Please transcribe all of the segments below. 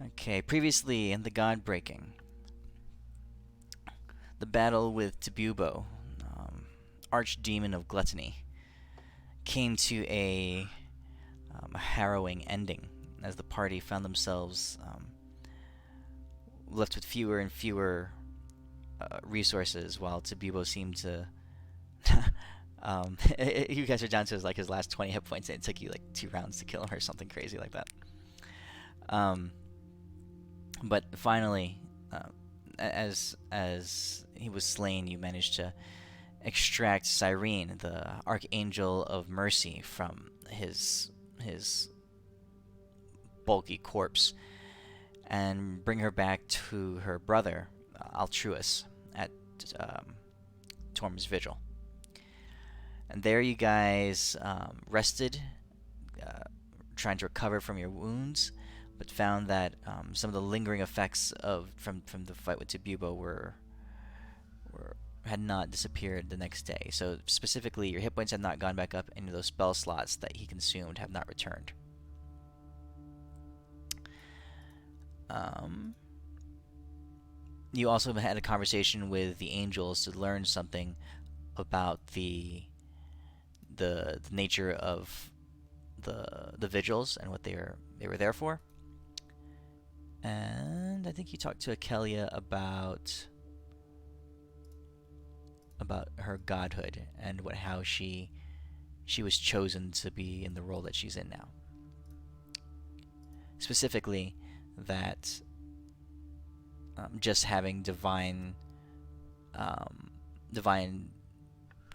Okay, previously in the GodBreaking, the battle with Tabubo, archdemon of gluttony, came to a harrowing ending as the party found themselves left with fewer and fewer resources, while Tabubo seemed to. You guys are down to his last 20 hit points, and it took you like 2 rounds to kill him or something crazy like that. But finally, as he was slain, you managed to extract Cyrene, the Archangel of Mercy, from his bulky corpse, and bring her back to her brother, Altruis, at Torm's Vigil. And there you guys rested, trying to recover from your wounds, but found that some of the lingering effects from the fight with Tabubo had not disappeared the next day. So specifically, your hit points had not gone back up, and those spell slots that he consumed have not returned. You also had a conversation with the angels to learn something about the nature of the vigils and what they were there for. And I think you talked to Akelia about her godhood and how she was chosen to be in the role that she's in now. Specifically, that just having divine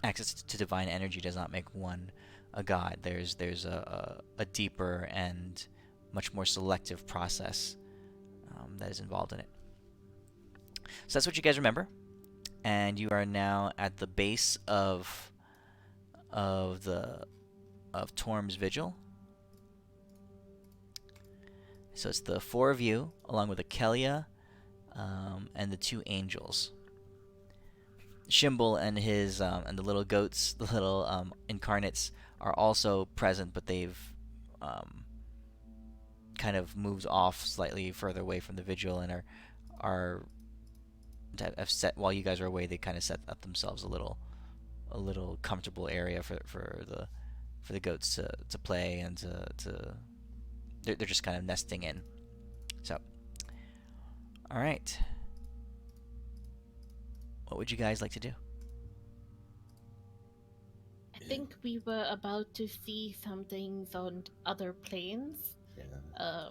access to divine energy does not make one a god. There's a deeper and much more selective process that is involved in it. So that's what you guys remember, and you are now at the base of Torm's Vigil. So it's the 4 of you, along with Akelia, and the 2 angels. Shimble and his and the little goats, the little incarnates, are also present, but they've kind of moved off slightly further away from the vigil and have set, while you guys are away, they kind of set up themselves a little comfortable area for the goats to play and to they're just kind of nesting in. So, all right. What would you guys like to do? I think we were about to see some things on other planes. Yeah.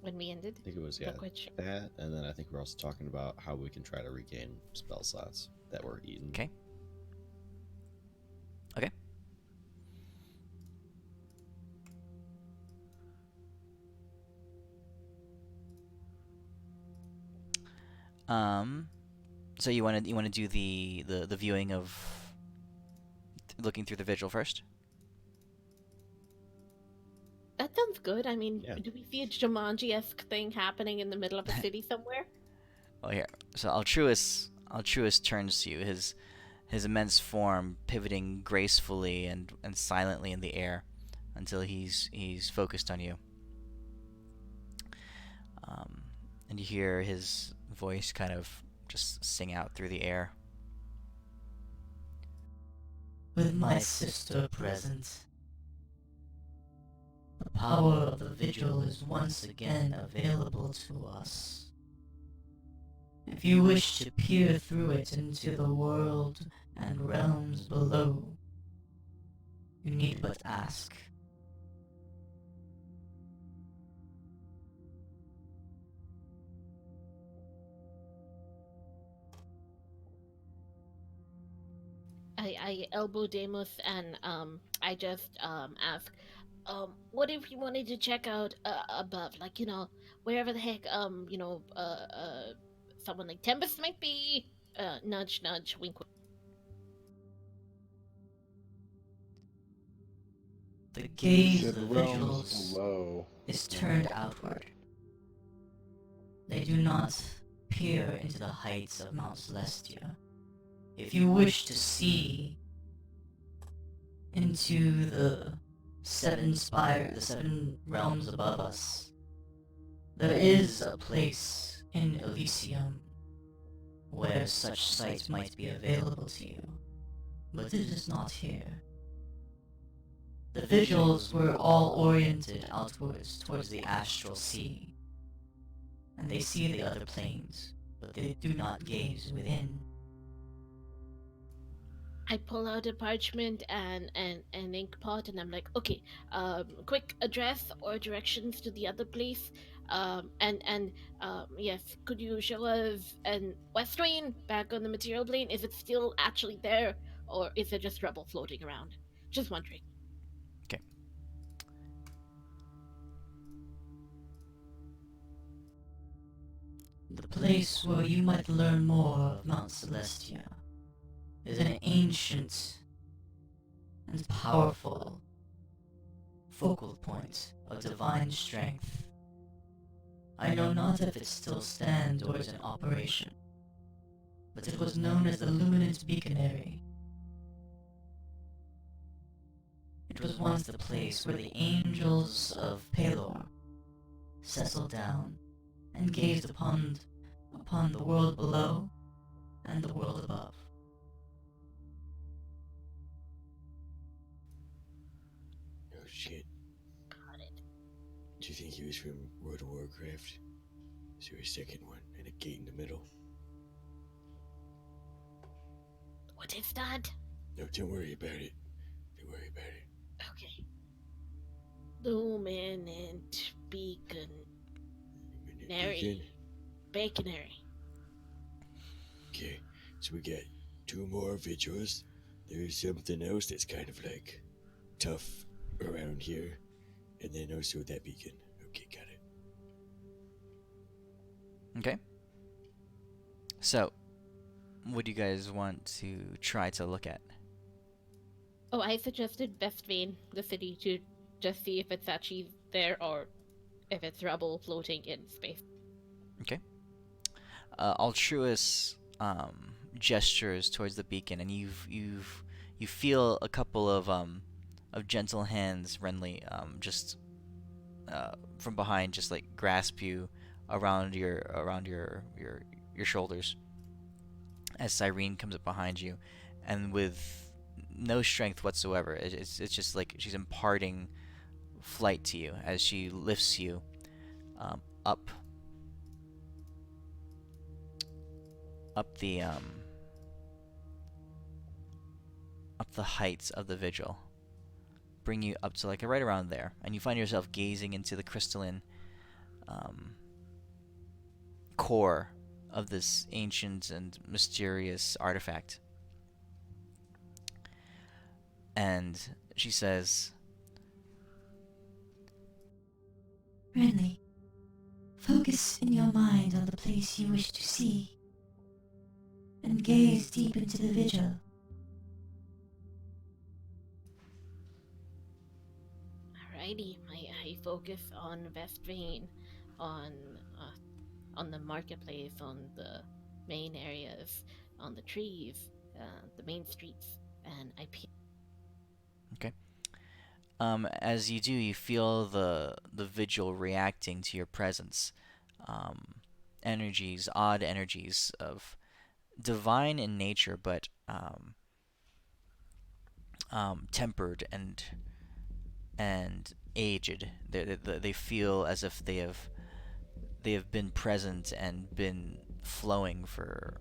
When we ended. I think it was Not quite sure. that, and then I think we're also talking about how we can try to regain spell slots that were eaten. Okay. So you want to do the viewing of looking through the vigil first? That sounds good. I mean, Yeah. do we see a Jumanji-esque thing happening in the middle of a city somewhere? Oh, here. So Altruis turns to you, his immense form pivoting gracefully and silently in the air until he's focused on you. And you hear his voice kind of just sing out through the air. With my sister present, the power of the vigil is once again available to us. If you wish to peer through it into the world and realms below, you need but ask. I elbow Deimos and I just ask, what if you wanted to check out above, like, wherever the heck someone like Tempest might be. Nudge, nudge, wink, wink. The gaze of the vigils is turned outward. They do not peer into the heights of Mount Celestia. If you wish to see into the 7 realms above us, There is a place in Elysium where such sight might be available to you, but it is not here. The vigils were all oriented outwards towards the astral sea, and they see the other planes, but they do not gaze within. I pull out a parchment and an ink pot, and I'm like, okay, quick address or directions to the other place. Yes, could you show us an West Wing back on the material plane? Is it still actually there, or is it just rubble floating around? Just wondering. Okay. The place where you might learn more of Mount Celestia is an ancient and powerful focal point of divine strength. I know not if it still stands or is in operation, but it was known as the Luminant Beaconary. It was once the place where the angels of Pelor settled down and gazed upon the world below and the world above. Oh shit. Got it. Do you think he was from World of Warcraft? Is there a second one and a gate in the middle? What is that? No, don't worry about it. Don't worry about it. Okay. Luminant Beacon. Nary. Baconary. Okay, so we got 2 more vigils. There's something else that's kind of like tough around here. And then also that beacon. Okay, got it. Okay. So, what do you guys want to try to look at? Oh, I suggested West Wing, the city, to just see if it's actually there or if it's rubble floating in space. Okay. Altruis gestures towards the beacon, and you feel a couple of gentle hands, Renly, just from behind, just like grasp you around your shoulders as Cyrene comes up behind you, and with no strength whatsoever, it's just like she's imparting flight to you as she lifts you up the heights of the vigil, bring you up to like right around there, and you find yourself gazing into the crystalline core of this ancient and mysterious artifact. And she says, Renly, focus in your mind on the place you wish to see, and gaze deep into the vigil. Alrighty, I focus on West Wing, on the marketplace, on the main areas, on the trees, the main streets, and I peer. okay. As you do, you feel the vigil reacting to your presence. Energies, odd energies of divine in nature, but tempered and aged. They feel as if they have been present and been flowing for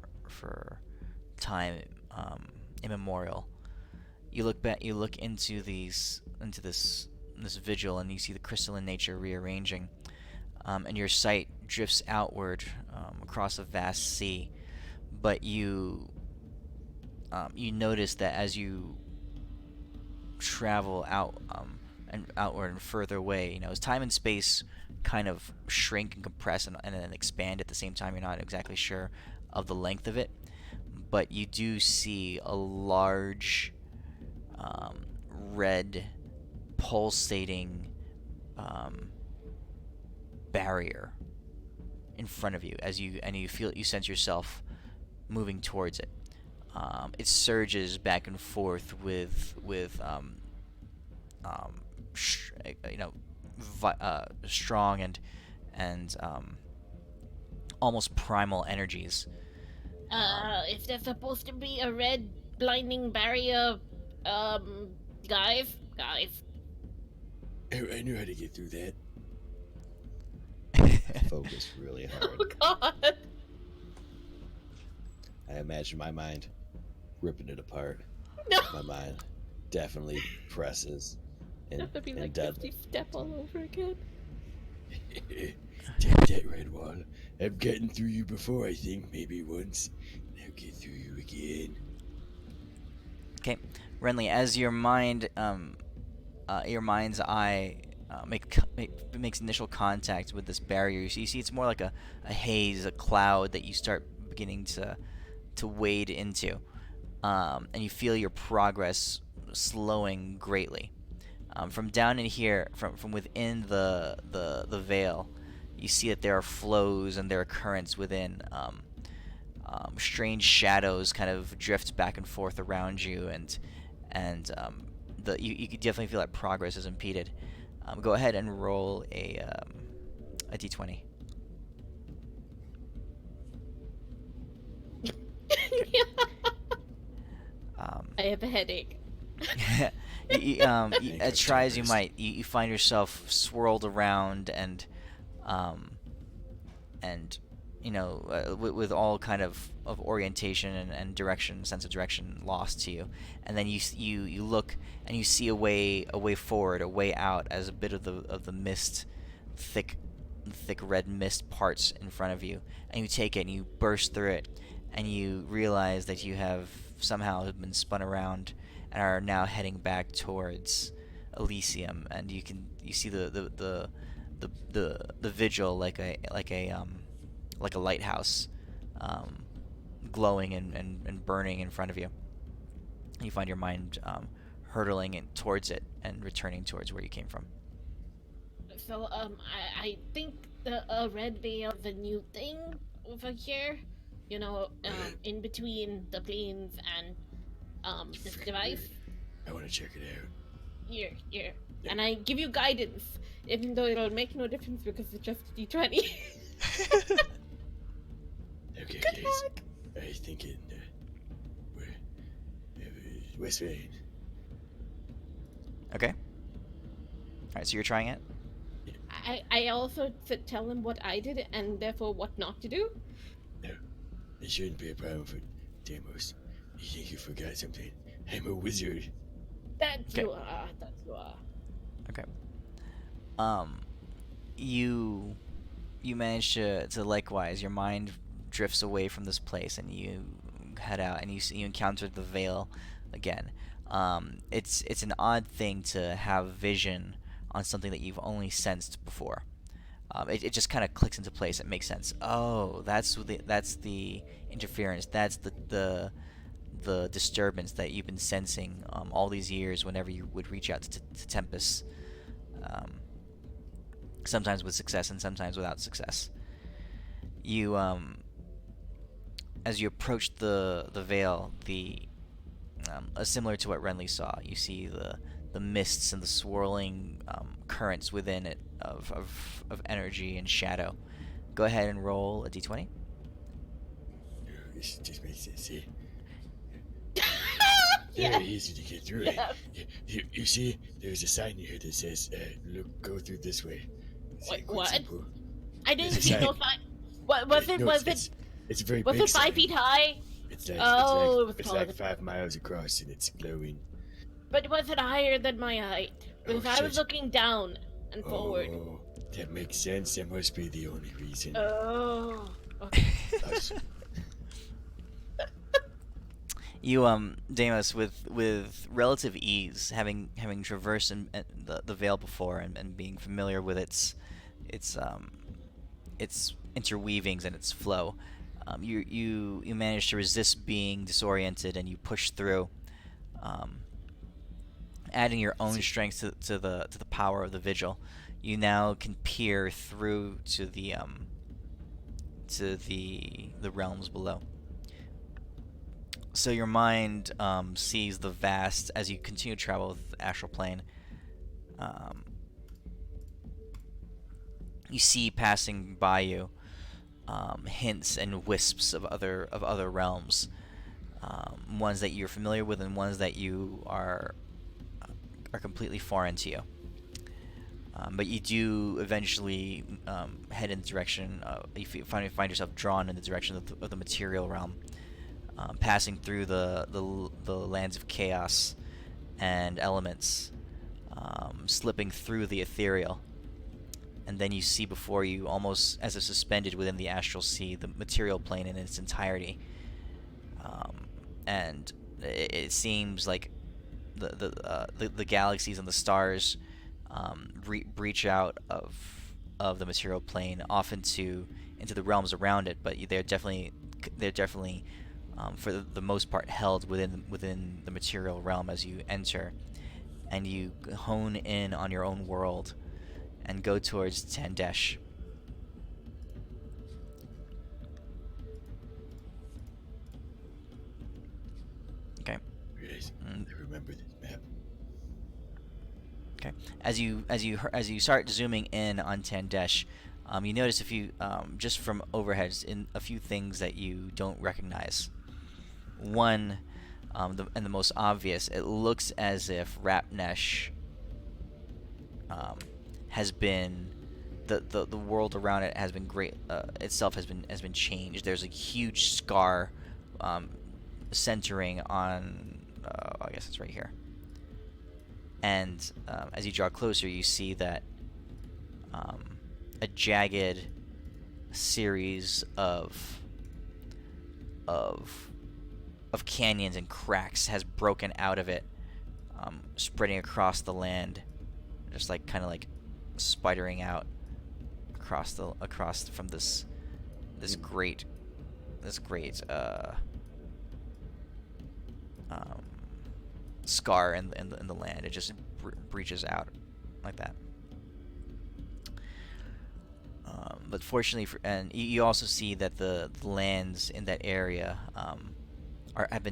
time immemorial. You look into this vigil, and you see the crystalline nature rearranging, and your sight drifts outward across a vast sea. But you notice that as you travel out and outward and further away, as time and space kind of shrink and compress and then expand at the same time, you're not exactly sure of the length of it, but you do see a large red pulsating barrier in front of you as you sense yourself moving towards it. It surges back and forth with strong and almost primal energies. If there's supposed to be a red blinding barrier, guys, Oh, I know how to get through that. Focus really hard. Oh God. I imagine my mind ripping it apart. No. My mind definitely presses Have and, to be and like deadly. 50 step all over again. Take that, red wall. I've gotten through you before, I think, maybe once. Now get through you again. Okay, Renly, as your mind's eye makes initial contact with this barrier, you see it's more like a haze, a cloud that you start beginning to wade into, and you feel your progress slowing greatly. From down in here, from within the veil, you see that there are flows and there are currents within. Strange shadows kind of drift back and forth around you, and you can definitely feel that progress is impeded. Go ahead and roll a d20. I have a headache. As try as you might, you find yourself swirled around and with all kind of orientation and direction, sense of direction lost to you, and then you look and you see a way forward, a way out, as a bit of the mist, thick red mist parts in front of you, and you take it and you burst through it, and you realize that you have somehow been spun around and are now heading back towards Elysium, and you see the vigil like a lighthouse, glowing and burning in front of you. You find your mind hurtling towards it and returning towards where you came from. So, I think the red veil is a new thing over here. You know, in between the planes and this device. I want to check it out. Here. And I give you guidance, even though it'll make no difference because it's just D20. Okay, Good guys. luck. I think in West Vane. Okay. All right, so you're trying it. I also tell him what I did and therefore what not to do. No, it shouldn't be a problem for Demos. You think you forgot something? I'm a wizard. That Okay. you are. That you are. Okay. You manage to likewise, your mind drifts away from this place and you head out and you encounter the veil again. It's an odd thing to have vision on something that you've only sensed before. It just kind of clicks into place. It makes sense. Oh, that's the interference. That's the disturbance that you've been sensing all these years whenever you would reach out to Tempest. Sometimes with success and sometimes without success. You as you approach the veil, similar to what Renly saw, you see the mists and the swirling currents within it of energy and shadow. Go ahead and roll a d20. This just makes sense. See? Yeah. Very easy to get through Yeah. it. You see, there's a sign here that says, "Look, go through this way." It's Wait, quite what? simple. I didn't There's a see sign. no sign. What was it? No, Was it's, it? It's a very Was big it 5 sign. feet high? It's like Oh, it was it's taller like than- 5 miles across and it's glowing. But was it higher than my height? Because I was shit. looking down and forward. Oh, that makes sense. That must be the only reason. Oh. Okay. Us- You Deimos, with relative ease, having traversed the veil before and being familiar with its interweavings and its flow, you manage to resist being disoriented and you push through, adding your own strength to the power of the vigil. You now can peer through to the realms below. So your mind sees the vast, as you continue to travel with the astral plane, you see passing by you hints and wisps of other realms, ones that you're familiar with and ones that you are completely foreign to you. But you do eventually head in the direction. You find yourself drawn in the direction of the material realm, passing through the lands of chaos and elements, slipping through the ethereal, and then you see before you, almost as if suspended within the astral sea, the material plane in its entirety. And it seems like the galaxies and the stars breach out of the material plane off into the realms around it, but they're definitely for the most part held within the material realm as you enter, and you hone in on your own world and go towards Tandesh. Okay. Yes, Mm. I remember this map. Okay. As you start zooming in on Tandesh, you notice a few just from overheads in a few things that you don't recognize. One, and the most obvious, it looks as if Rapnesh has been the world around it has been great itself has been changed. There's a huge scar centering on I guess it's right here. And as you draw closer, you see that a jagged series of canyons and cracks has broken out of it, spreading across the land, just like kind of like spidering out across from this great scar in the land. It just breaches out like that. But fortunately, and you also see that the lands in that area have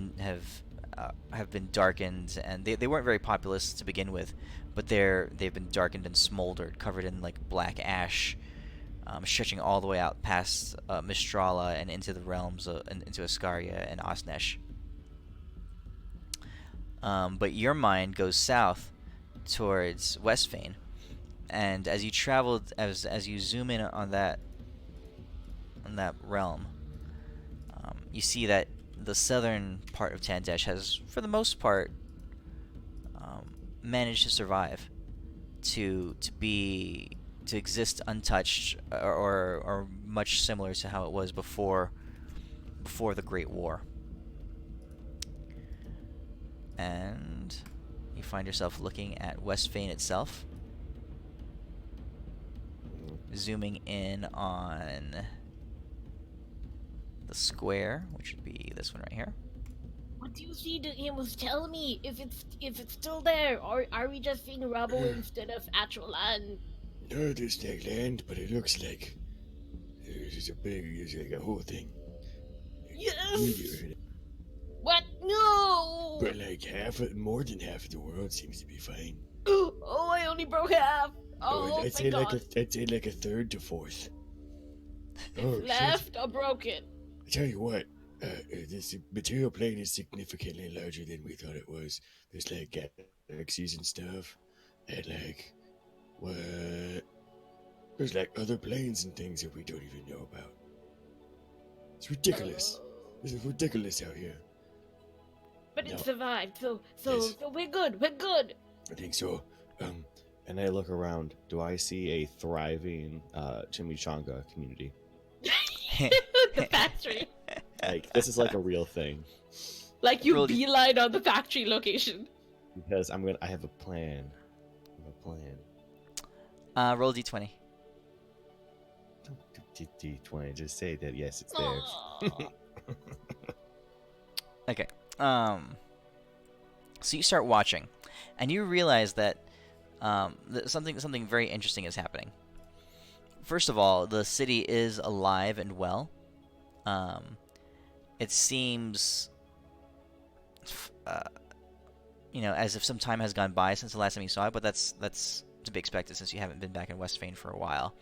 been darkened, and they weren't very populous to begin with, but they've been darkened and smoldered, covered in like black ash, stretching all the way out past Mistrala and into the realms into Ascaria and Osnesh. But your mind goes south towards Westfane, and as you zoom in on that realm, you see that the southern part of Tandesh has, for the most part, managed to survive, to exist untouched, or much similar to how it was before the Great War. And you find yourself looking at Westfane itself, zooming in on the square, which would be this one right here. What do you see? It was tell me if it's still there, or are we just seeing rubble instead of actual land? No, there's like land, but it looks like there's like a whole thing. Yes. Meteor in it. What? No. But like more than half of the world seems to be fine. Oh, I only broke half. Oh, I'd say like a third to fourth. Oh, left or broken. I tell you what, this material plane is significantly larger than we thought it was. There's like galaxies and stuff, and like what? There's like other planes and things that we don't even know about. It's ridiculous. This is ridiculous out here. But No. it survived, so Yes. we're good. We're good. I think so. And I look around. Do I see a thriving chimichanga community? The factory. Like, this is like a real thing. Like you Roll- beeline on the factory location. Because I have a plan. Roll d20. Don't do D20. Just say that, yes, it's there. Aw. Okay. So you start watching, and you realize that something very interesting is happening. First of all, the city is alive and well. It seems, as if some time has gone by since the last time you saw it, but that's to be expected since you haven't been back in Westfane for a while.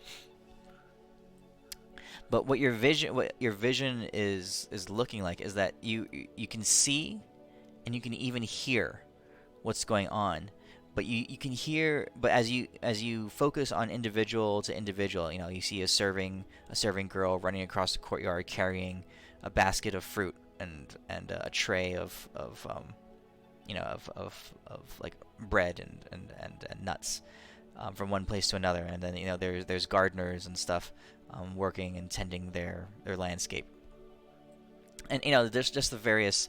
But what your vision is looking like is that you can see and you can even hear what's going on. But you can hear, but as you focus on individual to individual, you see a serving girl running across the courtyard carrying a basket of fruit and a tray of like bread and nuts, from one place to another. And then there's gardeners and stuff, working and tending their landscape. And there's just the various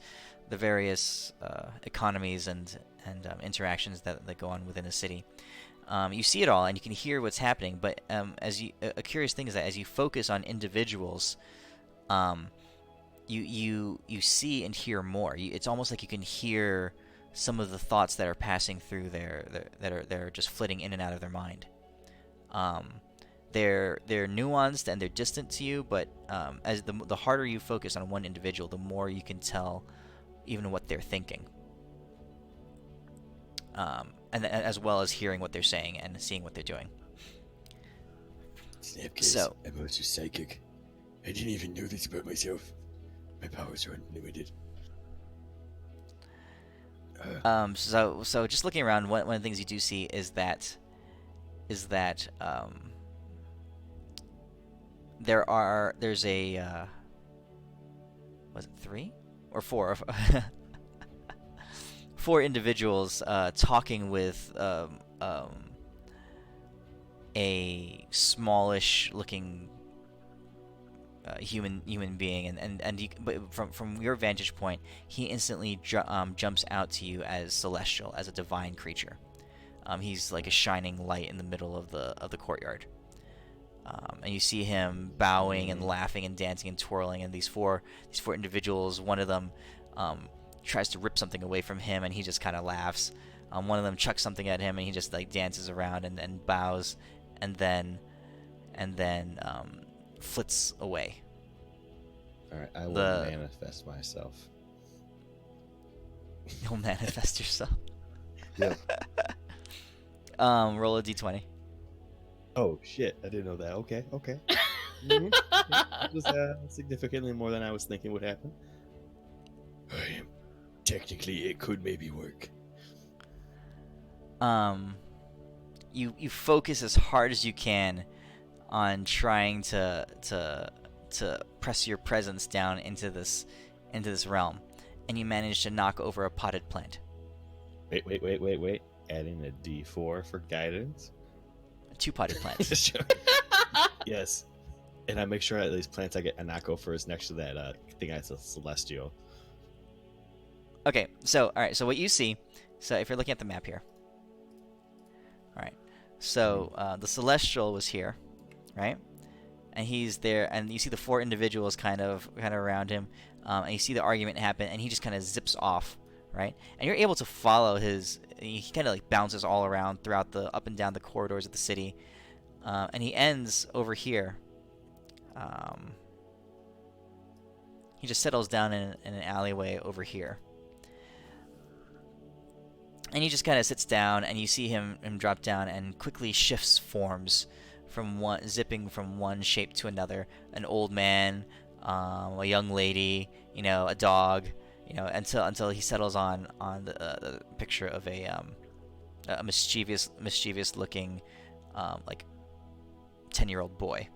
economies and interactions that go on within a city. You see it all and you can hear what's happening. But a curious thing is that as you focus on individuals, you see and hear more. It's almost like you can hear some of the thoughts that are passing through that are just flitting in and out of their mind. They're nuanced and they're distant to you, but as the harder you focus on one individual, the more you can tell even what they're thinking. And as well as hearing what they're saying and seeing what they're doing. Snapcase, So- I'm also psychic. I didn't even know this about myself. My powers are unlimited. So just looking around, one of the things you do see is that there's a was it 3 or 4 4 individuals talking with a smallish looking human being, but from your vantage point, he instantly jumps out to you as celestial, as a divine creature. He's like a shining light in the middle of the courtyard. And you see him bowing and laughing and dancing and twirling, and these four individuals, one of them tries to rip something away from him, and he just kind of laughs. One of them chucks something at him, and he just like dances around and bows, and then flits away. All right, I will manifest myself. You'll manifest yourself. Yep. Roll a d20. Oh shit! I didn't know that. Okay. Mhm. Yeah, it was significantly more than I was thinking would happen. Technically, it could maybe work. You focus as hard as you can on trying to press your presence down into this realm, and you manage to knock over a potted plant. Wait. Adding a D4 for guidance. 2 potted plants. Yes. And I make sure that these plants I knock over is next to that thing that's a celestial. Okay, so all right, so what you see, so if you're looking at the map here, all right, so the celestial was here, right, and he's there, and you see the 4 individuals kind of around him, and you see the argument happen, and he just kind of zips off, right, and you're able to follow his. He kind of like bounces all around throughout up and down the corridors of the city, and he ends over here. He just settles down in an alleyway over here. And he just kind of sits down, and you see him drop down and quickly shifts forms zipping from one shape to another. An old man, a young lady, a dog, until he settles on the picture of a mischievous looking, like 10-year-old boy.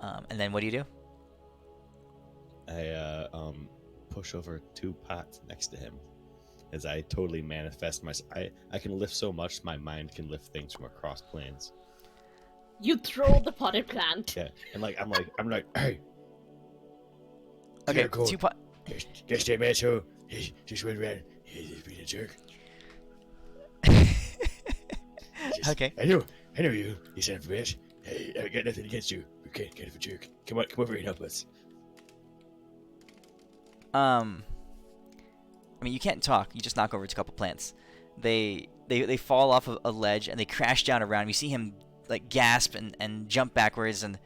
And then what do you do? I push over 2 pots next to him. As I totally manifest myself, I can lift so much my mind can lift things from across planes. You throw the potted plant. Yeah, and I'm like, hey. Okay, Yeah, cool. 2 pot. Just a man, so he just went around. He's being a jerk. Okay. I know you. You son of a bitch. Hey, I got nothing against you. You can't kind of a jerk. Come over here and help us. I mean, you can't talk. You just knock over a couple plants. They fall off a ledge and they crash down around him. You see him like gasp and jump backwards and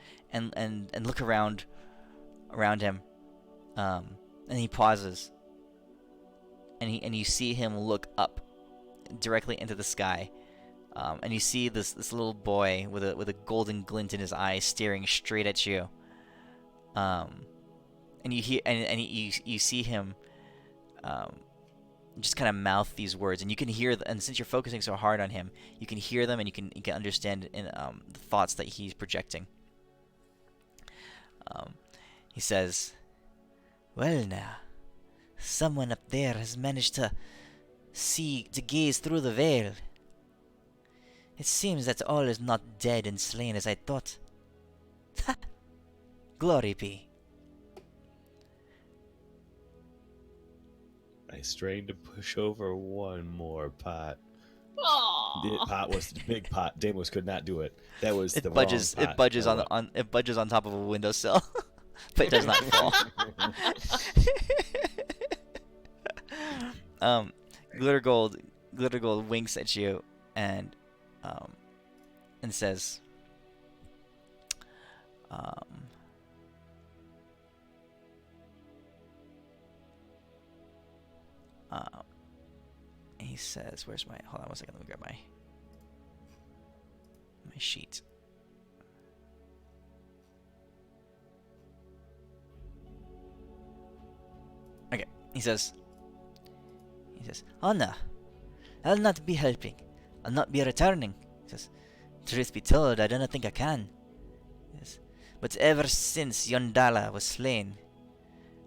look around him. And he pauses. And you see him look up directly into the sky. And you see this little boy with a golden glint in his eyes staring straight at you. And you hear and you see him just kind of mouth these words, and you can hear and since you're focusing so hard on him, you can hear them, and you can understand in the thoughts that he's projecting. He says, "Well now, someone up there has managed to gaze through the veil. It seems that all is not dead and slain as I thought. Ha! Glory be." I strained to push over one more pot. The Aww. pot was the big pot. Damos could not do it. That was the It budges. wrong pot. It budges Now on what? it budges on top of a windowsill, but it does not fall. Glitter Gold winks at you and says, he says, "Where's my? Hold on 1 second. Let me grab my sheet." Okay, he says, "Oh no, I'll not be helping. I'll not be returning." He says, "Truth be told, I do not think I can. Yes. But ever since Yondala was slain,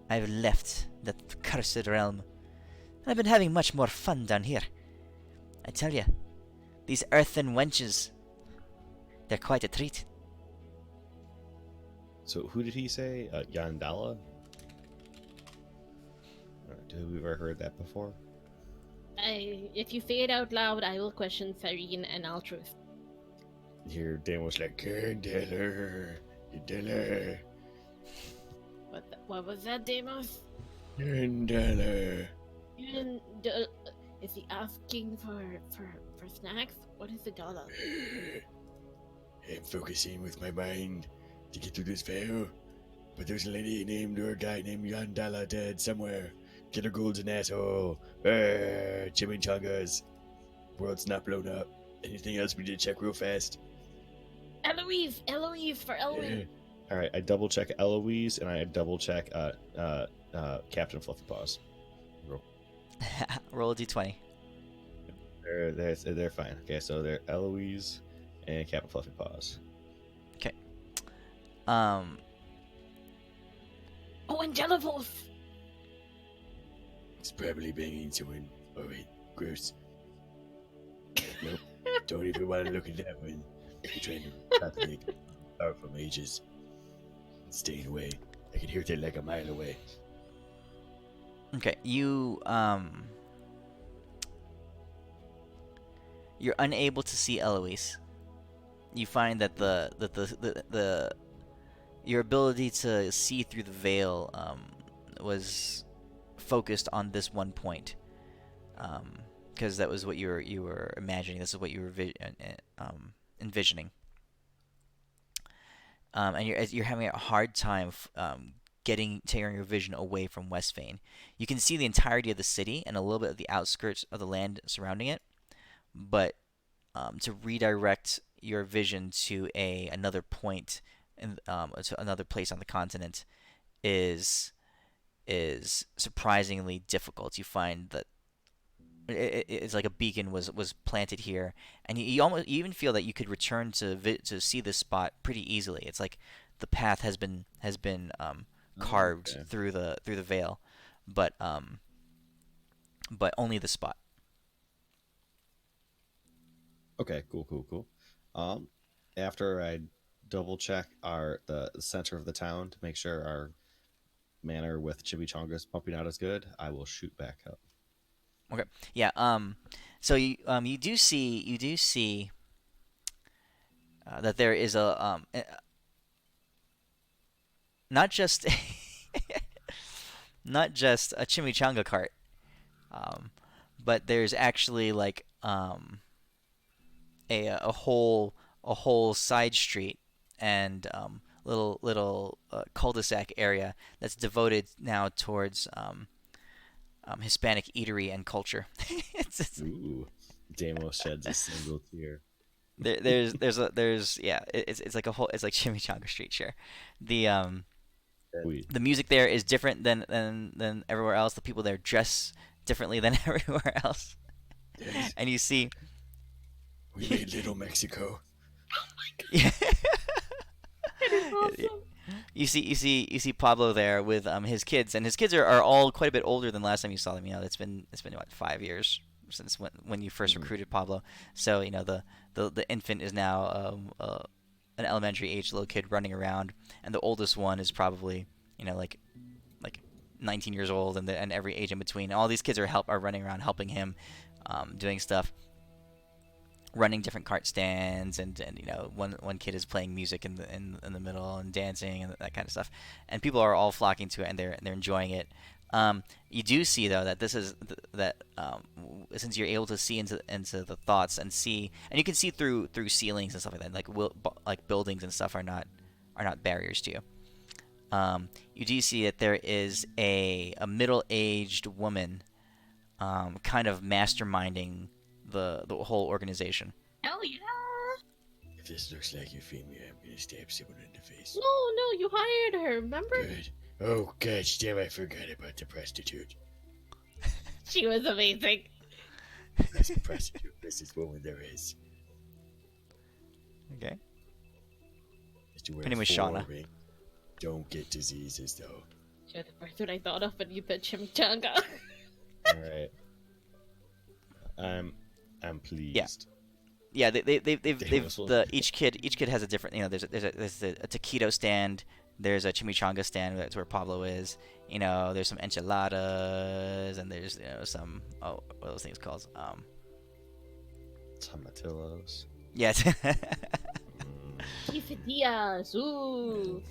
I've left that cursed realm. And I've been having much more fun down here. I tell you, these earthen wenches, they're quite a treat." So who did he say? Yandala? Have we ever heard that before? If you say it out loud, I will question Farine and Altruth. Here, Dan was like, Yandala. What was that, Demos? Yandala. And is he asking for snacks? What is the dollar? I'm focusing with my mind to get through this veil, but there's a lady named or a guy named Yandala dead somewhere. Killer Gould's an asshole. Chimichangas. World's not blown up. Anything else we need to check real fast? Eloise for Eloise. all right, I double check Eloise and I double check Captain Fluffy Paws. Roll a d20. They're fine. Okay, so they're Eloise and Captain Fluffy Paws. Okay. Oh, and Jellyfos. It's probably banging someone. Oh wait, gross. Nope. Don't even want to look at that one. You're trying to propagate powerful mages. Staying away. I can hear that like a mile away. Okay, you're unable to see Eloise. You find that the your ability to see through the veil was focused on this one point, because that was what you were imagining. This is what you were envisioning, and you're having a hard time taking your vision away from Westvane. You can see the entirety of the city and a little bit of the outskirts of the land surrounding it, but to redirect your vision to another point to another place on the continent is surprisingly difficult. You find that it's like a beacon was planted here, and you even feel that you could return to see this spot pretty easily. It's like the path has been carved through the veil, but only the spot. Okay, cool. After I double check the center of the town to make sure our manor with chimichangas pumping out is good, I will shoot back up. Okay. Yeah. So you do see that there is a not just not just a chimichanga cart, but there's actually like a whole side street and little cul-de-sac area that's devoted now towards Hispanic eatery and culture. it's Ooh. Damo sheds a single tear. There's yeah, it's like a whole, it's like Chimichanga Street, sure. The We the music there is different than everywhere else. The people there dress differently than everywhere else. Yes, And you see we made Little Mexico. yeah, It is awesome. you see Pablo there with his kids, and his kids are all quite a bit older than last time you saw them. You know, it's been what, 5 years since when you first Mhm. recruited Pablo. So you know the infant is now an elementary age little kid running around, and the oldest one is probably, you know, like 19 years old, and every age in between. All these kids are running around helping him, doing stuff, running different cart stands, and you know, one kid is playing music in the middle and dancing and that kind of stuff, and people are all flocking to it, and they're enjoying it. You do see though that this is that since you're able to see into the thoughts and see, and you can see through ceilings and stuff like that, like buildings and stuff are not barriers to you. You do see that there is a middle-aged woman, kind of masterminding the whole organization. Hell yeah. If this looks like Euphemia, I'm gonna stab someone in the face. No, you hired her, remember? Good. Oh, gosh damn, I forgot about the prostitute. She was amazing. Best prostitute business woman there is. Okay. Is to wear Her name was a Shauna. ring. Don't get diseases, though. She was the first one I thought of when you said chimichanga. all right. I'm pleased. Yeah, they've This one. each kid has a different, you know, there's a taquito stand, there's a chimichanga stand, that's where Pablo is. You know, there's some enchiladas, and there's, you know, some, oh, what are those things called? Tomatillos. Yes. Quesadillas, ooh.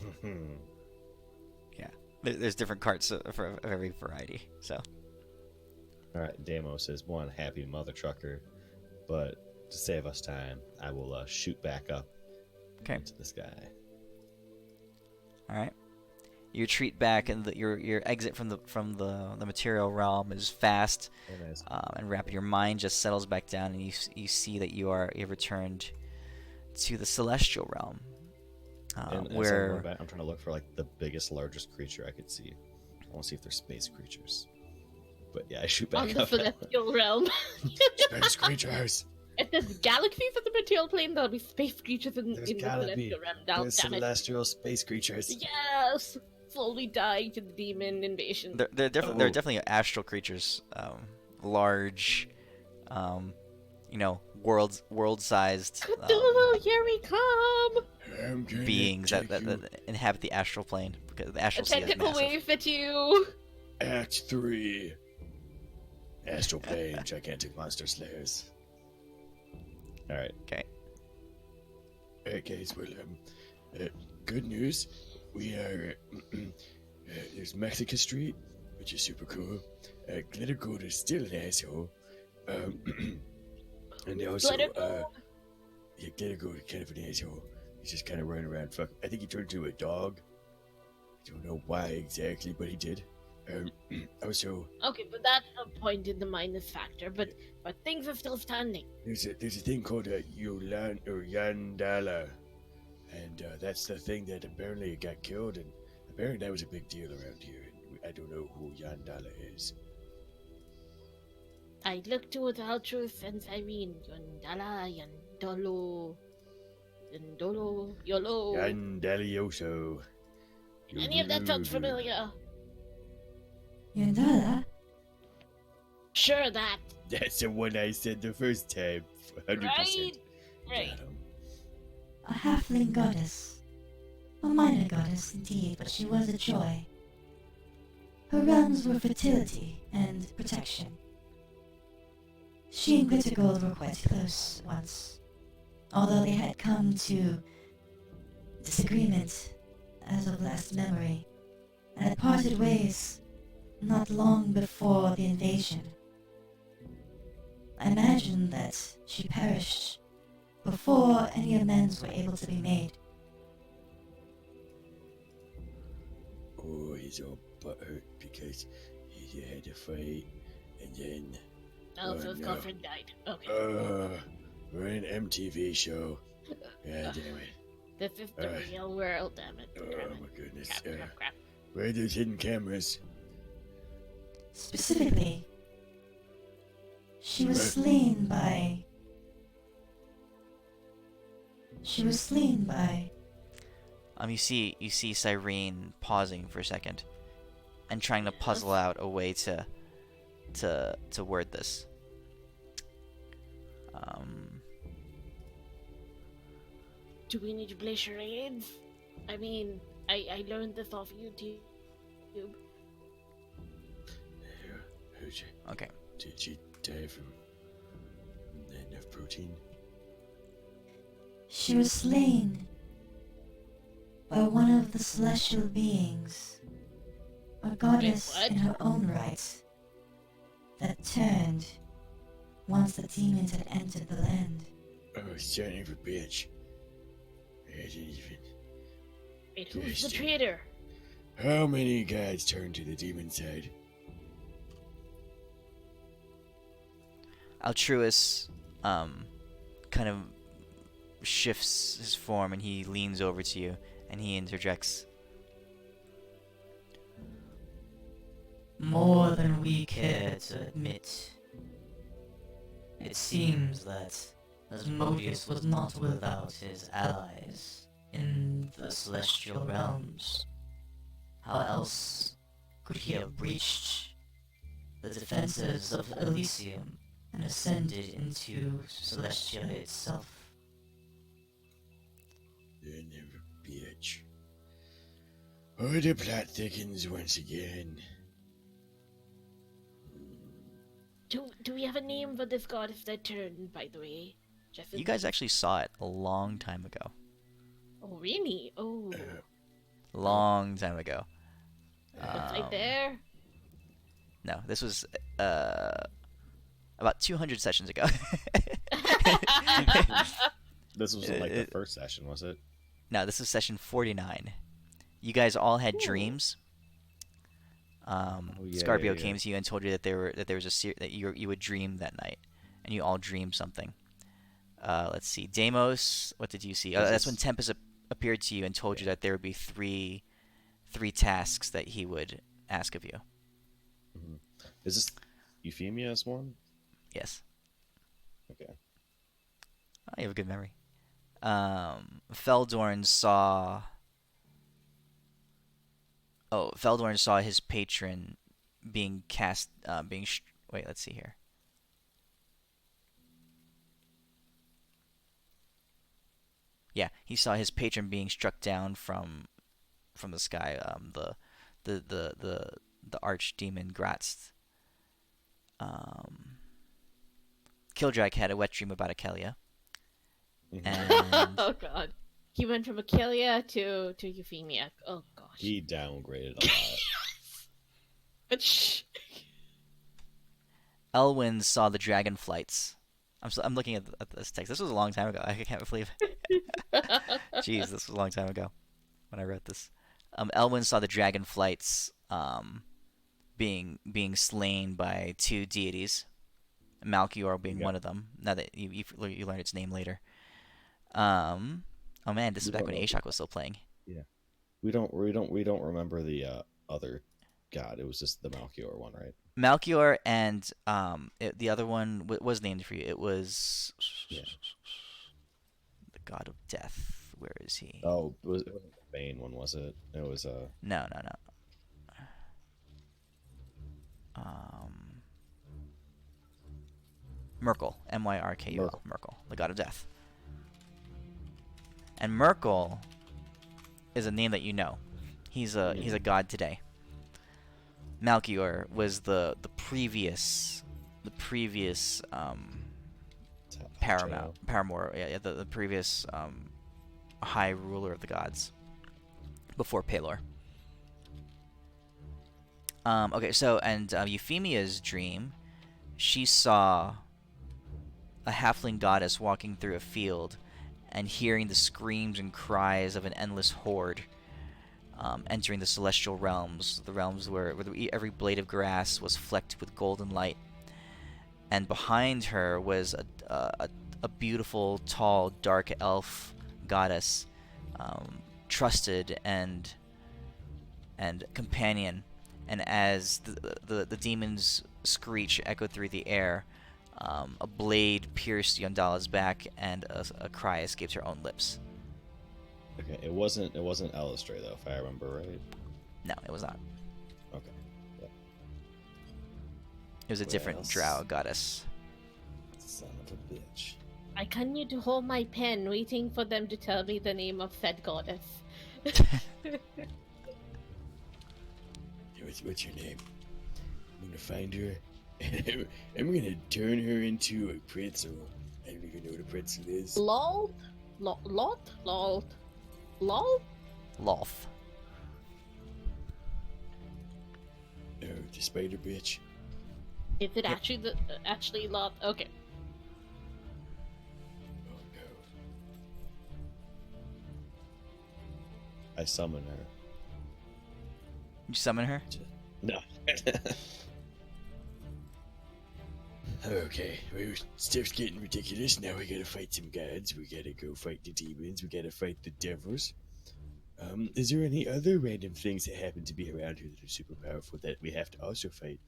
There's different carts of every variety. So All right, Damo says one happy mother trucker, but to save us time, I will shoot back up Okay. into the sky. all right, you retreat back, and your exit from the material realm is fast, And as and rapid. Your mind just settles back down, and you see that you've returned to the celestial realm, and as I'm where going back, I'm trying to look for like the biggest, largest creature I could see. I want to see if they're space creatures. But yeah, I shoot On back the up. celestial realm. Space creatures! If there's galaxies in the material plane, there'll be space creatures in There's the gotta be. celestial realm. Damn There's it. celestial space creatures. Yes! Slowly dying to the demon invasion. they're Oh. definitely astral creatures, large, you know, world-sized Cthulhu, here we come! I'm gonna beings take that you. inhabit the astral plane, because the A astral sea is tentacle massive. wave at you! Act 3. Astral plane, gigantic monster slayers. All right. Alright, guys, well, good news. We are, there's Mexico Street, which is super cool. Glitter Gold is still an asshole. And also, Glitter Gold? yeah, Glitter Gold is kind of an asshole. He's just kind of running around. Fuck, I think he turned into a dog. I don't know why exactly, but he did. Also, Okay, but that's a point in the minus factor, but things are still standing. there's a thing called a Yandala, and that's the thing that apparently got killed, and apparently that was a big deal around here. And I don't know who Yandala is. I look to Altrus and Cyrene, Yondala, Yandolo, Yolo. Yandalioso. Any of that sounds familiar? Yandala? Sure, that. That's the one I said the first time. 100%. Right. Got him. A halfling goddess. A minor goddess, indeed, but she was a joy. Her realms were fertility and protection. She and Glittergold were quite close once, although they had come to disagreement as of last memory, and had parted ways not long before the invasion. I imagine that she perished before any amends were able to be made. Oh, he's all butthurt because he had to fight, and then Oh, Oh, so his no. girlfriend died. Okay. We're in an MTV show. God damn it. This is the Alright. real world, damn it. Oh Damn it. my goodness. Crap. Where are those hidden cameras? Specifically, she was slain by... You see Cyrene pausing for a second and trying to puzzle out a way to word this. Do we need to play charades? I mean, I learned this off YouTube. How'd you? Okay. Did she die from not enough protein? She was slain by one of the celestial beings, a goddess what? in her own right, that turned once the demons had entered the land. Oh, son of a bitch. I didn't even. Wait, who's Gosh, the damn. traitor? How many guys turned to the demon side? Altruis kind of shifts his form and he leans over to you and he interjects. More than we care to admit. It seems that Asmodeus was not without his allies in the celestial realms. How else could he have breached the defenses of Elysium and ascended into Celestia itself? Son of a bitch. Oh, the plot thickens once again. Do we have a name for this goddess that turned, by the way? Just You guys actually saw it a long time ago. Oh, really? Oh. Long time ago. It's right there? No, this was about 200 sessions ago. This wasn't like the first session, was it? No, this is session 49. You guys all had Ooh. dreams. yeah, Scorpio yeah. came to you and told you that there was that you would dream that night, and you all dreamed something. Let's see, Deimos. What did you see? That's when Tempest appeared to you and told you that there would be three tasks that he would ask of you. Mm-hmm. Is this Euphemia's one? Yes. Okay. Oh, you have a good memory. Feldorn saw his patron being cast. Wait, let's see here. Yeah, he saw his patron being struck down from the sky. The archdemon Gratz. Killdrag had a wet dream about Akelia. And Oh god. He went from Akelia to Euphemia. Oh gosh. He downgraded a lot. But shh. Elwyn saw the dragon flights. I'm looking at this text. This was a long time ago. I can't believe it. Jeez, this was a long time ago when I wrote this. Elwyn saw the dragon flights being slain by two deities, Malchior being one of them. Now that you learned its name later. Oh man, this is back when Ashok was still playing. Yeah, we don't remember the other god. It was just the Malchior one, right? Malchior and the other one was named for you. It was the god of death. Where is he? Oh, it wasn't the Bane one, was it? It was No. Myrkul, Myrkul, Myrkul, the god of death. And Myrkul is a name that you know. He's a god today. Malchior was the previous paramour, the previous high ruler of the gods before Pelor. Okay, so and Euphemia's dream, she saw a halfling goddess walking through a field and hearing the screams and cries of an endless horde entering the celestial realms, the realms where every blade of grass was flecked with golden light. and behind her was a beautiful, tall, dark elf goddess, trusted and companion. And as the demon's screech echoed through the air, a blade pierced Yondala's back, and a cry escaped her own lips. Okay, it wasn't Elistray though, if I remember right. No, it was not. Okay. Yeah. It was a What different else? drow goddess. Son of a bitch. I continue to hold my pen, waiting for them to tell me the name of said goddess. What's your name? I'm gonna find her, and I'm gonna turn her into a pretzel. I don't even know what a pretzel is. Lol? Lot? Lol? Lol? Lolth. Oh, the spider bitch. Is it actually Lot? Okay. Oh no. I summon her. You summon her? No. Okay, well, stuff's getting ridiculous. Now we gotta fight some gods. We gotta go fight the demons. We gotta fight the devils. Is there any other random things that happen to be around here that are super powerful that we have to also fight?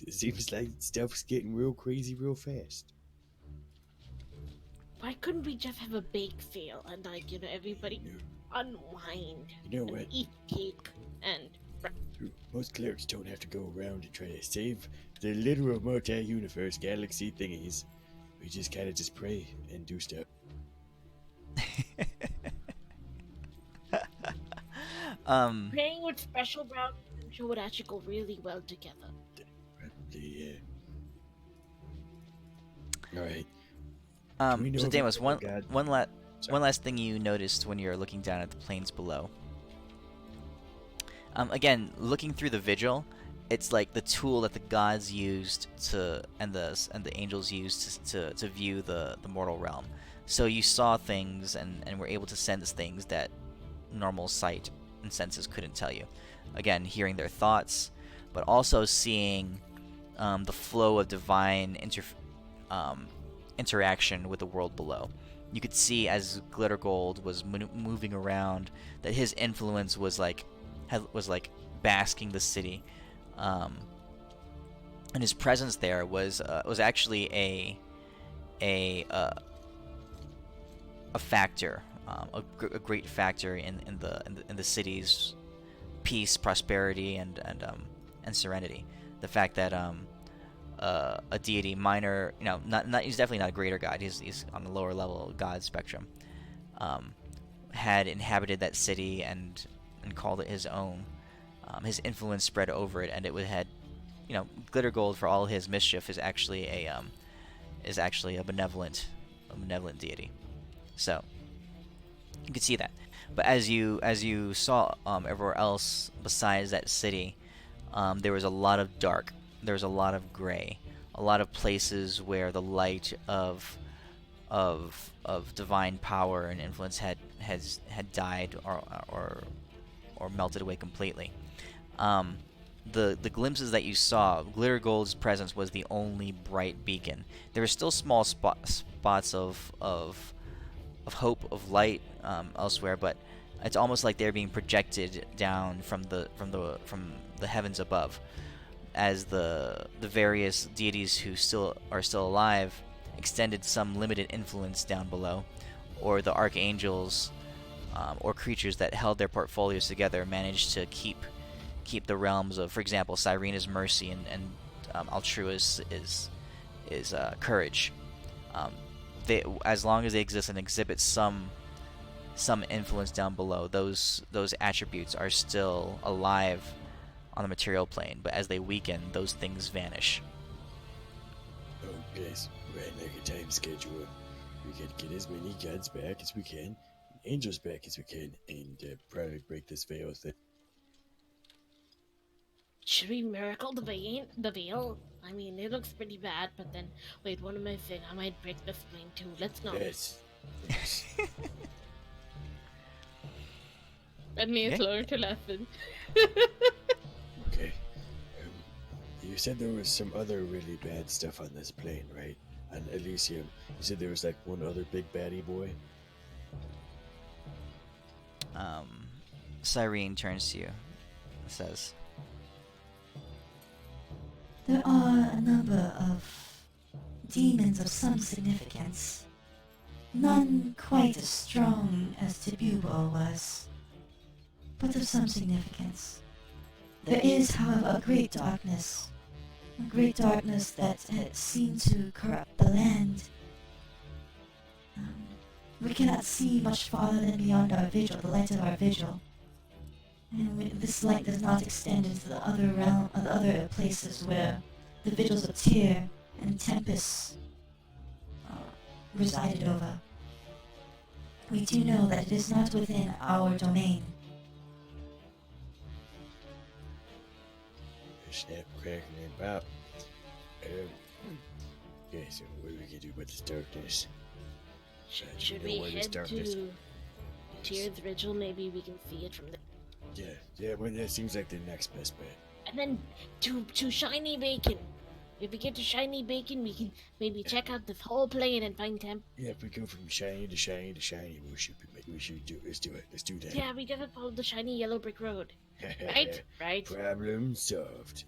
It seems like stuff's getting real crazy real fast. Why couldn't we just have a bake sale and, like, everybody You know, unwind you know and what? eat cake and Most clerics don't have to go around and try to save the literal multi-universe galaxy thingies. We just kind of just pray and do stuff. praying with special brown potential would actually go really well together. Probably, yeah. All right. we know So of Damos, any other god? one Sorry. last thing you noticed when you're looking down at the plains below. Again, looking through the vigil, it's like the tool that the gods used and the angels used to view the mortal realm. So you saw things and were able to sense things that normal sight and senses couldn't tell you. Again, hearing their thoughts, but also seeing the flow of divine interaction with the world below. You could see as Glitter Gold was moving around that his influence was like basking the city, and his presence there was actually a factor, a great factor in the city's peace, prosperity, and serenity. The fact that a deity minor, not he's definitely not a greater god. He's on the lower level god spectrum. Had inhabited that city and called it his own. His influence spread over it, and it had, Glitter Gold, for all his mischief, is actually a benevolent deity. So you could see that. But as you saw everywhere else besides that city, there was a lot of dark. There was a lot of gray. A lot of places where the light of divine power and influence had died or melted away completely. The glimpses that you saw, Glitter Gold's presence was the only bright beacon. There were still small spots of hope, of light elsewhere, but it's almost like they're being projected down from the heavens above, as the various deities who are still alive extended some limited influence down below, or the archangels or creatures that held their portfolios together managed to keep the realms of, for example, Cyrena's mercy and Altrua's is courage. They, as long as they exist and exhibit some influence down below, those attributes are still alive on the material plane. But as they weaken, those things vanish. Oh, guys, we're at like a time schedule. We gotta get as many gods back as we can, angels back as we can, and probably break this veil thing. Should we miracle the veil? The veil? I mean, it looks pretty bad, but then wait, what am I saying? I might break the spleen too. Let's not. Yes. Let me Okay. learn to lesson. Okay. You said there was some other really bad stuff on this plane, right? On Elysium. You said there was like one other big baddie boy. Cyrene turns to you and says, There are a number of demons of some significance. None quite as strong as Tibubo was, but of some significance. There is, however, a great darkness that has seemed to corrupt the land. We cannot see much farther than beyond our vigil, the light of our vigil. And this light does not extend into the other realm, the other places where the vigils of Tyr and Tempest resided over. We do know that it is not within our domain. Snap, crack, and then pop. Okay, so what do we can do about this darkness? Should you know we where this head darkness- to Tyr's Vigil? Maybe we can see it from there. Yeah, well, that seems like the next best bet. And then to Shiny Bacon. If we get to Shiny Bacon, we can maybe check out this whole plane and find Temp. Yeah, if we go from shiny to shiny to shiny, we should do. Let's do it. Let's do that. Yeah, we gotta follow the shiny yellow brick road. Right? Right? Problem solved.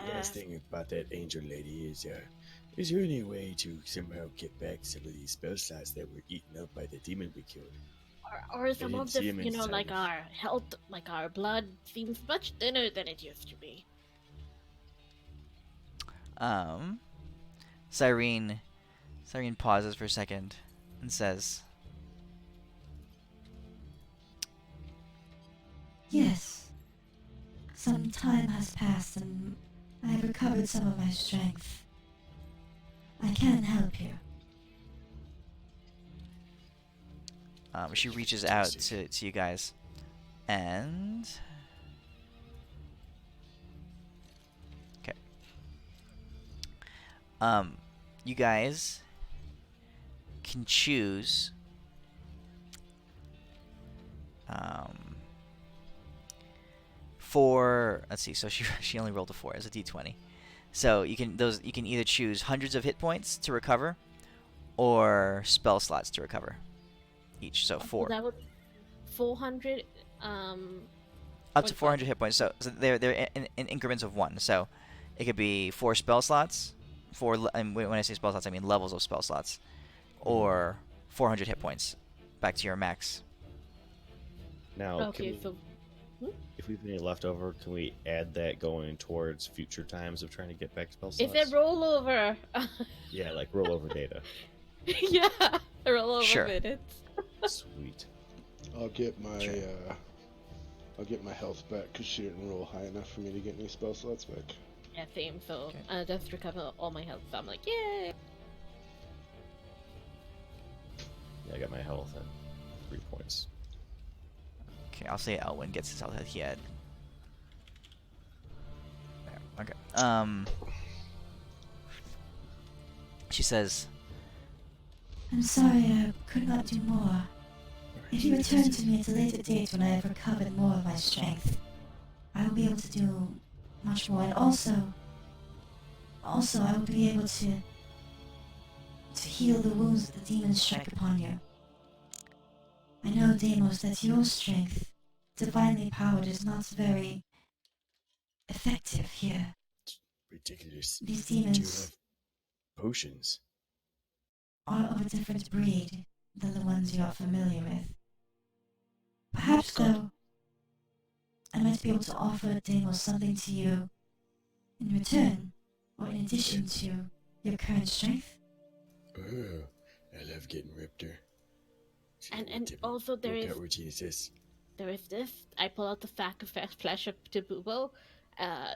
Last Yes. thing about that angel lady is there any way to somehow get back some of these spell slots that were eaten up by the demon we killed? Or some didn't of see the, him you know, inside like of- our health, like our blood seems much thinner than it used to be. Cyrene pauses for a second and says, Yes. Some time has passed and I have recovered some of my strength. I can help you. she reaches out to you guys, and okay. You guys can choose for, let's see, so she only rolled a 4 as a d20. So you can either choose hundreds of hit points to recover or spell slots to recover each. So 4. That would 400. Up to 0.5. 400 hit points. So they're in increments of 1. So it could be 4 spell slots, and when I say spell slots, I mean levels of spell slots, or 400 hit points back to your max. Now, Okay, so if we have any left over, can we add that going towards future times of trying to get back spell slots? is it rollover? Yeah, like rollover data. Yeah, rollover Sure. minutes. Sweet. I'll get my Sure. I'll get my health back because she didn't roll high enough for me to get any spell slots back. Yeah, same. So Okay. I just recover all my health. So I'm like, yay! Yeah, I got my health at 3 points. Okay, I'll say Elwyn gets his health he had. There, okay. She says, I'm sorry I could not do more. If you return to me at a later date when I have recovered more of my strength, I will be able to do much more, and also I will be able to heal the wounds that the demons strike upon you. I know, Deimos, that your strength, divinely powered, is not very effective here. Ridiculous. These Do you demons have potions? are of a different breed than the ones you are familiar with. Perhaps, though, I might be able to offer Deimos something to you in return, or in addition to your current strength. Oh, I love getting ripped her. And also there is routine is this. there is this. I pull out the sack of flesh up to Bubo.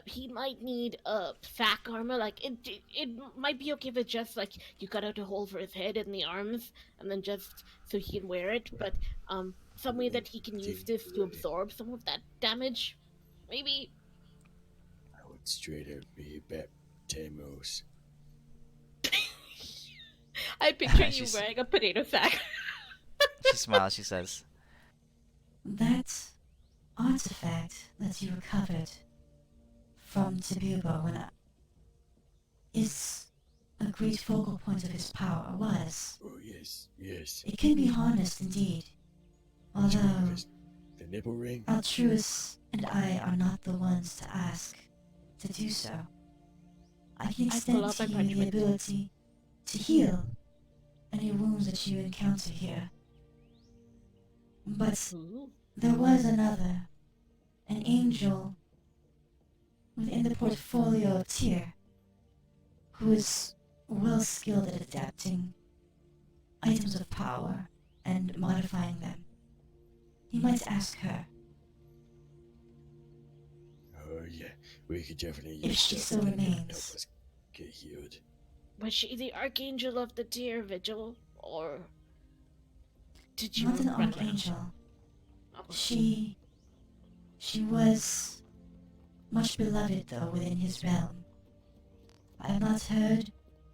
He might need sack armor. Like it might be okay if it's just like you cut out a hole for his head and the arms, and then just so he can wear it. But some way that he can use this to absorb some of that damage. Maybe. I would straight up be Baptemos. I picture you She's- wearing a potato sack. she smiles, she says, That artifact that you recovered from Tabubo is a great focal point of his power, was. Oh, yes, yes. It can be harnessed indeed, Which one of although us? The nipple ring? Altruis and I are not the ones to ask to do so. I can pull extend out to my you the parchment. ability to heal any wounds that you encounter here. But Ooh. there was another, an angel within the portfolio of Tyr, who is well skilled at adapting items of power and modifying them. You might ask her Oh, yeah. We could definitely if use she stuff still that can help remains. us get healed. Was she the Archangel of the Deer Vigil, or did you Not an run out? archangel. Oh, She was much beloved, though, within his realm. I have not heard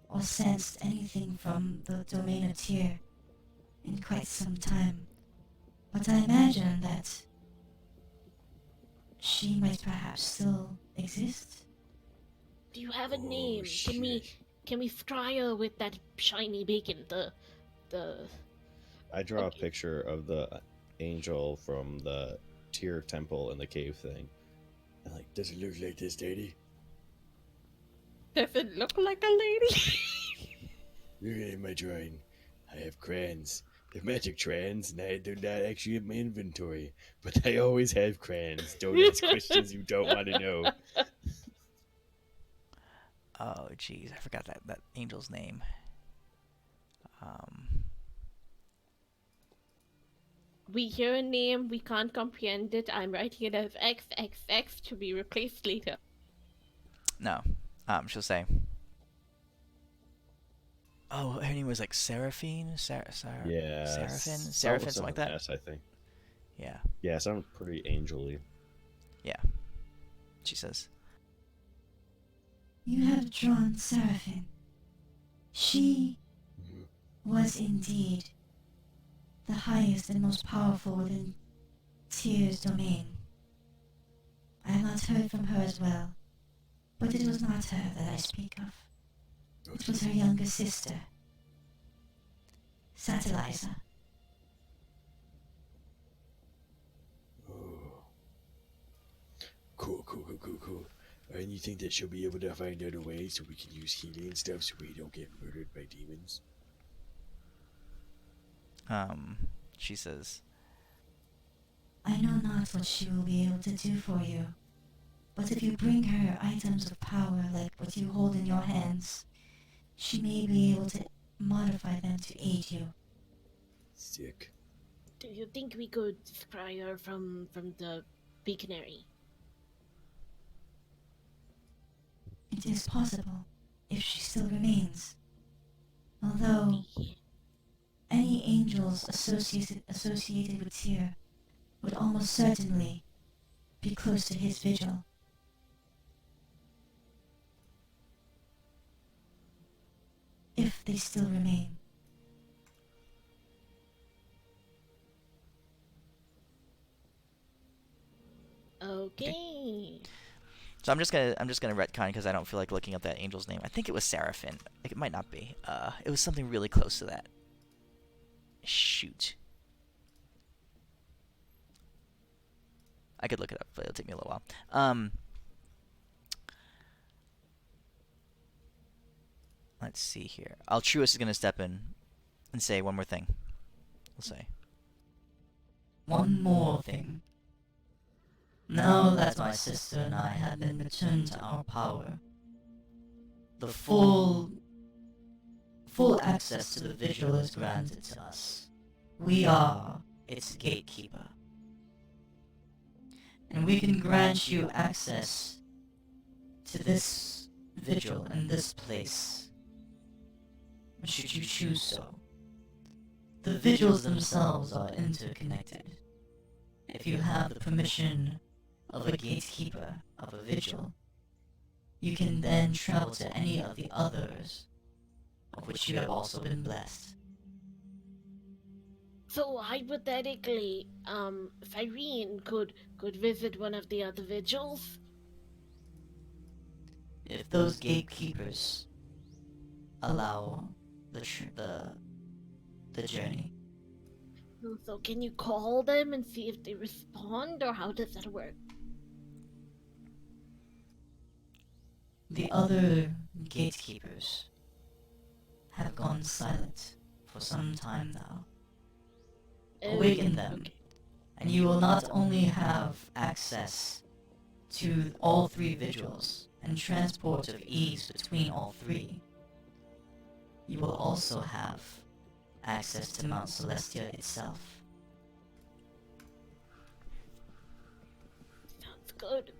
or sensed anything from the domain of Tyr in quite some time, but I imagine that she might perhaps still exist. do you have a Oh, name? shit. Can we try her with that shiny beacon? The I draw a Okay. picture of the angel from the Tyr temple in the cave thing. I'm like, does it look like this, lady? Does it look like a lady? Look at my drawing. I have crayons. They're magic crayons, and I do not actually have my inventory. But I always have crayons. Don't ask questions you don't want to know. Oh, jeez, I forgot that angel's name. We hear a name, we can't comprehend it. I'm writing it as XXX to be replaced later. No. She'll say. Oh, her name was like Seraphine? Yeah. Seraphine? Something Seraphine, with something like an that? S, I think. Yeah, Yeah, it sounds pretty angel-y. she says. You have drawn Seraphine. She Mhm. was indeed the highest and most powerful within Tyr's domain. I have not heard from her as well, but it was not her that I speak of. It was her younger sister, Satellisa. Oh. Cool. And you think that she'll be able to find other ways so we can use healing and stuff so we don't get murdered by demons? She says. I know not what she will be able to do for you, but if you bring her items of power like what you hold in your hands, she may be able to modify them to aid you. Sick. Do you think we could scry her from the beaconary? It is possible, if she still remains. Although any angels associated with Tyr would almost certainly be close to his vigil. If they still remain. Okay. So I'm just gonna retcon because I don't feel like looking up that angel's name. I think it was Seraphine. Like, it might not be. It was something really close to that. Shoot. I could look it up, but it'll take me a little while. Let's see here. Altruis is gonna step in and say one more thing. We'll say. One more thing. Now that my sister and I have been returned to our power, the full access to the vigil is granted to us. We are its gatekeeper. And we can grant you access to this vigil and this place, should you choose so. The vigils themselves are interconnected. If you have the permission of a gatekeeper of a vigil, you can then travel to any of the others, of which you have also been blessed. So hypothetically, Irene could visit one of the other vigils. if those gatekeepers allow the journey. So can you call them and see if they respond, or how does that work? The other gatekeepers have gone silent for some time now. Awaken them, Okay. and you will not only have access to all 3 vigils and transport of ease between all 3, you will also have access to Mount Celestia itself. Sounds good.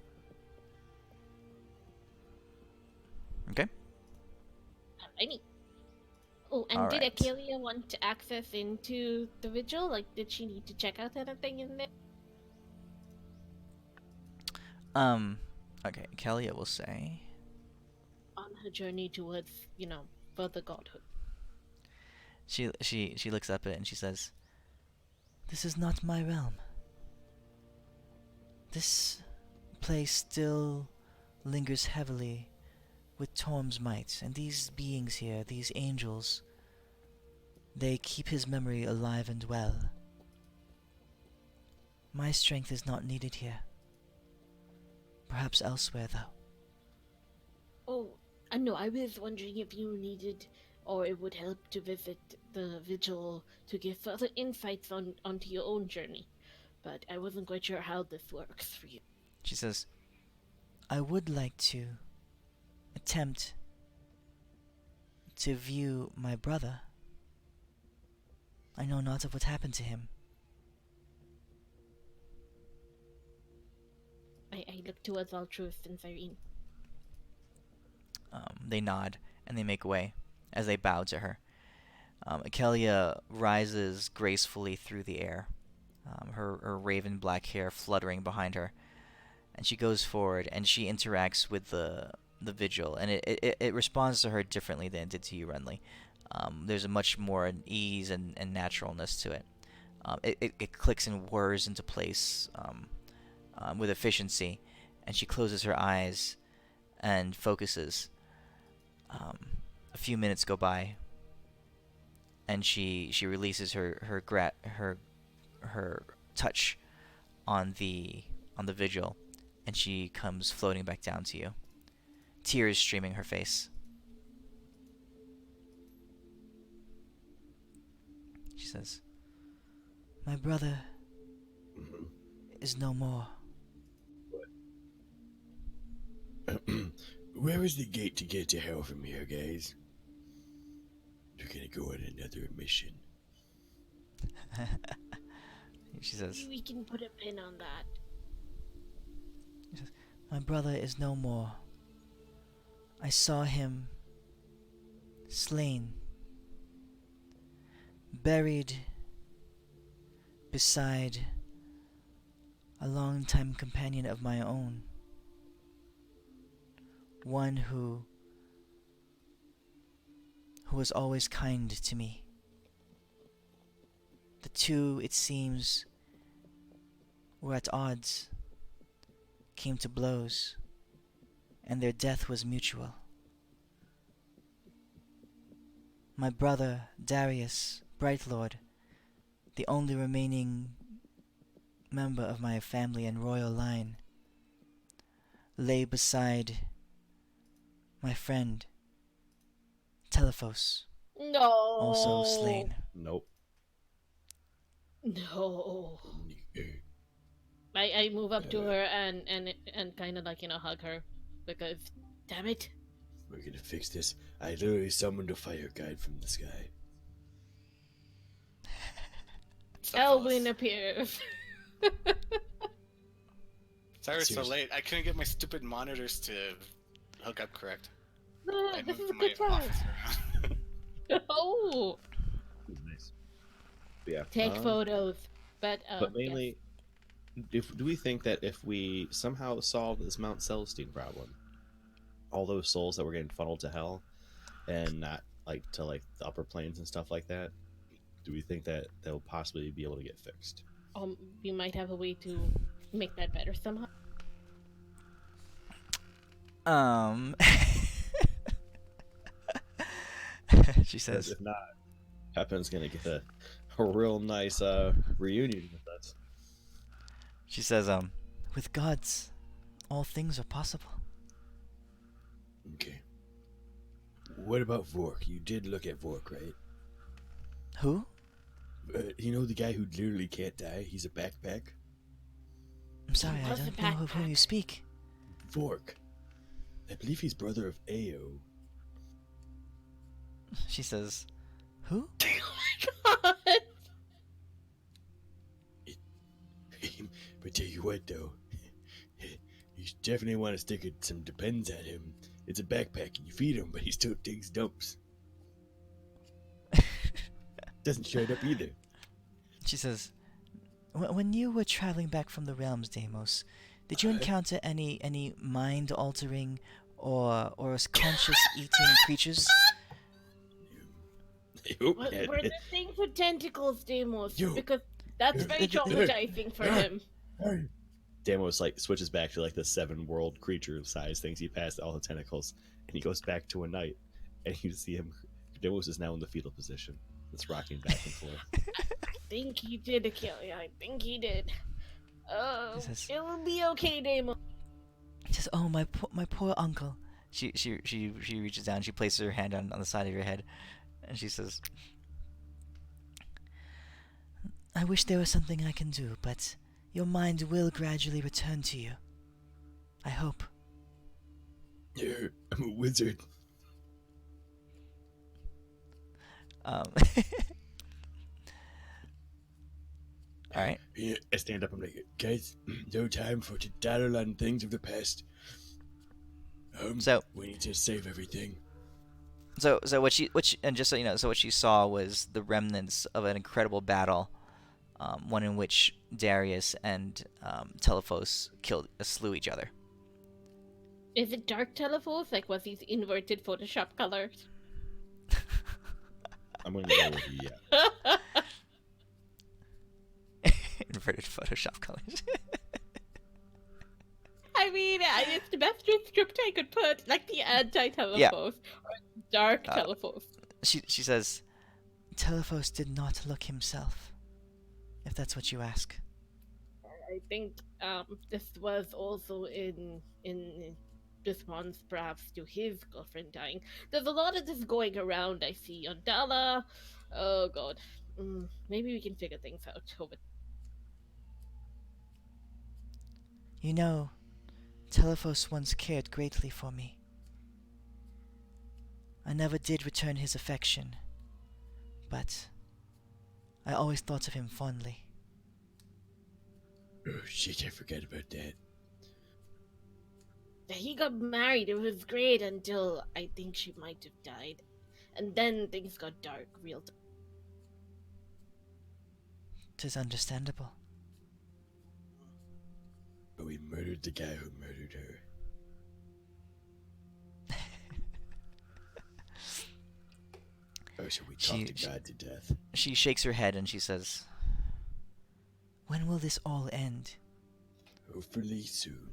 Okay. Alrighty. Oh, and did Alright. Akelia want to access into the vigil? Like, did she need to check out anything in there? Okay, Kelly will say. On her journey towards, further godhood. She looks up at it and she says, "This is not my realm. This place still lingers heavily with Torm's might, and these beings here, these angels, they keep his memory alive and well. My strength is not needed here. Perhaps elsewhere, though." Oh, I know. I was wondering if you needed, or it would help to visit the vigil to give further insights onto your own journey. But I wasn't quite sure how this works for you. She says, "I would like to attempt to view my brother. I know not of what happened to him." I look towards Altruist and Cyrene. They nod and they make way as they bow to her. Akelia rises gracefully through the air, her raven black hair fluttering behind her, and she goes forward and she interacts with the vigil, and it responds to her differently than it did to you, Renly. There's a much more ease and naturalness to it. It clicks and whirs into place with efficiency, and she closes her eyes and focuses. A few minutes go by, and she releases her touch on the vigil, and she comes floating back down to you, tears streaming her face. She says, "My brother is no more." Where is the gate to get to hell from here, guys? We're gonna go on another mission. She says, Maybe we can put a pin on that. "My brother is no more. I saw him slain, buried beside a longtime companion of my own. One who was always kind to me. The two, it seems, were at odds, came to blows, and their death was mutual. My brother, Darius, Brightlord, the only remaining member of my family and royal line, lay beside my friend, Telephos, No. also slain." Nope. No. Uh, I move up to her and kind of hug her because, damn it. We're gonna fix this. I literally summoned a fire guide from the sky. Elwyn appears. Sorry it's so Seriously. late. I couldn't get my stupid monitors to hook up correct. I This is moved a my good time. office around. Oh, Nice. Yeah. take photos, but But mainly, do we think that if we somehow solve this Mount Celestine problem, all those souls that were getting funneled to hell, and not to the upper planes and stuff like that, do we think that they'll possibly be able to get fixed? we might have a way to make that better somehow. Um. She Because says. if not, Pepin's gonna get a real nice reunion with us. She says. With gods, all things are possible. Okay. What about Vork? You did look at Vork, right? Who? You know the guy who literally can't die? He's a backpack? I'm sorry, I was a don't know of whom you backpack. speak. Vork. I believe he's brother of Ao. She says. Who? Oh my god! But tell you what, though. You definitely want to stick some depends at him. It's a backpack and you feed him, but he still digs dumps. Doesn't shut up either. She says, when you were traveling back from the realms, Deimos, did you encounter any mind-altering or conscious eating creatures? Were the things with tentacles, Deimos? Yo. Because that's Yo. very Hey. traumatizing for him. Deimos like switches back to like the 7 world creature size things. He passed all the tentacles, and he goes back to a knight, and you see him. Deimos is now in the fetal position. It's rocking back and forth. I think he did, Achille. I think he did. Oh, He says- it will be okay, Deimos. She says, "Oh, my poor uncle." She reaches down. She places her hand on the side of your head, and she says, "I wish there was something I can do, but your mind will gradually return to you. I hope." I'm a wizard. All right. Yeah, I stand up. I'm like, guys, no time for to dawdle on things of the past. So- we need to save everything. So what she and just so you know, so what she saw was the remnants of an incredible battle, one in which Darius and Telephos slew each other. Is it dark Telephos? Like, was these inverted Photoshop colors? I'm going to go with yeah. Inverted Photoshop colors. I mean, it's the best script I could put, like the anti-Telephos or dark Telephos. She says, Telephos did not look himself, if that's what you ask. I think this was also in response, perhaps, to his girlfriend dying. There's a lot of this going around. I see on Dala. Oh god, maybe we can figure things out over. You know, Telephos once cared greatly for me. I never did return his affection, but I always thought of him fondly. Oh shit, I forgot about that. He got married. It was great until I think she might have died, and then things got dark real. 'Tis understandable. But we murdered the guy who murdered her. Oh, so we talked God to death. She shakes her head and she says, when will this all end? Hopefully soon.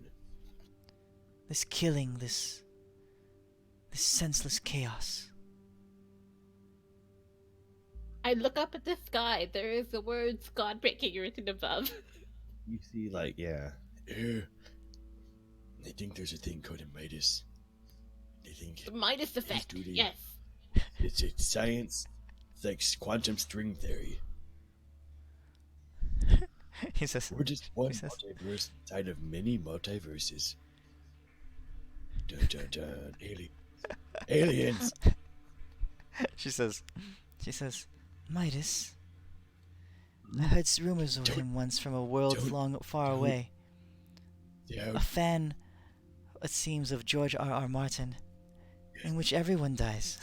This killing, this senseless chaos. I look up at the sky. There is the words "GodBreaking" written above. You see, like, yeah. I think there's a thing called a Midas. I think The Midas effect. Duty. Yes. it's science. It's like quantum string theory. He says, We're just one He says- multiverse inside of many multiverses. Dun dun dun. Aliens. she says, Midas, I heard rumors of him once from a world far away. Yeah. A fan, it seems, of George R.R. Martin, in which everyone dies.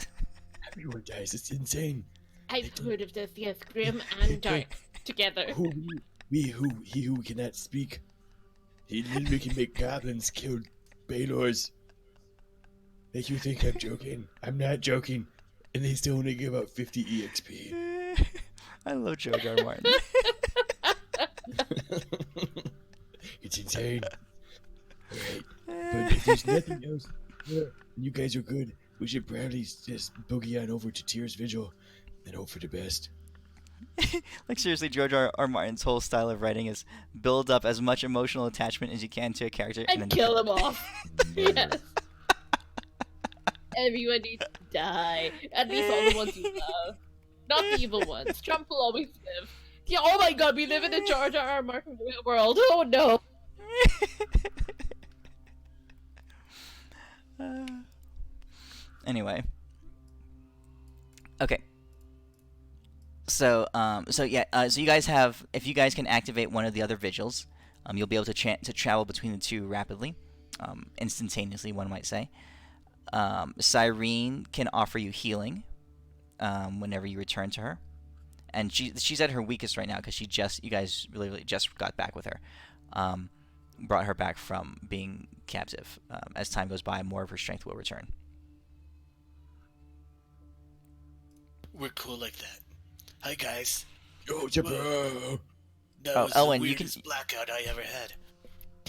Everyone dies. It's insane. I've heard of this. Yes, grim and dark together. He who cannot speak. He literally can make goblins kill Baylors. Make you think I'm joking. I'm not joking. And they still only give out 50 EXP. I love George R. Martin. It's insane. Alright. But if there's nothing else, you guys are good. We should probably just boogie on over to Tears Vigil and hope for the best. Like seriously, George R. Martin's whole style of writing is build up as much emotional attachment as you can to a character and then And kill them off. Murder. Yes. Everyone needs to die. At least all the ones you love. Not the evil ones. Trump will always live. Yeah, oh my god, we live in a George R. Martin world. Oh no. Anyway. Okay. So so you guys have, if you guys can activate one of the other vigils, you'll be able to travel between the two rapidly, instantaneously, one might say. Cyrene can offer you healing whenever you return to her, and she's at her weakest right now because you guys really just got back with her, brought her back from being captive. As time goes by, more of her strength will return. We're cool like that. Hi guys. Yo, bro. That Oh, was Elwin, the you can- weirdest blackout I ever had.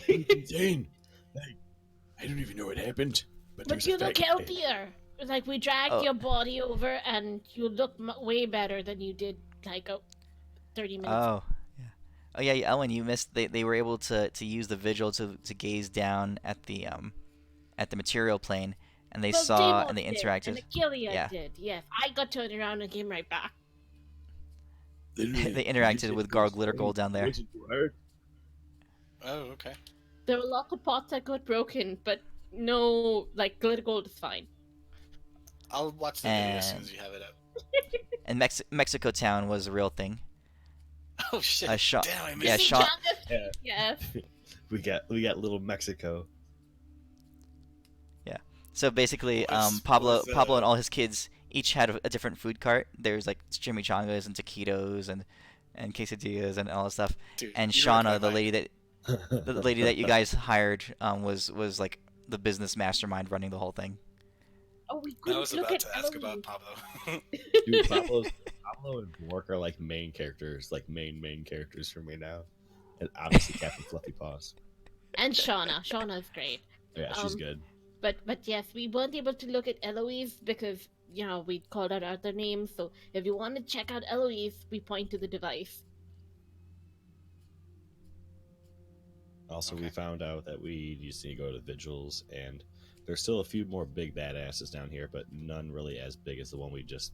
It's insane. Like, I don't even know what happened. But But there's you a look fact- healthier. Like, we dragged Oh. your body over and you look way better than you did, like, 30 minutes ago. Oh, yeah. Oh yeah, Ellen, you missed. They were able to use the vigil to gaze down at the material plane, and they Well, saw Demos and they did, interacted. And Achilles Yeah. did, yes. I got turned around and came right back. Literally, They you interacted said with it Gar was Glitter Gold down there. It wasn't too hard. Oh, okay. There were lots of pots that got broken, but no, like, glitter gold is fine. I'll watch the video as soon as you have it up. And Mexico Town was a real thing. Oh shit! Sean- Damn, I yeah, missed Sean- Yeah. Yes. We got little Mexico. So basically, Was- Pablo was, and all his kids each had a different food cart. There's like chimichangas and taquitos and quesadillas and all that stuff. Dude, And you read my Shauna, the mind. lady that you guys hired, was like the business mastermind running the whole thing. Oh, we I couldn't was look about at to ask Eloise. about Pablo. Dude, Pablo and Bork are like main characters, like main characters for me now. And obviously Captain Fluffy Paws. And Shauna. Shauna's great. Yeah, she's Um, good. But yes, we weren't able to look at Eloise because, you know, we called out other names. So if you want to check out Eloise, we point to the device. Also, we Okay. found out that we just need to go to vigils, and there's still a few more big badasses down here, but none really as big as the one we just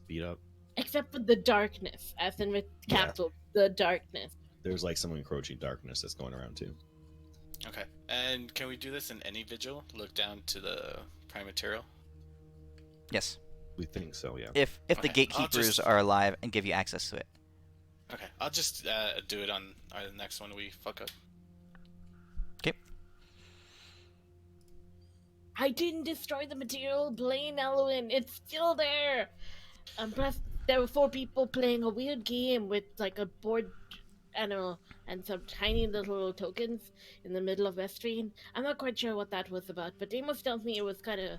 beat up. Except for the darkness, as in with Yeah. capital, the darkness. There's like some encroaching darkness that's going around too. Okay. And can we do this in any vigil? Look down to the prime material? Yes, We think so, yeah. if the Okay, I'll gatekeepers just- are alive and give you access to it. Okay. I'll just do it on the next one we fuck up. I didn't destroy the material plane, Elwin. It's still there. Plus, there were 4 people playing a weird game with like a board, I don't know, and some tiny little tokens in the middle of Westrine. I'm not quite sure what that was about, but Demos tells me it was kind of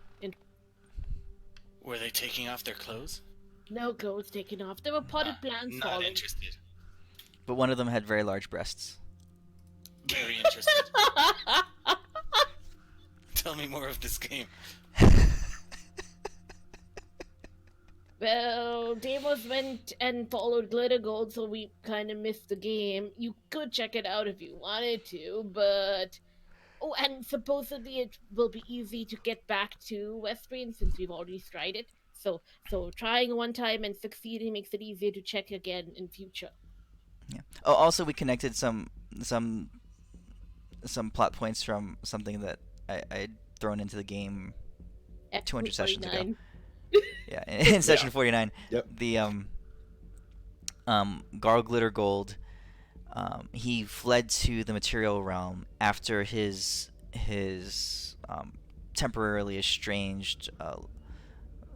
Were they taking off their clothes? no clothes taken off. There were potted plants Not falling. interested. But one of them had very large breasts. Very interested. Tell me more of this game. Well, Demos went and followed Glitter Gold, so we kind of missed the game. You could check it out if you wanted to, but... Oh, and supposedly it will be easy to get back to Westrine since we've already tried it. So trying one time and succeeding makes it easier to check again in future. Yeah. Oh, also we connected some plot points from something that I'd thrown into the game. 200 sessions ago. 49. Yeah, in session 49. Yep. The Garl Glitter Gold, he fled to the material realm after his temporarily estranged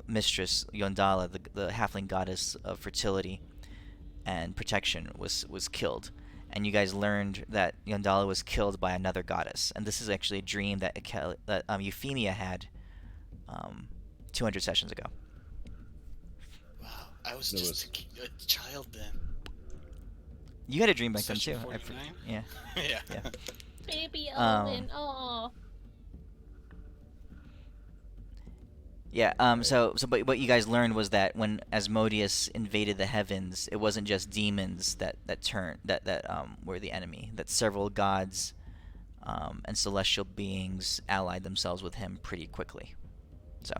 mistress Yondala, the halfling goddess of fertility and protection, was killed. And you guys learned that Yondala was killed by another goddess, and this is actually a dream that Euphemia had 200 sessions ago. Wow. I was There just a child then. You had a dream back then Session too. 49? Yeah. Yeah. Yeah. Baby Um, Owen, oh. Yeah. So but what you guys learned was that when Asmodeus invaded the heavens, it wasn't just demons that were the enemy. That several gods and celestial beings allied themselves with him pretty quickly. So.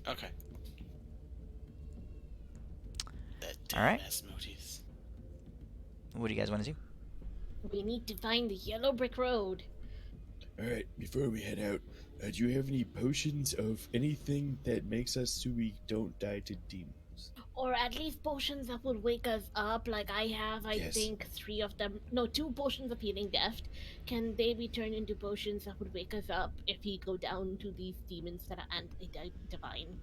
Okay. That All right. damn Asmodeus. What do you guys want to do? We need to find the yellow brick road. Alright, before we head out, do you have any potions of anything that makes us so we don't die to demons? Or at least potions that would wake us up, like I have, I Yes. think, 3 of them. No, 2 potions of healing deft. Can they be turned into potions that would wake us up if we go down to these demons that are anti-divine?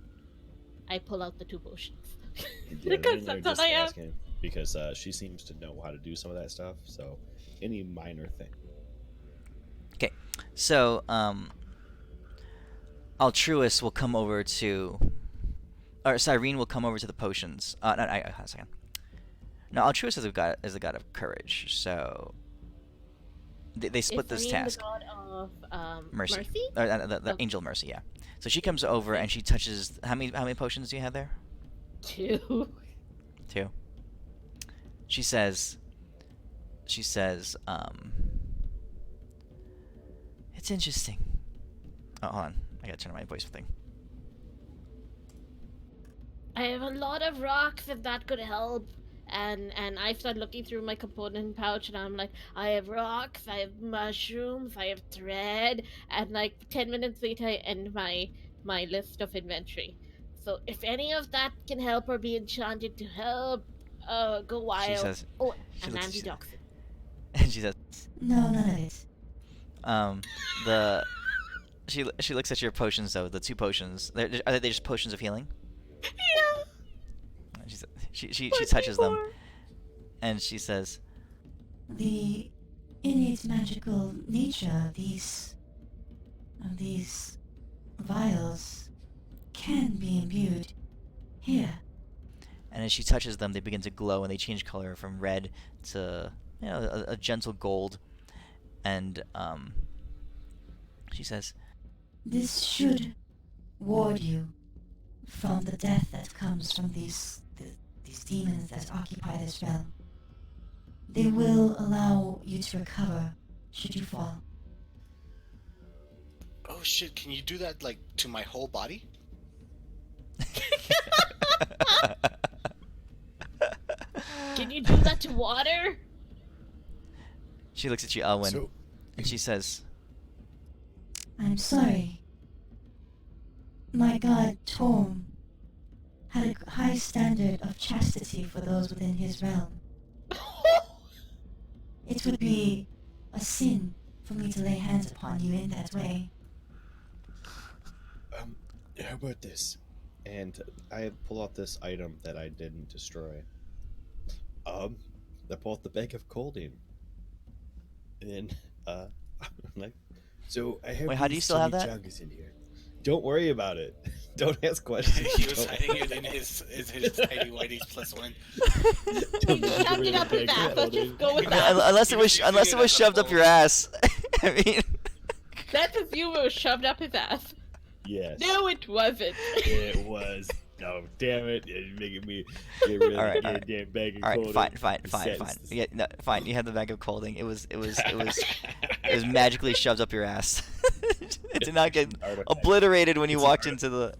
I pull out the 2 potions. Yeah, Because they're that's what just I have. asking because she seems to know how to do some of that stuff. So any minor thing. Okay. So Altruis will come over to, or Cyrene will come over to the potions. No, a second. No, Altruis is a god of courage. So they split this Is task. the god of Mercy. mercy? Or, the Oh. angel mercy. Yeah. So she comes over and she touches. How many potions do you have there? 2. 2. She says, it's interesting. Oh, hold on. I gotta turn on my voice thing. I have a lot of rocks if that could help. And I start looking through my component pouch and I'm like, I have rocks, I have mushrooms, I have thread, and like 10 minutes later I end my list of inventory. So if any of that can help or be enchanted to help, go wild. She says. Oh, She and looks- antidoxin. And she says, No, none of it. she looks at your potions though. The 2 potions. Are they just potions of healing? Yeah. She touches them, and she says, The innate magical nature of these vials can be imbued here. and as she touches them, they begin to glow and they change color from red to a gentle gold, and she says, This should ward you from the death that comes from these demons that occupy this realm. They will allow you to recover should you fall. Oh shit! Can you do that like to my whole body? Can you do that to water? She looks at you, Elwyn, So, and she says, I'm sorry. My god, Torm, had a high standard of chastity for those within his realm. It would be a sin for me to lay hands upon you in that way. how about this? And I pull out this item that I didn't destroy. I pull out the bag of colding. And I'm like, So I have Wait, how do you still have that? chimichangas in here. don't worry about it. Don't ask questions. He was Don't- hiding it in his tidy whities +1. He shoved it up his ass. Let's just go with that. unless it was He was using it as a shoved up bowl. your ass. I mean, Let's assume it was shoved up his ass. Yes. No, it wasn't. It was. Oh, damn it. You're making me get rid of All right, the all right. damn bag of all right, colding. fine. Yeah, no, fine. You had the bag of colding. It was magically shoved up your ass. It did not get Artifact. obliterated when you It's an walked into the.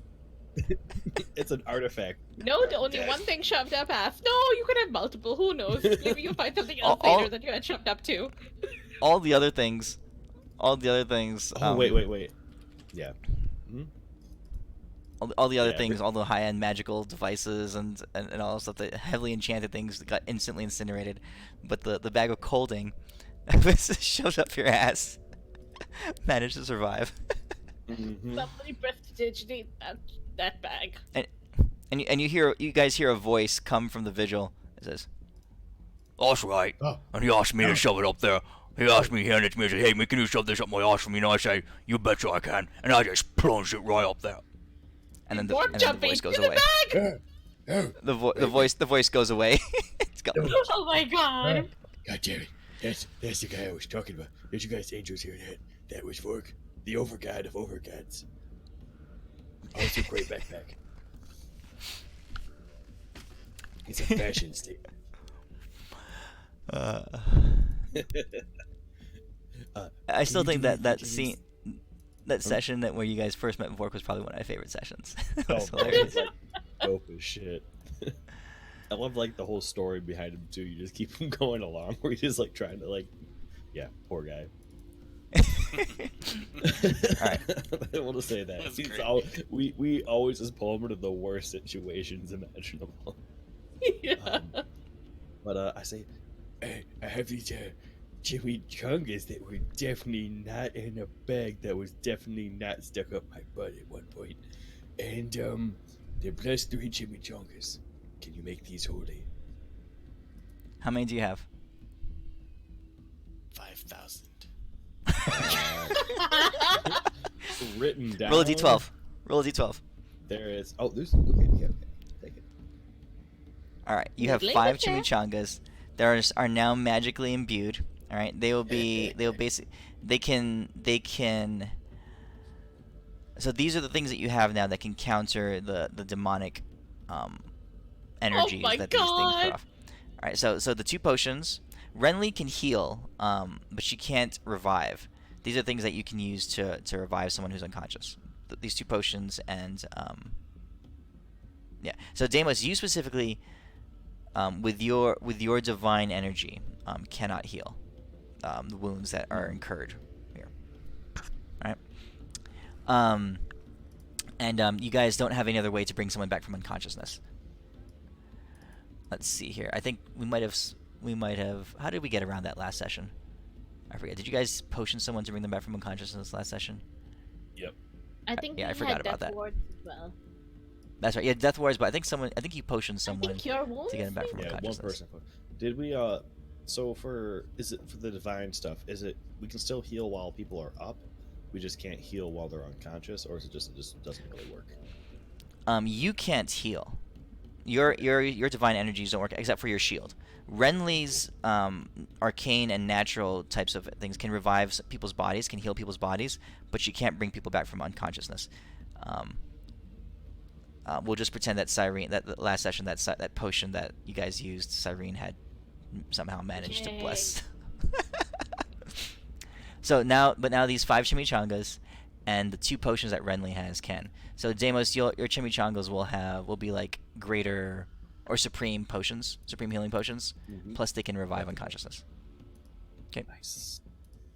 It's an artifact. No, the only one thing shoved up ass. No, you could have multiple. Who knows? Maybe you'll find something else All- later that you had shoved up too. All the other things. Oh, wait. Yeah. All the other Yeah, things, all the high-end magical devices and all the stuff, the heavily enchanted things that got instantly incinerated, but the bag of colding was shoved up your ass. Managed to survive. Mm-hmm. Somebody prestidigitate that bag. And you guys hear a voice come from the vigil. It says, "That's right." Oh. And he asked me to shove it up there. He asked me, he handed it to me and said, "Hey, man, can you shove this up my ass for me?" And I say, "You betcha I can." And I just plunged it right up there. And then the voice goes to the away. bag. Oh, The voice goes away. It's gone. Oh my god. God damn it. That's the guy I was talking about. Did you guys angels hear that? That was Vork, the overgod of overgods. Also, great backpack. It's a fashion statement. I still Can you think do that that anything scene, else? that session that where you guys first met before was probably one of my favorite sessions. It Oh, was man, hilarious. it's like dope as shit. I love like the whole story behind him too. You just keep him going along, where he's just like trying to like, yeah, poor guy. Alright. I want to say that That's he's great. we always just pull him into the worst situations imaginable. Yeah. But I say, Hey, I have these chimichangas that were definitely not in a bag that was definitely not stuck up my butt at one point. And they're +3 chimichangas. Can you make these holy? How many do you have? 5,000. written down. Roll a d12. Roll a d12. There is. Oh, there's. Okay. Take it. All right, you have Laser 5 tag. chimichangas. They are now magically imbued. All right, they will basically they can. So these are the things that you have now that can counter the demonic energies my that these things God. put off. All right, so the 2 potions, Renly can heal, but she can't revive. These are things that you can use to revive someone who's unconscious. These 2 potions and yeah. So Deimos, you specifically, with your divine energy, cannot heal the wounds that are incurred here. All right. And you guys don't have any other way to bring someone back from unconsciousness. Let's see here. I think we might have. How did we get around that last session? I forget. Did you guys potion someone to bring them back from unconsciousness last session? Yep. I think Yeah, I we forgot had about death that. wards as well. That's right. Yeah, death wards, but I think you potioned I someone think cure wounds. to get him back from maybe? Yeah, one unconsciousness. person. Did we? So for the divine stuff? Is it we can still heal while people are up? We just can't heal while they're unconscious, or is it just doesn't really work? You can't heal. Your divine energies don't work except for your shield. Renly's arcane and natural types of things can revive people's bodies, can heal people's bodies, but she can't bring people back from unconsciousness. We'll just pretend that Cyrene, that last session, that potion that you guys used, Cyrene had somehow managed to bless. So now these 5 chimichangas and the 2 potions that Renly has can. So Deimos, your chimichangas will be like greater or supreme potions, supreme healing potions. Mhm. Plus they can revive unconsciousness. Okay. Nice.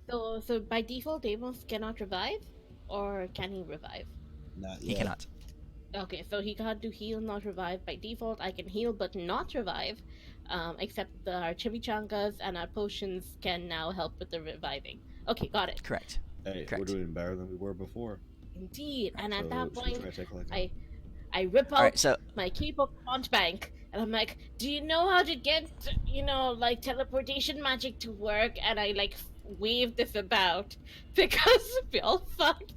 So by default, Deimos cannot revive, or can he revive? Not He yet. cannot. Okay, so he got to heal, not revive. By default, I can heal but not revive, except our chimichangas and our potions can now help with the reviving. Okay, got it. Correct. Hey, we're Correct. doing better than we were before. Indeed, and So at that should we point, try to take like I rip All out right. So my Keybook Punch Bank, and I'm like, do you know how to get, like teleportation magic to work? And I like wave this about because we all fucked.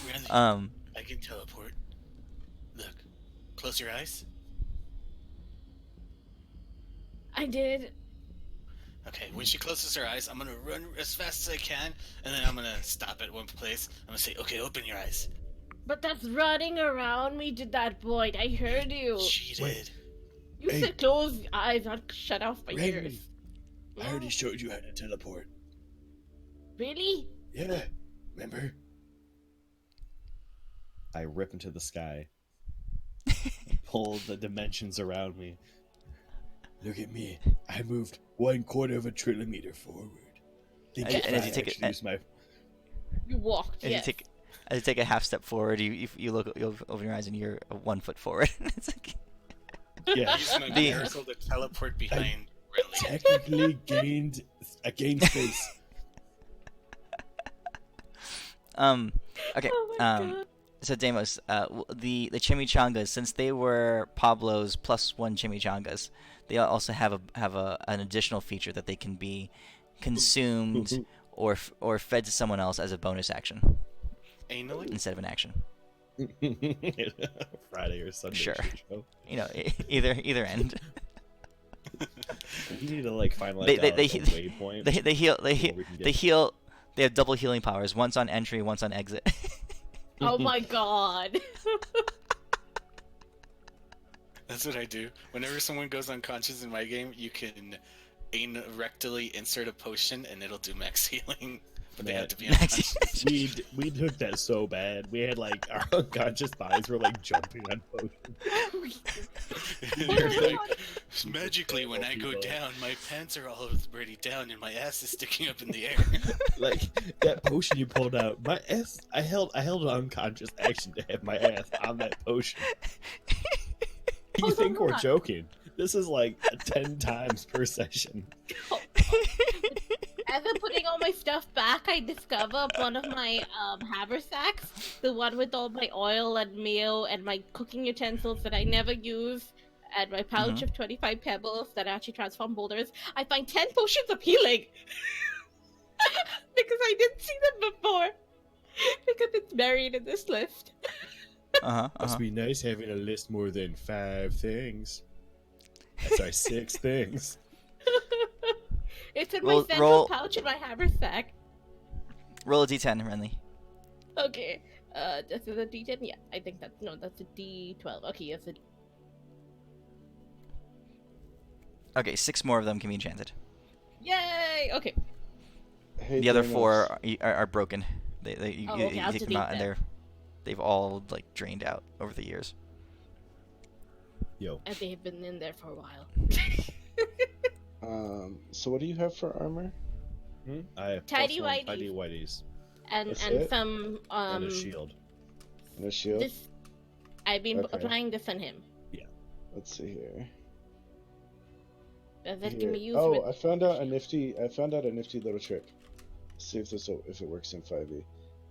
Randy, um. I can teleport. Look, close your eyes. I did. Okay, when she closes her eyes, I'm gonna run as fast as I can, and then I'm gonna stop at one place. I'm gonna say, okay, open your eyes. But that's running around me to that point. I heard you. Cheated. You Hey. said close your eyes, not shut off my Randy, ears. I already showed you how to teleport. Really? Yeah, remember? I rip into the sky, pull the dimensions around me. Look at me. I moved 1/4 of a trillimeter forward. Think And- if and as I you take it- actually use my You walked, As yes. you take a half step forward, you open your eyes and you're 1 foot forward. It's like, Yeah. Use my The- miracle to teleport behind Renly. technically gained space. Okay. Oh my god. So Deimos, the chimichangas, since they were Pablo's +1 chimichangas, they also have an additional feature that they can be consumed or fed to someone else as a bonus action Anally? instead of an action. Friday or Sunday Sure. shit show. You know, either end. You need to like find like They a waypoint. They heal. where we can They get- heal. They have double healing powers. Once on entry, once on exit. Oh my god. That's what I do. Whenever someone goes unconscious in my game, you can rectally insert a potion and it'll do max healing. But they have to be Max- unconscious. We took that so bad. We had like our unconscious bodies were like jumping on potions. It's like, magically, when I go down, my pants are already down and my ass is sticking up in the air. Like that potion you pulled out, my ass. I held an unconscious action to have my ass on that potion. You Hold think on. we're joking? This is like 10 times per session. As I'm putting all my stuff back, I discover one of my haversacks, the one with all my oil and meal and my cooking utensils that I never use, and my pouch of 25 pebbles that actually transform boulders. I find 10 potions of healing! Because I didn't see them before! Because it's buried in this list. Must be nice having a list more than 5 things. Sorry, 6 things. It's in Roll- my central roll- pouch in my haversack. Roll a d10, Renly. Okay, this is a D10? Yeah, I think that's a D12. Okay, yes, Okay, 6 more of them can be enchanted. yay! Okay. Hey, The other Thanos. 4 are broken. You okay, I'll take them delete out, and them. they've all like drained out over the years. Yo. And they've been in there for a while. So what do you have for armor? I have Tidy plus 1 whities. tidy whities and That's and it? some and a shield. And a shield? This I've been Okay. applying this on him. Let's see here. That Here. can be used Oh, with I found out a nifty little trick. See if it works in 5e.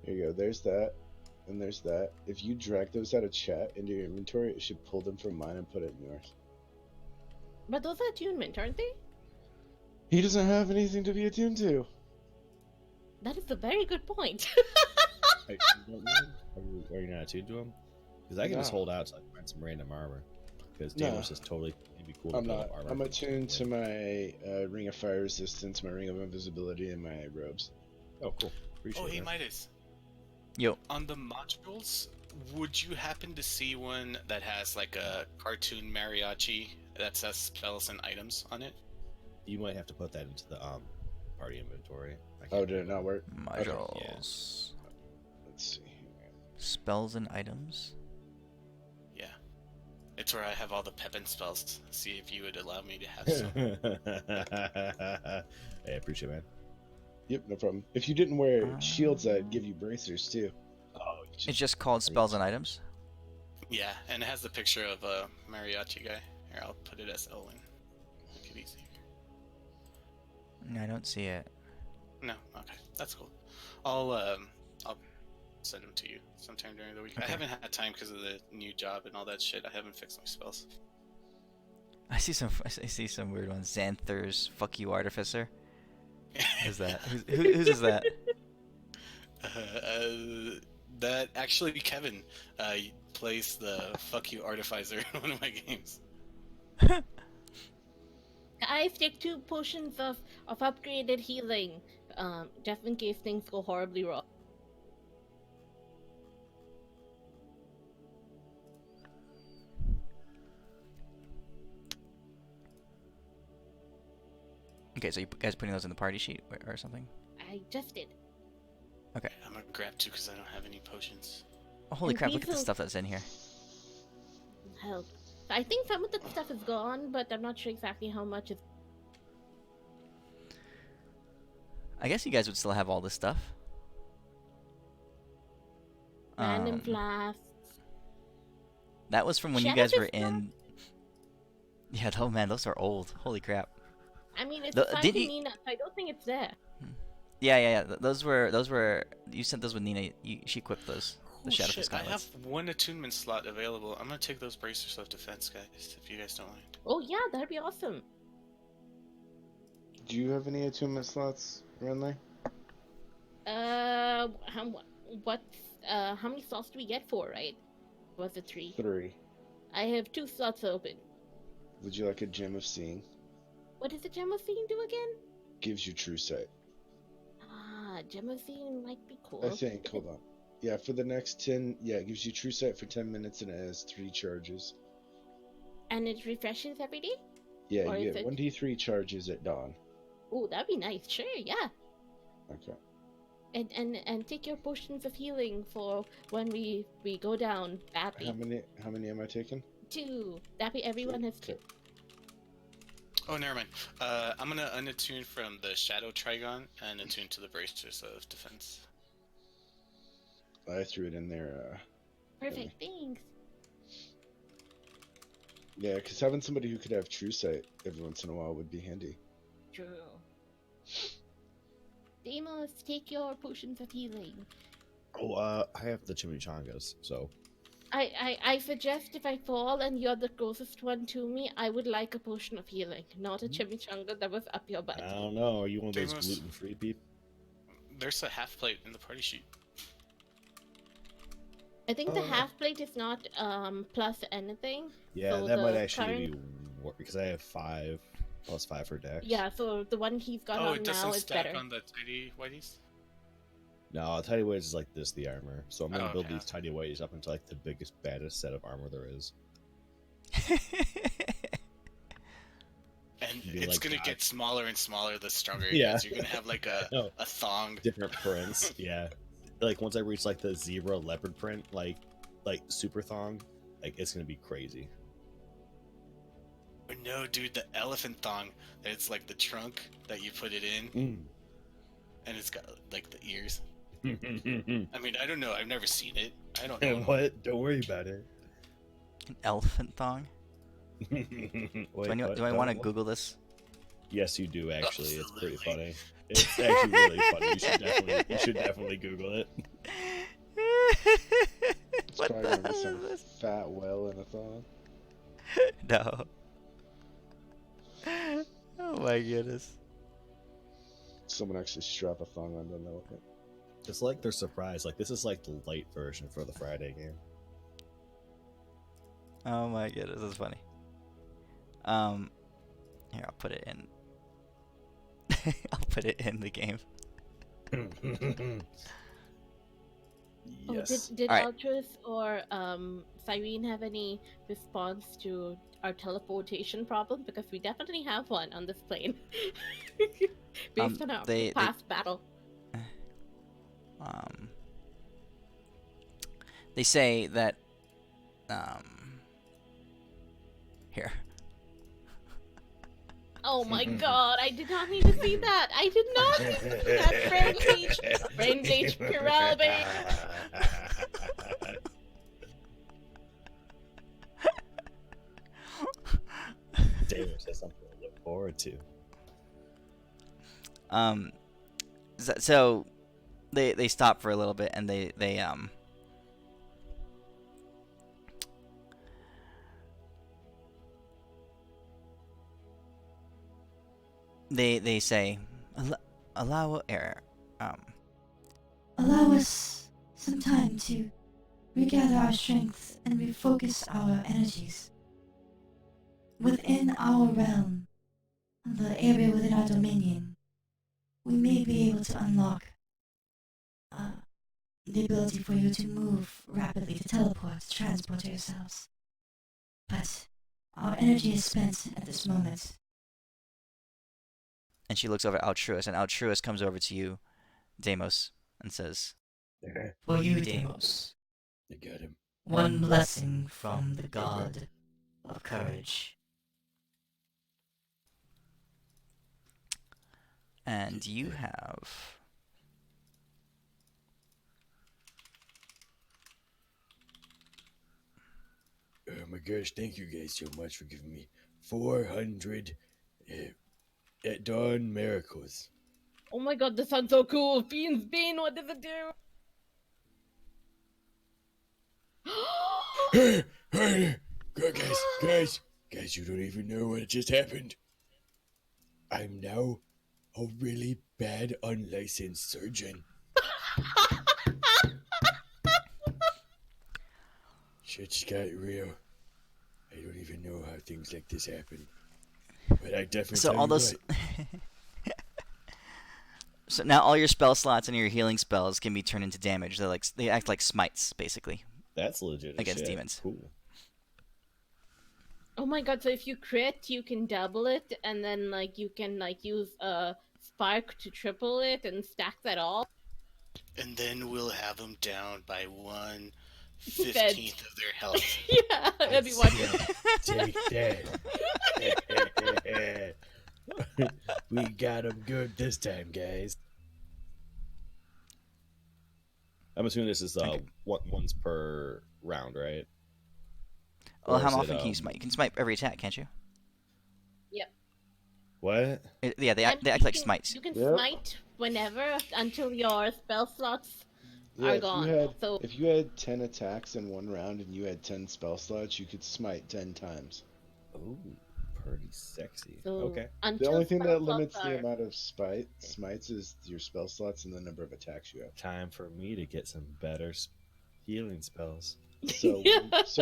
Here you go. There's that, and there's that. If you drag those out of chat into your inventory, it should pull them from mine and put it in yours. But those are attunement, aren't they? He doesn't have anything to be attuned to. That is a very good point. Are you not attuned to them? Because I can just No. hold out to like, find some random armor. Because No. Danos is totally it'd be cool to I'm put not. up armor. I'm attuned to my ring of fire resistance, my ring of invisibility, and my robes. Oh, cool. Appreciate Oh, hey, that. Midas. Yo. On the modules, would you happen to see one that has like a cartoon mariachi that says spells and items on it? You might have to put that into the party inventory. I Oh, can't did it not work? Modules. Let's see here. Spells and items. Yeah. It's where I have all the Pepin spells. See if you would allow me to have some. Hey, I appreciate it, man. Yep, no problem. If you didn't wear shields, I'd give you bracers too. Oh, It's just called spells and items. Yeah, and it has the picture of a mariachi guy. Here, I'll put it as Owen. Make it easy. No, I don't see it. No, okay, that's cool. I'll send them to you sometime during the week. I Okay. haven't had time because of the new job and all that shit. I haven't fixed my spells. I see some weird ones. Xanther's fuck you artificer. Who's that? Whose is that? That actually Kevin plays the fuck you artificer in one of my games. I take 2 potions of upgraded healing, just in case things go horribly wrong. Okay, so you guys putting those in the party sheet or something? I just did. Okay. I'm gonna grab 2 because I don't have any potions. Oh, holy And crap! Look at the these are- stuff that's in here. Help. I think some of the stuff is gone, but I'm not sure exactly how much is. I guess you guys would still have all this stuff. Random flasks. That was from when you Shadow guys were Fist in. Yeah, oh man, those are old. Holy crap. I mean, it's The- fine did to you- Nina, so I don't think it's there. Yeah. Those were. You sent those with Nina. She equipped those. The Oh, Shadow shit, Fist I have gauntlets. 1 attunement slot available. I'm gonna take those bracers of defense, guys, if you guys don't mind. Oh yeah, that'd be awesome. Do you have any attunement slots, Renly? How many slots do we get for, right? Was it 3? 3. I have 2 slots open. Would you like a gem of seeing? What does the gem of seeing do again? Gives you true sight. Ah, Gemazine might be cool. I think. Hold on. Yeah, for the next 10. Yeah, it gives you true sight for 10 minutes and it has 3 charges. And it refreshes every day? Yeah, Or you is get it- 1d3 charges at dawn. Oh, that'd be nice. Sure, yeah. Okay. And take your potions of healing for when we go down badly. How many am I taking? 2. That way everyone has 2. Okay. Oh, never mind. I'm gonna unattune from the Shadow Trigon and attune to the Bracers of Defense. I threw it in there. Perfect, thanks. Yeah, because having somebody who could have true sight every once in a while would be handy. True. Deimos, take your potions of healing. Oh, I have the chimichangas, so. I suggest if I fall and you're the closest one to me, I would like a potion of healing, not a chimichanga that was up your butt. I don't know. Are you one of those Deimos. gluten-free people? There's a half plate in the party sheet. I think the half plate is not plus anything. Yeah, so that might the actually current- be because I have 5 plus 5 for dex. Yeah, so the one he's got Oh, on it now doesn't is stack better. on the tidy whiteys? No, Tidy Whiteys is like this, the armor. So I'm gonna Oh, build okay. these Tidy Whiteys up into like the biggest, baddest set of armor there is. And Be it's like gonna God. get smaller and smaller the stronger it Yeah. gets. You're gonna have like No. a thong. Different prints, yeah. Like once I reach like the zebra leopard print, like super thong, like it's gonna be crazy. Oh, no, dude, the elephant thong. It's like the trunk that you put it in, and it's got like the ears. I mean, I don't know. I've never seen it. I don't know. What? Don't worry about it. An elephant thong? Wait, Do I want to Google this? Yes, you do. Actually, it's pretty Absolutely. funny. It's actually really funny. You should definitely Google it. It's What probably the gonna be hell some is this? fat whale in a thong. No. Oh my goodness. Someone actually strap a thong onto an elephant. It's like they're surprised. Like this is like the light version for the Friday game. Oh my goodness, that's funny. Here, I'll put it in. I'll put it in the game. Yes. Oh, did Alright. Altruis or Cyrene have any response to our teleportation problem? Because we definitely have one on this plane. Based on our they- past battle. They say that here. Oh my god, I did not need to see that! I did not need to see that! Brain bleach! Brain bleach, Purell, babe! David says something to look forward to. So they stop for a little bit and they say allow Allow us some time to regather our strength and refocus our energies. Within our realm, the area within our dominion, we may be able to unlock the ability for you to move rapidly, to teleport, to transport yourselves. But our energy is spent at this moment. and she looks over at Altruis, and Altruis comes over to you, Deimos, and says, For you, Deimos, I got him. one blessing from the god of courage. and you have Oh my gosh, thank you guys so much for giving me 400 at dawn miracles. Oh my god, this sounds so cool! Bean, what does it do? Hey, hey, guys, you don't even know what just happened. I'm now a really bad unlicensed surgeon. Shit's got real. I don't even know how things like this happen. But I definitely so tell all you those what. So now all your spell slots and your healing spells can be turned into damage. They act like smites, basically, That's legit as against shit. demons. Cool. Oh my god, so if you crit, you can double it, and then, like, you can, like, use a spark to triple it and stack that all. And then we'll have them down by 1/15 Fed. of their health. Yeah, that'd be wonderful. Take that. We got him good this time, guys. I'm assuming this is Okay. once per round, right? Well, Or how is it, often can you smite? You can smite every attack, can't you? What? Yeah, they I act, mean, they act you like can- smites. You can Yep. smite whenever until your spell slots Yeah, are if gone. you had So if you had 10 attacks in one round and you had 10 spell slots, you could smite 10 times. Oh, pretty sexy. So Okay. until The only thing spell that limits slots the are- amount of smites is your spell slots and the number of attacks you have. Time for me to get some better healing spells. So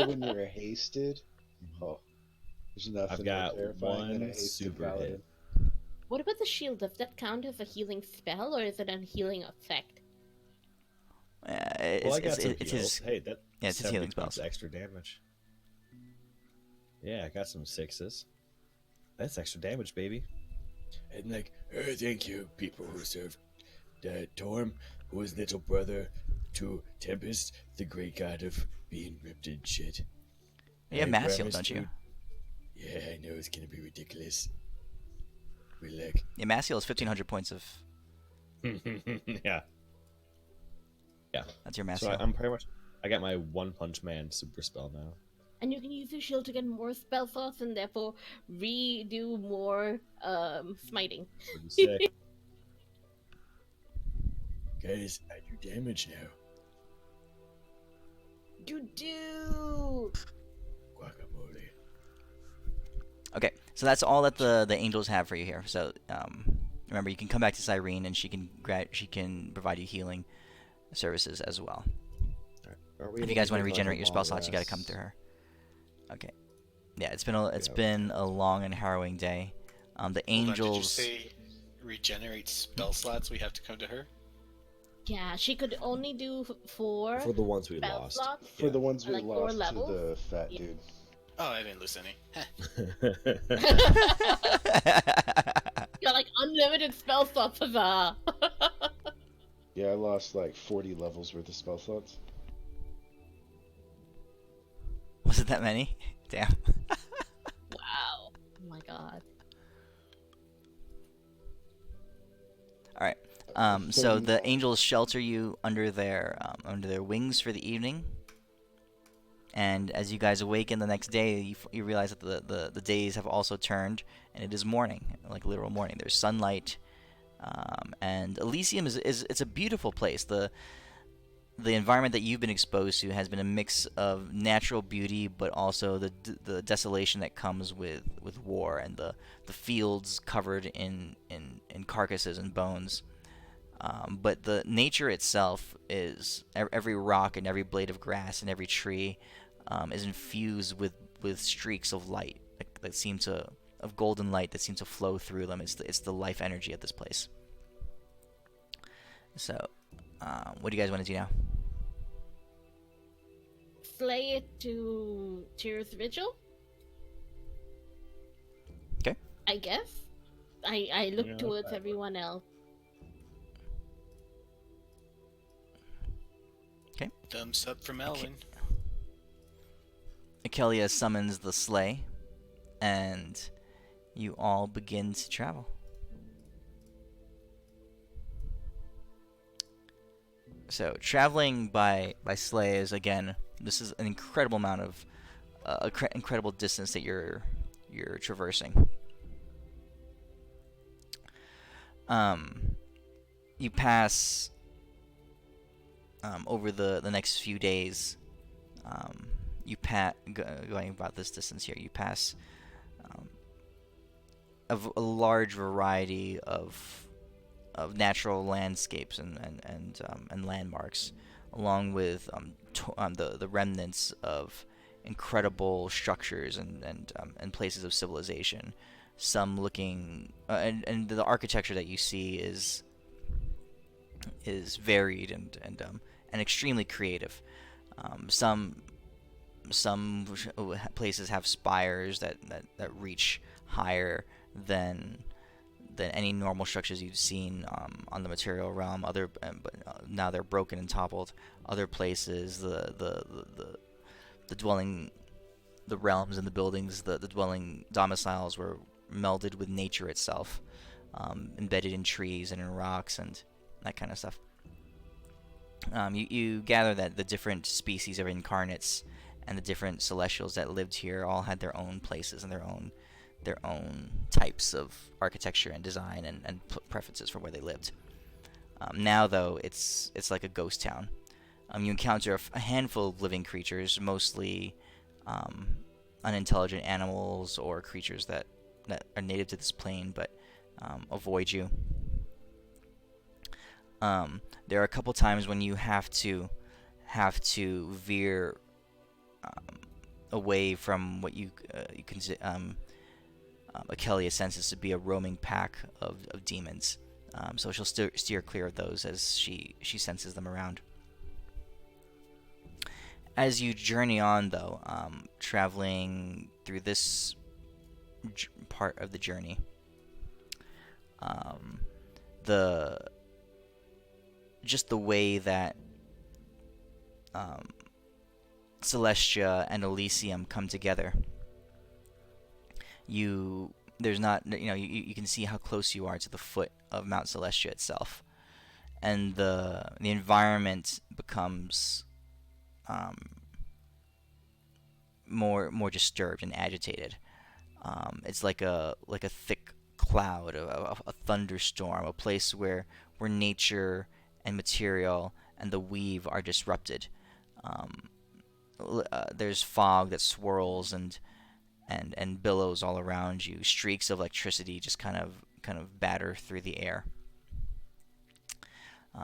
when you're hasted, oh, there's nothing I've got more terrifying than a one hasted super paladin. hit. What about the shield? Does that count as a healing spell, or is it a healing effect? Well, I got some It's heals. his. Hey, that Yeah, it's his 70 healing points spells. extra damage. Yeah, I got some 6s. That's extra damage, baby. And like, thank you, people who served Torm, who was little brother to Tempest, the great god of being ripped and shit. You have I mass heal, promise don't you? to- Yeah, I know it's gonna be ridiculous. We're like, Yeah, mass heal is 1,500 points of. Yeah. That's your mass So heal. I'm pretty much. I got my One Punch Man super spell now. And you can use your shield to get more spell slots and therefore redo more smiting. Pretty sick. guys, I do damage now. You do. Guacamole. Okay, so that's all that the angels have for you here. So remember, you can come back to Cyrene, and she can provide you healing services as well. Are we If you able guys to want to take, like, regenerate a your spell long slots, you got to come rest? through her. Okay. Yeah, it's been a long and harrowing day. The Hold on, angels. did you say regenerate spell slots? We have to come to her? Yeah, she could only do four For the ones we spell lost. slots. For the ones we Like 4 lost to levels? the fat Yeah. dude. Oh, I didn't lose any. You're like unlimited spell slots, huzzah! Yeah, I lost like 40 levels worth of spell slots. Was it that many? Damn. Wow. Oh my god. All right. So the angels shelter you under their wings for the evening. And as you guys awaken the next day, you realize that the days have also turned, and it is morning, like literal morning. There's sunlight, and Elysium is it's a beautiful place. The environment that you've been exposed to has been a mix of natural beauty, but also the desolation that comes with war and the fields covered in carcasses and bones. But the nature itself is every rock and every blade of grass and every tree is infused with streaks of light that seem to of golden light that seem to flow through them. It's the life energy of this place. So, what do you guys want to do now? Slay it to Tyr's Vigil? Okay. I guess. I look Yeah, towards that everyone else. Thumbs up from Elwin. Akelia summons the sleigh, and you all begin to travel. So traveling by sleigh is, again, this is an incredible amount of incredible distance that you're traversing. You pass over the next few days. Going about this distance here, you pass a large variety of natural landscapes and landmarks, along with the remnants of incredible structures and places of civilization. Some looking and the architecture that you see is is varied and extremely creative. Some places have spires that reach higher than any normal structures you've seen on the material realm. But now they're broken and toppled. Other places, the dwelling, the realms and the buildings, the dwelling domiciles were melded with nature itself, embedded in trees and in rocks and that kind of stuff. You gather that the different species of incarnates and the different celestials that lived here all had their own places and their own types of architecture and design and preferences for where they lived. Now, though, it's like a ghost town. You encounter a handful of living creatures, mostly unintelligent animals or creatures that are native to this plane but avoid you. There are a couple times when you have to veer away from what you consider Akelia senses to be a roaming pack of demons. So she'll steer clear of those as she senses them around. As you journey on, though, traveling through this part of the journey, the way that Celestia and Elysium come together, you can see how close you are to the foot of Mount Celestia itself, and the environment becomes more disturbed and agitated. It's like a thick cloud, a thunderstorm, a place where nature and material and the weave are disrupted. There's fog that swirls and billows all around you. Streaks of electricity just kind of batter through the air.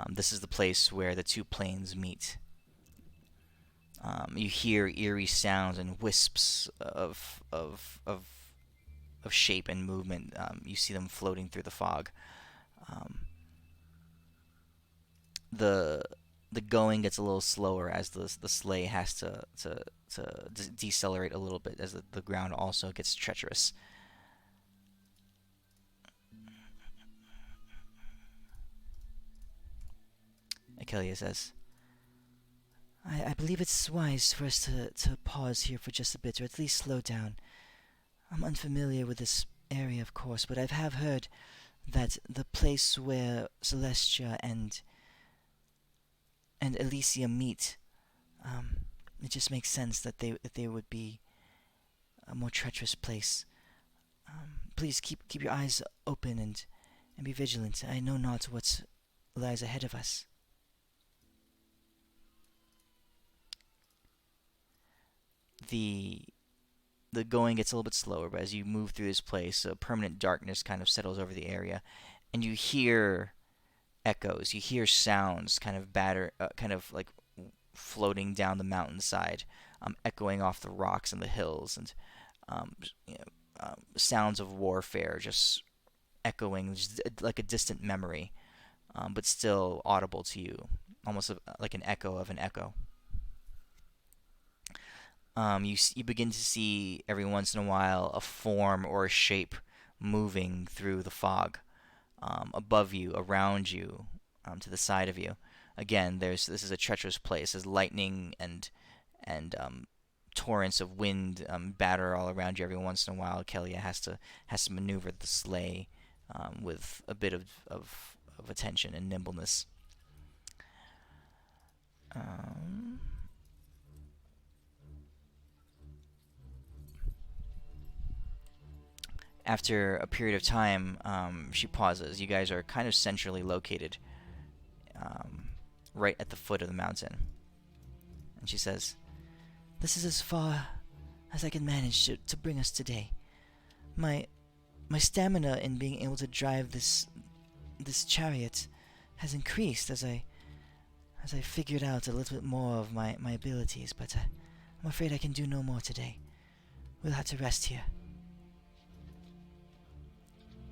This is the place where the two planes meet. You hear eerie sounds and wisps of shape and movement. You see them floating through the fog. The going gets a little slower as the sleigh has to decelerate a little bit as the ground also gets treacherous. Akelia says, I believe it's wise for us to pause here for just a bit, or at least slow down. I'm unfamiliar with this area, of course, but I have heard that the place where Celestia and Elysium meet, it just makes sense that they would be a more treacherous place. Please keep your eyes open and be vigilant. I know not what lies ahead of us. The going gets a little bit slower, but as you move through this place, a permanent darkness kind of settles over the area, and you hear echoes. You hear sounds kind of like floating down the mountainside, echoing off the rocks and the hills, and sounds of warfare just echoing, just like a distant memory, but still audible to you, almost like an echo of an echo. You begin to see every once in a while a form or a shape moving through the fog, above you, around you, to the side of you. Again, this is a treacherous place. There's lightning and torrents of wind batter all around you every once in a while. Kelia has to maneuver the sleigh with a bit of attention and nimbleness. After a period of time, she pauses. You guys are kind of centrally located, right at the foot of the mountain. And she says, "This is as far as I can manage to bring us today. My stamina in being able to drive this chariot has increased as I figured out a little bit more of my abilities, but I'm afraid I can do no more today. We'll have to rest here."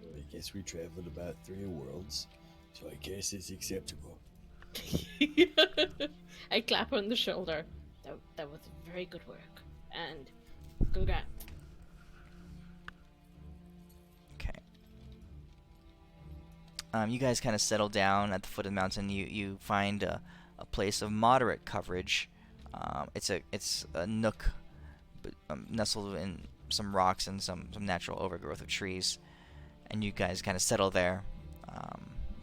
I guess we traveled about 3 worlds. So I guess it's acceptable. I clap her on the shoulder. That was very good work. And congrats. Okay. You guys kind of settle down at the foot of the mountain. You find a place of moderate coverage. It's a nook nestled in some rocks and some natural overgrowth of trees, and you guys kind of settle there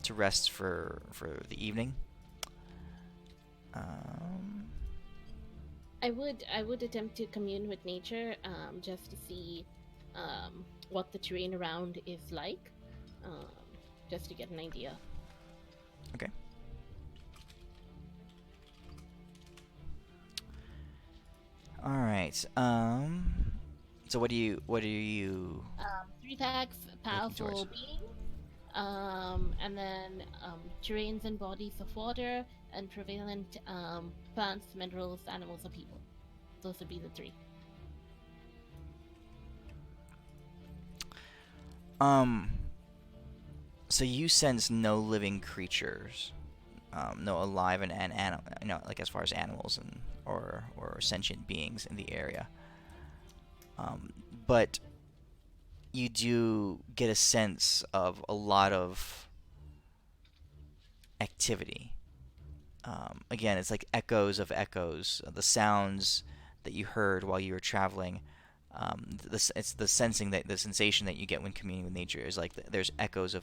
to rest for the evening. I would attempt to commune with nature, just to see what the terrain around is like, just to get an idea. Okay. All right. So what are you 3 attacks, powerful towards? being, and then terrains and bodies of water, and prevalent plants, minerals, animals, and people. Those would be the 3. So you sense no living creatures, no alive and animal, like as far as animals and or sentient beings in the area. But you do get a sense of a lot of activity. Again, it's like echoes of echoes. The sounds that you heard while you were traveling. It's the sensation that you get when communing with nature is like there's echoes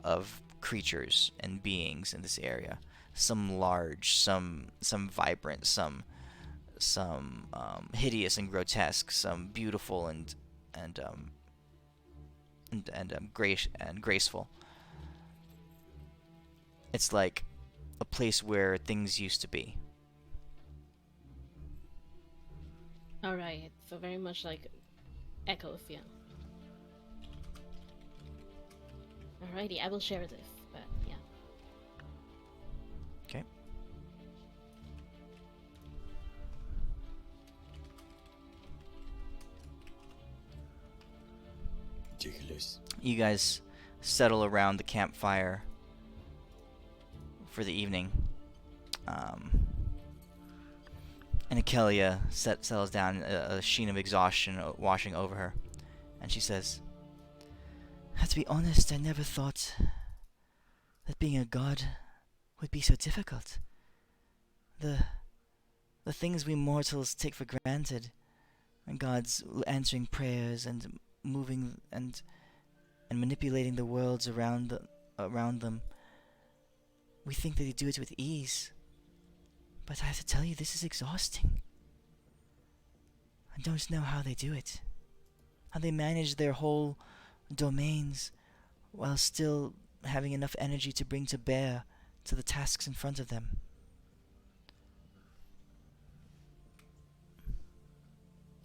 of creatures and beings in this area. Some large, some vibrant, some hideous and grotesque, some beautiful and graceful. It's like a place where things used to be. Alright, so very much like echoes, yeah. Alrighty, I will share this, but yeah. Okay. Ridiculous. You guys settle around the campfire for the evening. And Akelia settles down, a sheen of exhaustion washing over her. And she says, "To be honest, I never thought that being a god would be so difficult. The things we mortals take for granted, and gods answering prayers and moving and manipulating the worlds around them, we think that they do it with ease. But I have to tell you, this is exhausting. I don't know how they do it. How they manage their whole domains while still having enough energy to bring to bear to the tasks in front of them."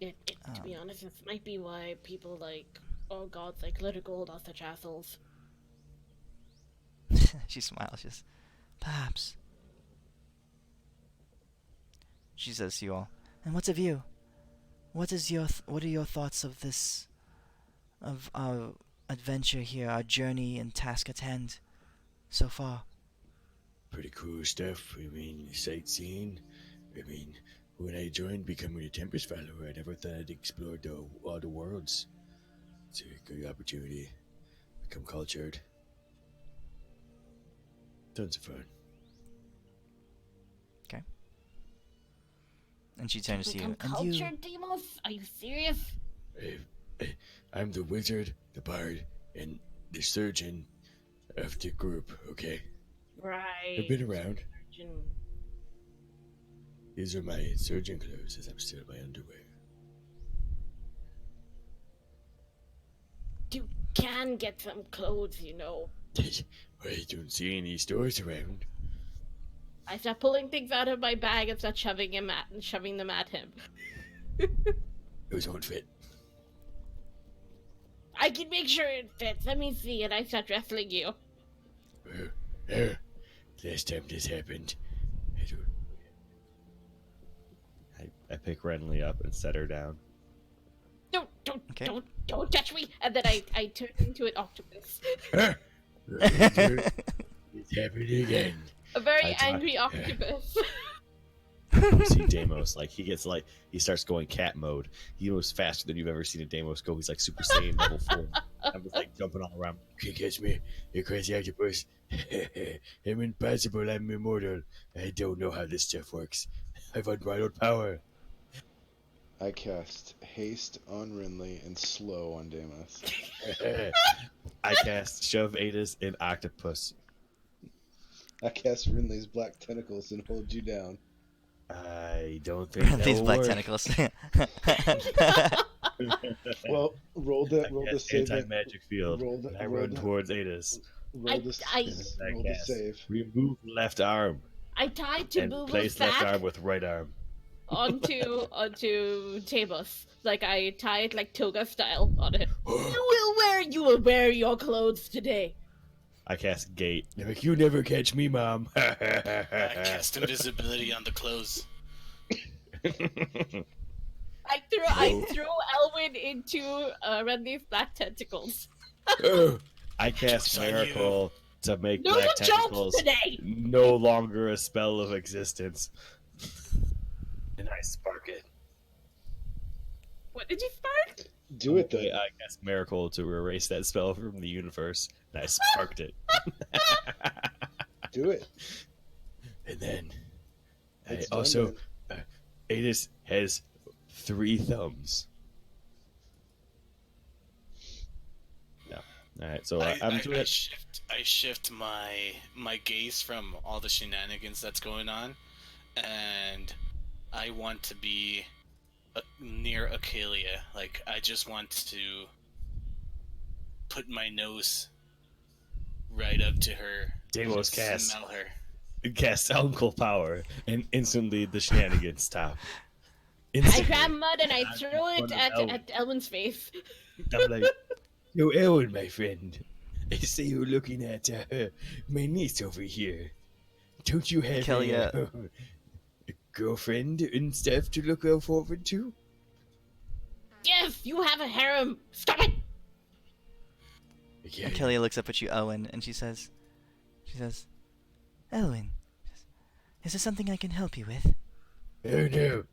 To be honest, this might be why people like, oh gods like Glitter Gold are such assholes. She smiles, just, "Perhaps." She says to you all, "And what's of you? What are your thoughts of this, of our adventure here, our journey and task at hand so far?" Pretty cool stuff. I mean, sightseeing. I mean, when I joined becoming a Tempest follower, I never thought I'd explore all the worlds. It's a good opportunity. Become cultured. Tons of fun. Okay. And she turns to you. Become "And you?" cultured, Demos? Are you serious? I'm the wizard, the bard, and the surgeon of the group, okay? Right. I've been around. Surgeon. These are my surgeon clothes as I'm still in my underwear. You can get some clothes, you know. I don't see any stores around. I start pulling things out of my bag and start shoving them at him. Those won't fit. I can make sure it fits. Let me see. And I start wrestling you. Last time this happened, I pick Renly up and set her down. Don't Okay. touch me. And then I turn into an octopus. It's happening again. A very I thought- angry octopus. You see Deimos, he starts going cat mode. He moves faster than you've ever seen a Deimos go. He's like Super Saiyan level 4. I'm just like jumping all around. Can't catch me, you crazy octopus. I'm impossible, I'm immortal. I don't know how this stuff works. I've unbridled power. I cast haste on Rinley and slow on Deimos. I cast Shove Adis and Octopus. I cast Rinley's black tentacles and hold you down. I don't think that These will black work. tentacles. Well, roll the Cast save. anti-magic field. Roll the- and I roll run the- towards Adis. Roll the I roll the save. Remove left arm I tried to and move place us left back arm with right arm. onto Tabus. Like I tied like toga style on it. You will wear your clothes today. I cast gate. Like, you never catch me, Mom. I cast invisibility on the clothes. I threw Elwyn into Renly's black tentacles. I cast Joke's on you. miracle to make No black jokes tentacles today. no longer a spell of existence. And I spark it. What did you spark? Do it Okay, then. I cast miracle to erase that spell from the universe, and I sparked it. Do it. And then, It's I done, also, man. Adis has 3 thumbs. No. Alright, so I'm doing it. I shift my gaze from all the shenanigans that's going on, and I want to be near Acalia. Like, I just want to put my nose right up to her. Deimos just cast. smell her. Cast uncle power, and instantly the shenanigans stop. I Instantly. grabbed mud and I threw in it front of Elwyn. at Elwyn's face. I'm like, yo, Elwyn, my friend. I see you're looking at my niece over here. Don't you have Acalia. a girlfriend and stuff to look forward to? Yes, you have a harem. Stop it. Yeah. Acalia looks up at you, Owen, and she says, Elwyn, is there something I can help you with? Oh no,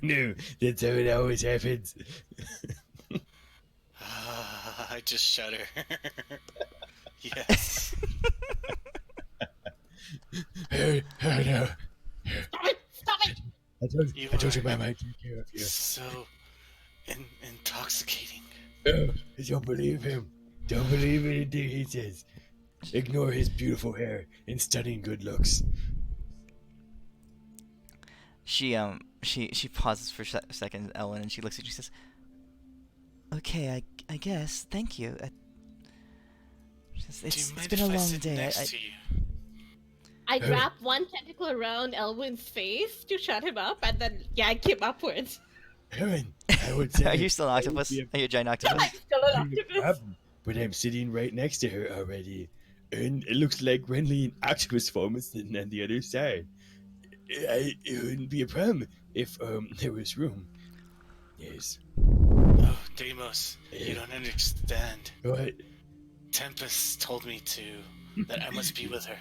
no, that's how it always happens. I just shudder. Yes. Oh no. Stop it. Stop it. I told you, Mom, I'd take care of you. So intoxicating. Oh, don't believe him. Don't believe anything he says. Ignore his beautiful hair and stunning good looks. She pauses for a second, Ellen, and she looks at you and says, "Okay, I guess. Thank you." She says, Do you it's mind been if a I long sit day. next to you? I wrapped one tentacle around Elwyn's face to shut him up and then yank him upwards. Aaron, I would say. Are you still an octopus? Yeah. Are you a giant octopus? I'm still an having a octopus. problem, but I'm sitting right next to her already. And it looks like Renly in octopus form is sitting on the other side. It wouldn't be a problem if there was room. Yes. Oh, Deimos, you don't understand. What? Tempest told me that I must be with her.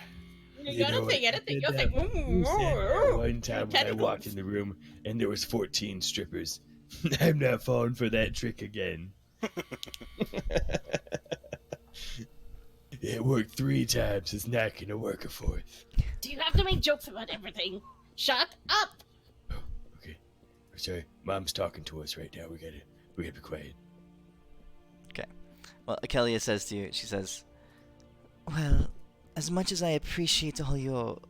You gotta know say what? anything. You You'll say, said that one time when I Tentacles. walked in the room and there was 14 strippers. I'm not falling for that trick again. It worked 3 times. It's not gonna work a 4th. Do you have to make jokes about everything? Shut up! Oh, okay. Sorry, Mom's talking to us right now. We gotta be quiet. Well, Akelia says to you, she says, "Well, as much as I appreciate all your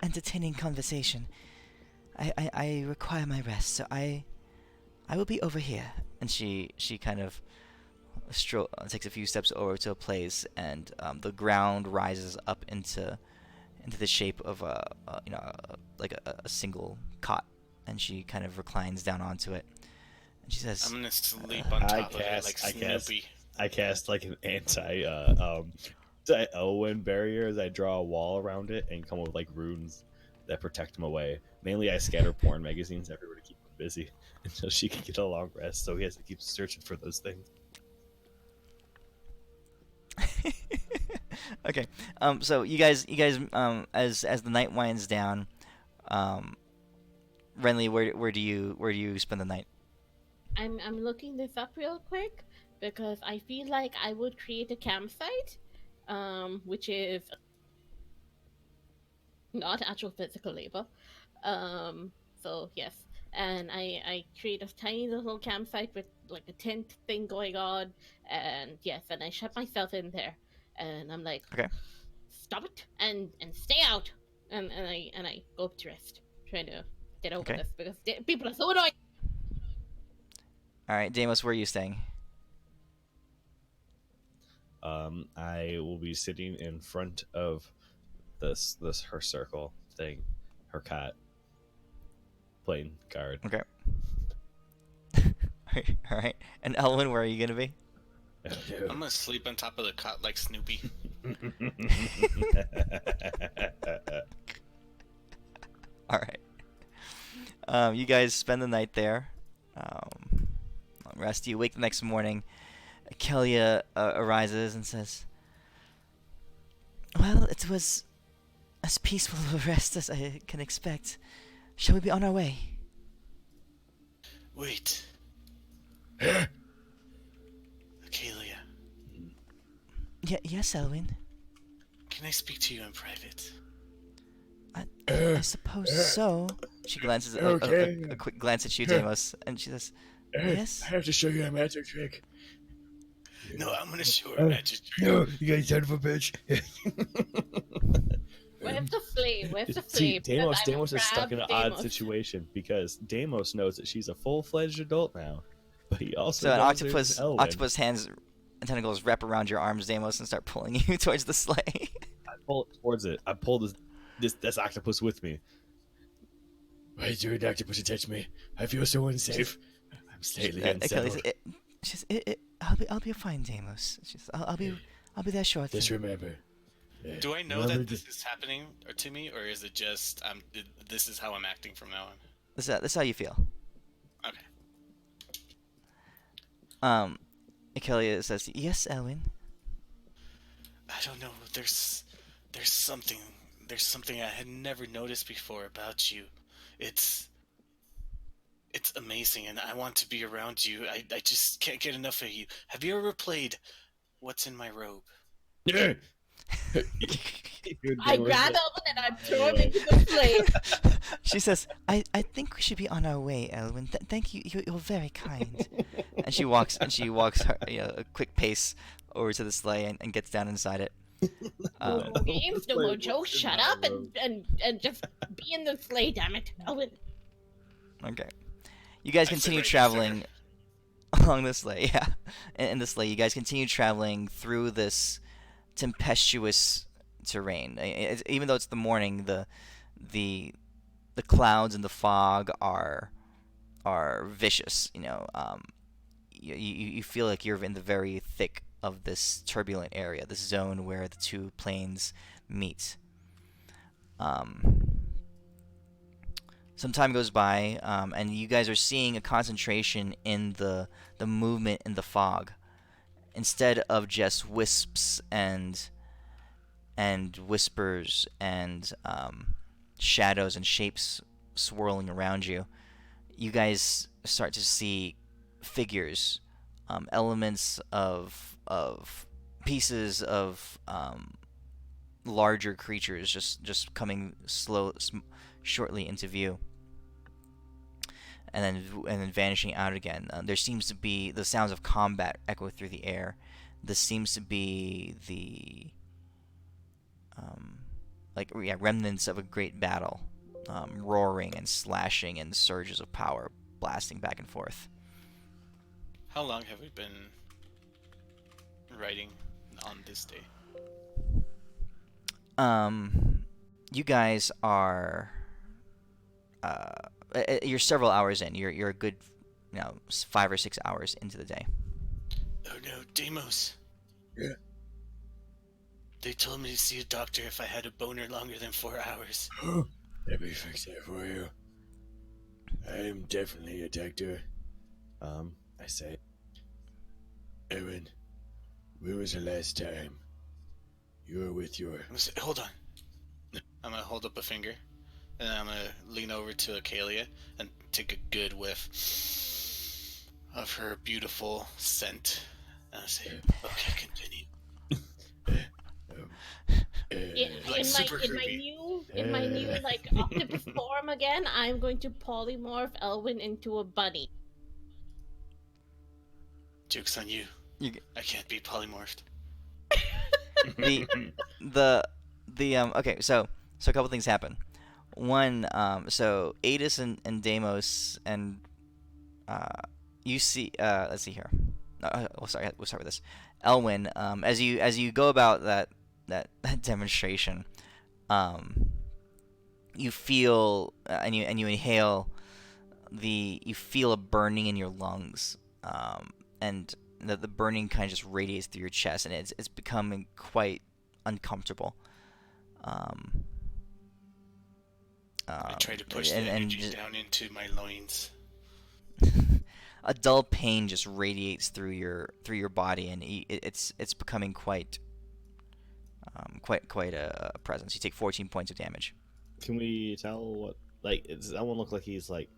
entertaining conversation, I require my rest, so I will be over here." And she kind of takes a few steps over to a place, and the ground rises up into the shape of a single cot, and she kind of reclines down onto it, and she says, I'm gonna sleep on top of it like I cast- Snoopy. I cast like an anti Elwyn barrier as I draw a wall around it and come up with like runes that protect him away. Mainly I scatter porn magazines everywhere to keep him busy until she can get a long rest, so he has to keep searching for those things. Okay. So you guys, as the night winds down, um, Renly, where do you spend the night? I'm looking this up real quick because I feel like I would create a campsite, which is not actual physical labor. So yes, and I create a tiny little campsite with like a tent thing going on, and yes, and I shut myself in there, and I'm like, Okay. stop it and stay out, and I go up to rest, trying to get over Okay. this because people are so annoying. All right, Damos, where are you staying? I will be sitting in front of this her circle thing, her cat, playing guard. Okay. All right. And Elwin, where are you gonna be? I'm gonna sleep on top of the cot like Snoopy. All right. You guys spend the night there. Um, rest. You wake the next morning. Kelia arises and says, "Well, it was as peaceful a rest as I can expect. Shall we be on our way?" Wait, Acalia, Yes, Elwin. can I speak to you in private? I suppose so. She glances Okay. a quick glance at you, Damos, and she says, "Yes." I have to show you a magic trick. No, I'm gonna show her magic trick. No, you guys son of a bitch. Where's the flame? Where's the See, flame? Because I'm a Deimos is stuck in an odd Deimos. situation because Deimos knows that she's a full-fledged adult now, but he also So an knows there's Elwin. octopus hands and tentacles wrap around your arms, Damos, and start pulling you towards the sleigh. I pull it towards it. I pull this octopus with me. Why is there an octopus attached to me? I feel so unsafe. I'm slightly unsettled. I'll be fine, Damos. I'll be there shortly. Just remember. Do I know remember that this is happening or to me, or is it just this is how I'm acting from now on? This is how you feel. Okay. Akelia says, "Yes, Elwin." I don't know. There's something I had never noticed before about you. It's amazing, and I want to be around you. I just can't get enough of you. Have you ever played What's in My Robe? Yeah. I grab Elvin and I throw him into the flame. She says, "I think we should be on our way, Elwin. Thank you. You're very kind." And she walks her, a quick pace over to the sleigh and gets down inside it. No more games, no more jokes. Shut up and just be in the sleigh, damn it, Elvin. Okay. You guys I said continue right, traveling along the sleigh. Yeah, in the sleigh, you guys continue traveling through this tempestuous terrain. Even though it's the morning, the clouds and the fog are vicious. You feel like you're in the very thick of this turbulent area, this zone where the two planes meet. Some time goes by, and you guys are seeing a concentration in the movement in the fog, instead of just wisps and whispers and shadows and shapes swirling around you. You guys start to see figures, elements of pieces of larger creatures just coming shortly into view, and then vanishing out again. There seems to be the sounds of combat echo through the air. This seems to be the remnants of a great battle, roaring and slashing and surges of power blasting back and forth. How long have we been riding on this day? You guys are you're several hours in. You're a good 5 or 6 hours into the day. Oh no, Deimos. Yeah. They told me to see a doctor if I had a boner longer than 4 hours. Let me fix that for you. I am definitely a doctor. I say, Evan, when was the last time You're with your. Hold on. I'm gonna hold up a finger, and then I'm gonna lean over to Acalia and take a good whiff of her beautiful scent. And I say, "Okay, continue." Like super creepy. In my new like octopus form again, I'm going to polymorph Elwin into a bunny. Joke's on you. I can't be polymorphed. Okay, so a couple things happen. One, so Adis and Deimos and you see, let's see here. We'll start with this. Elwin, as you go about that demonstration, you feel and you inhale you feel a burning in your lungs, and the burning kind of just radiates through your chest, and it's becoming quite uncomfortable. I try to push the energy down into my loins. A dull pain just radiates through your body, and it's becoming quite a presence. You take 14 points of damage. Can we tell what? Like, does that one look like he's like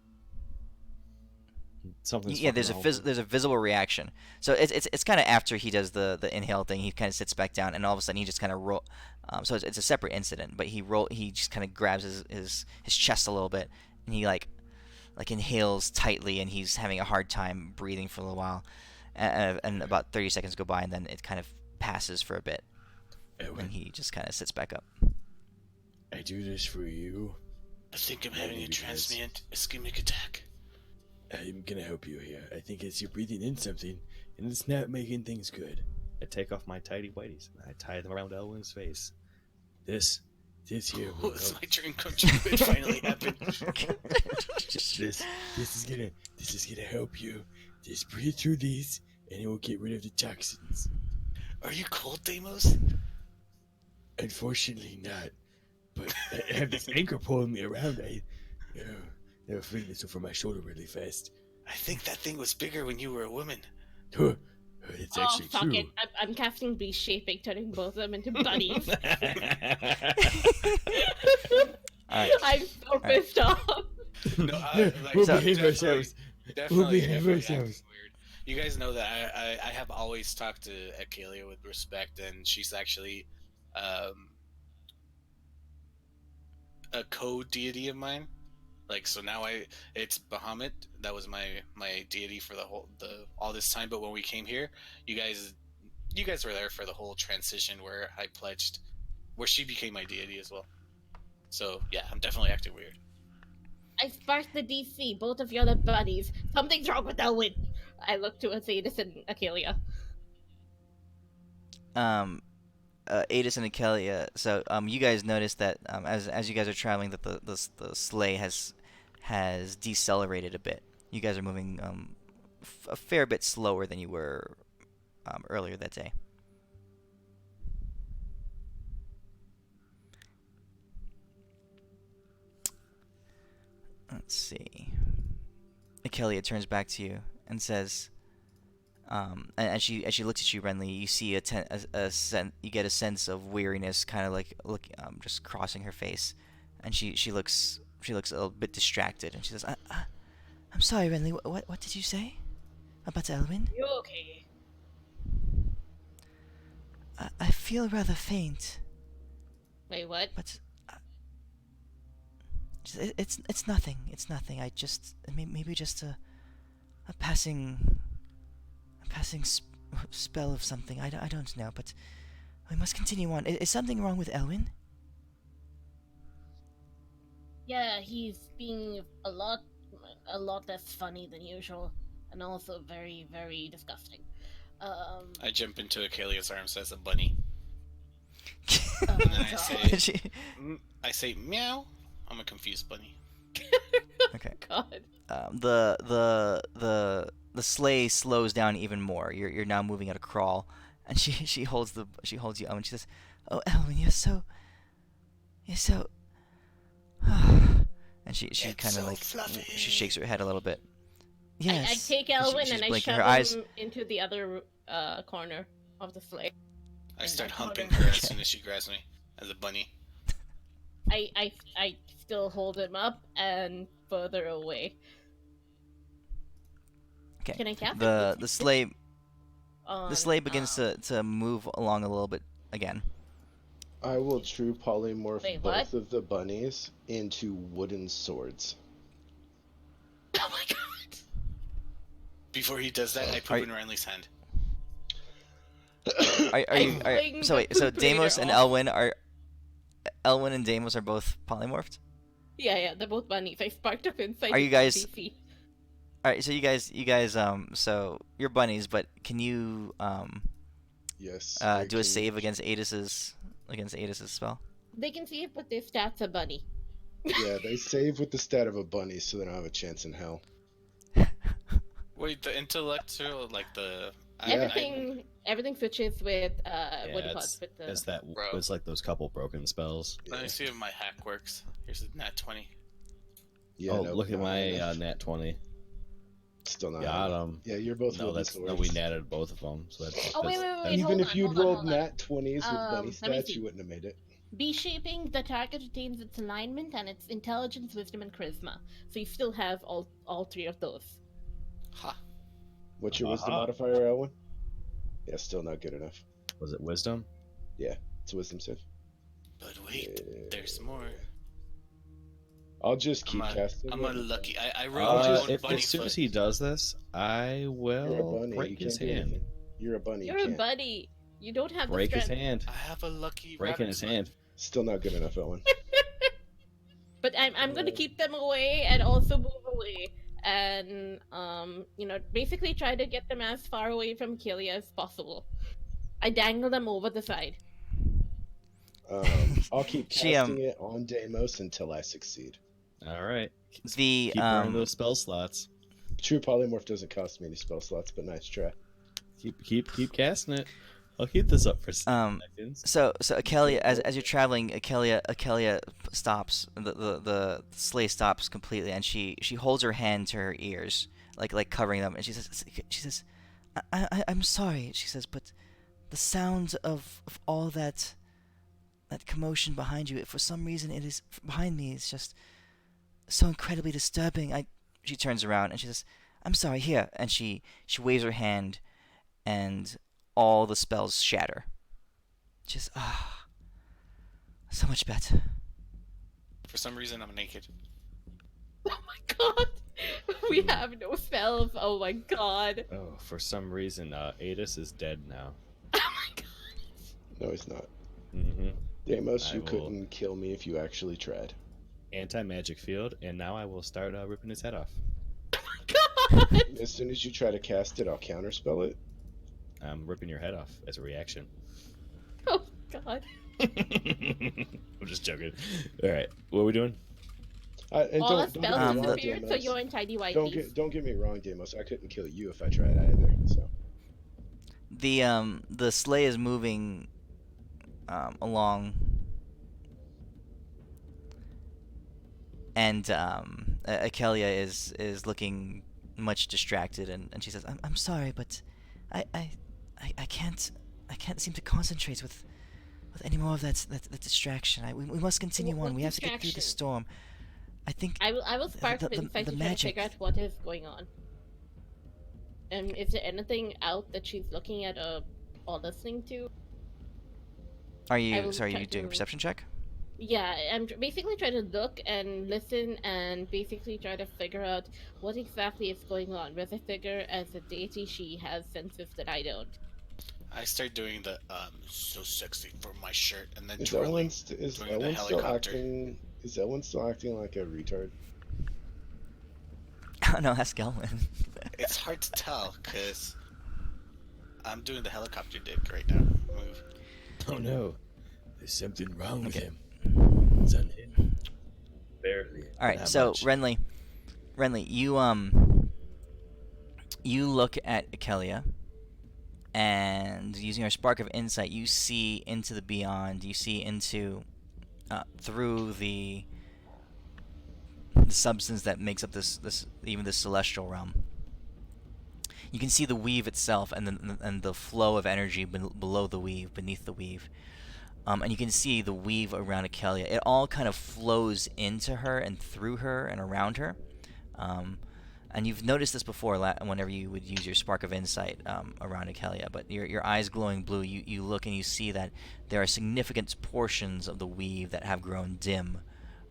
something's Yeah, there's a visible reaction. So it's kind of after he does the inhale thing, he kind of sits back down, and all of a sudden he just kind of roll. So it's a separate incident, but he just kind of grabs his chest a little bit, and he like inhales tightly, and he's having a hard time breathing for a little while, and about 30 seconds go by, and then it kind of passes for a bit, and he just kind of sits back up. I do this for you. I think I'm having a transient ischemic attack. I'm gonna help you here. I think it's you're breathing in something, and it's not making things good. I take off my tidy whities and I tie them around Elwin's face. This here. Oh, it's my dream come true. It finally happened. This is gonna help you. Just breathe through these, and it will get rid of the toxins. Are you cold, Deimos? Unfortunately, not. But I have this anchor pulling me around. They're flinging this over my shoulder really fast. I think that thing was bigger when you were a woman. It's actually fuck true. it. I'm casting beast shaping, turning both of them into bunnies. I'm so pissed off. No, We'll behave ourselves. Definitely behave ourselves. weird. You guys know that I have always talked to Acalia with respect, and she's actually a co-deity of mine. Like, so now it's Bahamut. That was my deity for all this time. But when we came here, you guys were there for the whole transition where I pledged, where she became my deity as well. So yeah, I'm definitely acting weird. I sparked the DC. Both of you are the buddies. Something's wrong with Elwin. I look to Athedis and Acalia. Adis and Acalia. So you guys notice that as you guys are traveling, that the sleigh has decelerated a bit. You guys are moving a fair bit slower than you were earlier that day. Let's see. Acalia turns back to you and says, and as she looks at you, Renly, you see you get a sense of weariness, kind of like just crossing her face, and she looks a little bit distracted, and she says, "I'm sorry, Renly. What did you say about Elwin?" You okay? I feel rather faint. Wait, what? But it's nothing. It's nothing. I just maybe just a passing spell of something. I don't know, but we must continue on. Is something wrong with Elwin? Yeah, he's being a lot less funny than usual, and also very, very disgusting. I jump into Acalia's arms as a bunny. Oh, And then God. I say meow. I'm a confused bunny. Okay. God. The sleigh slows down even more. You're now moving at a crawl, and she holds you up, and she says, "Oh, Elwin, you're so." And she kind of she shakes her head a little bit. Yes. I take Elwin she's and I blinking. shove Her eyes. him into the other corner of the sleigh. I And start I humping told her as soon as she grabs me as a bunny. I still hold him up and further away. Okay. Can I cast The sleigh on, begins to move along a little bit again. I will true polymorph Wait, both what? of the bunnies into wooden swords. Oh my god! Before he does that, I poop in Renly's hand. Are you fling so the wait, so poop later Deimos and off. Elwyn and Deimos are both polymorphed? Yeah, they're both bunnies. I sparked up inside. Are you guys- DC. Alright, so you guys so you're bunnies, but can you Yes. do a save against Adis's spell? They can see it, but their stats are bunny. Yeah, they save with the stat of a bunny, so they don't have a chance in hell. Wait, the intellectual, like the... Yeah. Everything switches with what do you call it? With the... Bro. It's like those couple broken spells. Let me see if my hack works. Here's a nat 20. Yeah, oh, no, look at not my enough. nat 20. Still not. Got enough. him. Yeah, you're both No, wooden that's swords. no. We natted both of them. So that's. Oh, wait, that's- Even hold if on, you'd hold on, rolled hold on. nat 20s with bunny let me stats, see. you wouldn't have made it. B-shaping, the target retains its alignment and its intelligence, wisdom, and charisma. So you still have all three of those. Ha. What's your wisdom Aha. modifier, Elwyn? Yeah, still not good enough. Was it wisdom? It's a wisdom save. But wait, Yeah. there's more. I'll just keep casting. I'm it. unlucky. I rolled my own bunny As soon foot. as he does this, I You're a will bunny. You break his can't do hand. anything. You're a bunny. You're you a can't. buddy. You don't have Break the his strength. hand. I have a lucky Breaking rabbit's his foot. hand. Still not good enough, Elwyn. But I'm gonna keep them away and also move away and basically try to get them as far away from Kelia as possible. I dangle them over the side. I'll keep She, casting it on Deimos until I succeed. All right. The Keep burning those spell slots. True polymorph doesn't cost me any spell slots, but nice try. Keep casting it. I'll keep this up for seconds. So Akelia, as you're traveling, Akelia stops. The sleigh stops completely, and she holds her hand to her ears, like covering them, and she says, I'm sorry. She says, but the sound of all that commotion behind you, if for some reason it is behind me, is just so incredibly disturbing. She turns around and she says, I'm sorry, here, and she waves her hand, and all the spells shatter. Just so much better. For some reason, I'm naked. Oh my god! We have no spells. Oh my god! Oh, for some reason, Adis is dead now. Oh my god! No, he's not. Mm-hmm. Deimos, I you will- couldn't kill me if you actually tried. Anti-magic field, and now I will start ripping his head off. God! As soon as you try to cast it, I'll counterspell it. I'm ripping your head off as a reaction. Oh god! I'm just joking. All right, what are we doing? And All the don't get spells me wrong, disappeared, so Deimos. you're in tidy white. Don't get me wrong, Deimos. I couldn't kill you if I tried either. So The sleigh is moving along, and Akelia is looking much distracted, and she says, I'm sorry, but I can't seem to concentrate with any more of that distraction. We must continue What on. We have to get through the distraction? storm. I think I will spark the insight to try to magic. figure out what is going on. And is there anything out that she's looking at or listening to? Are I you will sorry? try You doing a to- perception check? Yeah, I'm basically trying to look and listen and basically try to figure out what exactly is going on. With I figure as a deity she has senses that I don't. I start doing the so sexy for my shirt, and then is twirling. Elwyn, is doing the Elwyn still helicopter. acting? Is Elwyn still acting like a retard? Oh no, ask Elwyn. It's hard to tell because I'm doing the helicopter dick right now. Move. Oh no, there's something wrong with Okay. him. It's unhinged. Barely. All right, Not so much. Renly, you look at Akelia, and using your spark of insight, you see into the beyond. You see into through the substance that makes up this celestial realm. You can see the weave itself and the flow of energy below the weave, beneath the weave. And you can see the weave around Akelia. It all kind of flows into her and through her and around her. And you've noticed this before whenever you would use your spark of insight around Akelia. But your eyes glowing blue, you look and you see that there are significant portions of the weave that have grown dim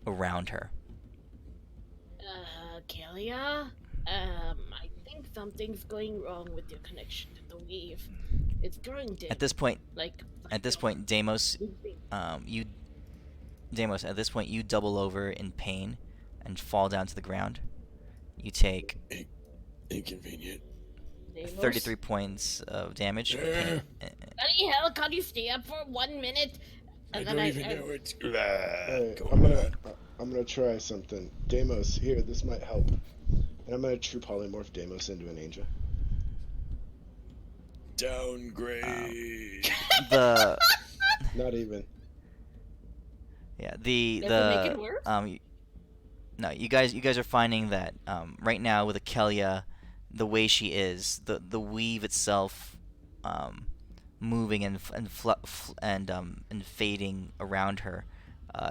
around her. Kalia, I think something's going wrong with your connection to the weave. It's growing dim. At this point, like Deimos, at this point, you double over in pain and fall down to the ground. You take Inconvenient. 33 points of damage. Pain. Bloody hell, can't you stay up for 1 minute? I And don't then even know what's Hey, going on. I'm gonna try something. Deimos, here, this might help. And I'm gonna true polymorph Deimos into an angel. Downgrade. The Not even. yeah Does it make it worse? No, you guys are finding that right now with Akelia, the way she is, the weave itself moving and fading around her,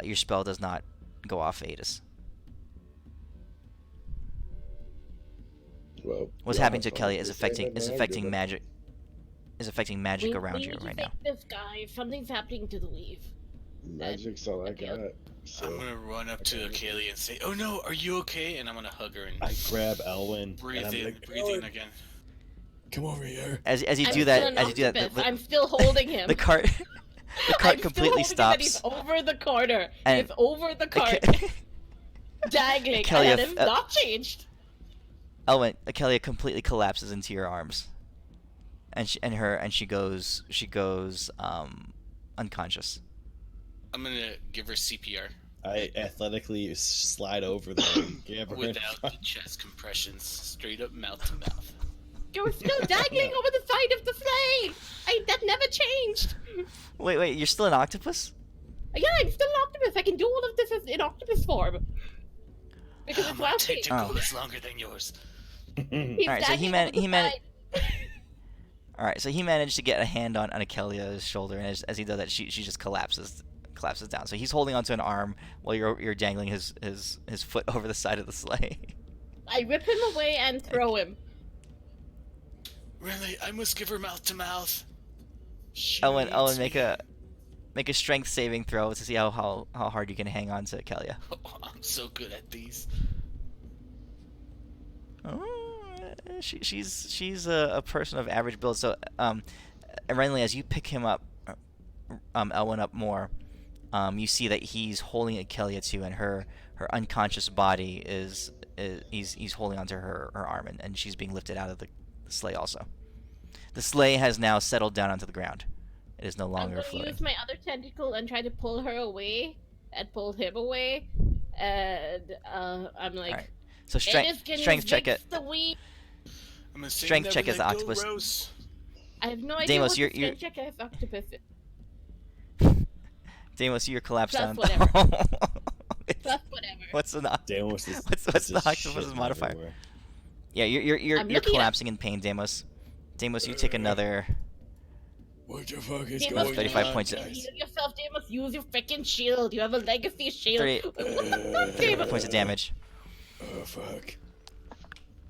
your spell does not go off Aetus. Well, What's yeah, happening to I'll Akelia is just say affecting that is now, affecting good. magic. Is affecting magic around we you need to right fix now. this guy. Something's happening to the weave. Magic's all I got. So I'm gonna run up to Akelia and say, "Oh no, are you okay?" And I'm gonna hug her and I grab Elwyn. breathe and I'm in, like, breathe in again. Come over here. As you I'm do still that, an as you do that, octopus. I'm still holding him. the cart I'm completely still holding him, and stops. he's over the corner. And- He's over the cart, dangling, Akelia and that is not changed. Akelia completely collapses into your arms, and she goes unconscious. I'm gonna give her CPR I athletically slide over there and grab her. without the chest compressions, straight up mouth to mouth. You're still dangling over the side of the sleigh. That never changed. Wait, you're still an octopus? Yeah, I'm still an octopus. I can do all of this in octopus form. Because it's My lasting. tentacle is longer than yours. He's Alright, so dangling over the side. Alright, so he managed to get a hand on Akelia's shoulder, and as he does that, she just collapses down. So he's holding onto an arm while you're dangling his foot over the side of the sleigh. I rip him away and throw him. Really, I must give her mouth to mouth. Owen, make a strength saving throw to see how hard you can hang on to Akelia. Oh, I'm so good at these. She's a person of average build. So, randomly, as you pick him up, Elwyn up more, you see that he's holding Akelia too, and her unconscious body he's holding onto her arm, and she's being lifted out of the sleigh also. The sleigh has now settled down onto the ground. It is no longer I'm gonna floating. use my other tentacle and try to pull her away and pull him away. And I'm like, Alright. So "Dennis, can you strength check fix it. the weave?" I'm gonna say Strength never check as let the go, octopus. Rose. I have no idea Deimos, what you're- the strength check as octopus is. Deimos, you're collapsed Plus down. whatever. Plus whatever. What's the Deimos is, What's the just octopus's shitting modifier? everywhere. Yeah, you're I'm looking collapsing in pain, Deimos. Deimos, you take another What the fuck is Deimos, going 35 on, points of- guys? heal yourself, Deimos. Use your freaking shield. You have a legacy shield. 30 points of damage. Oh fuck,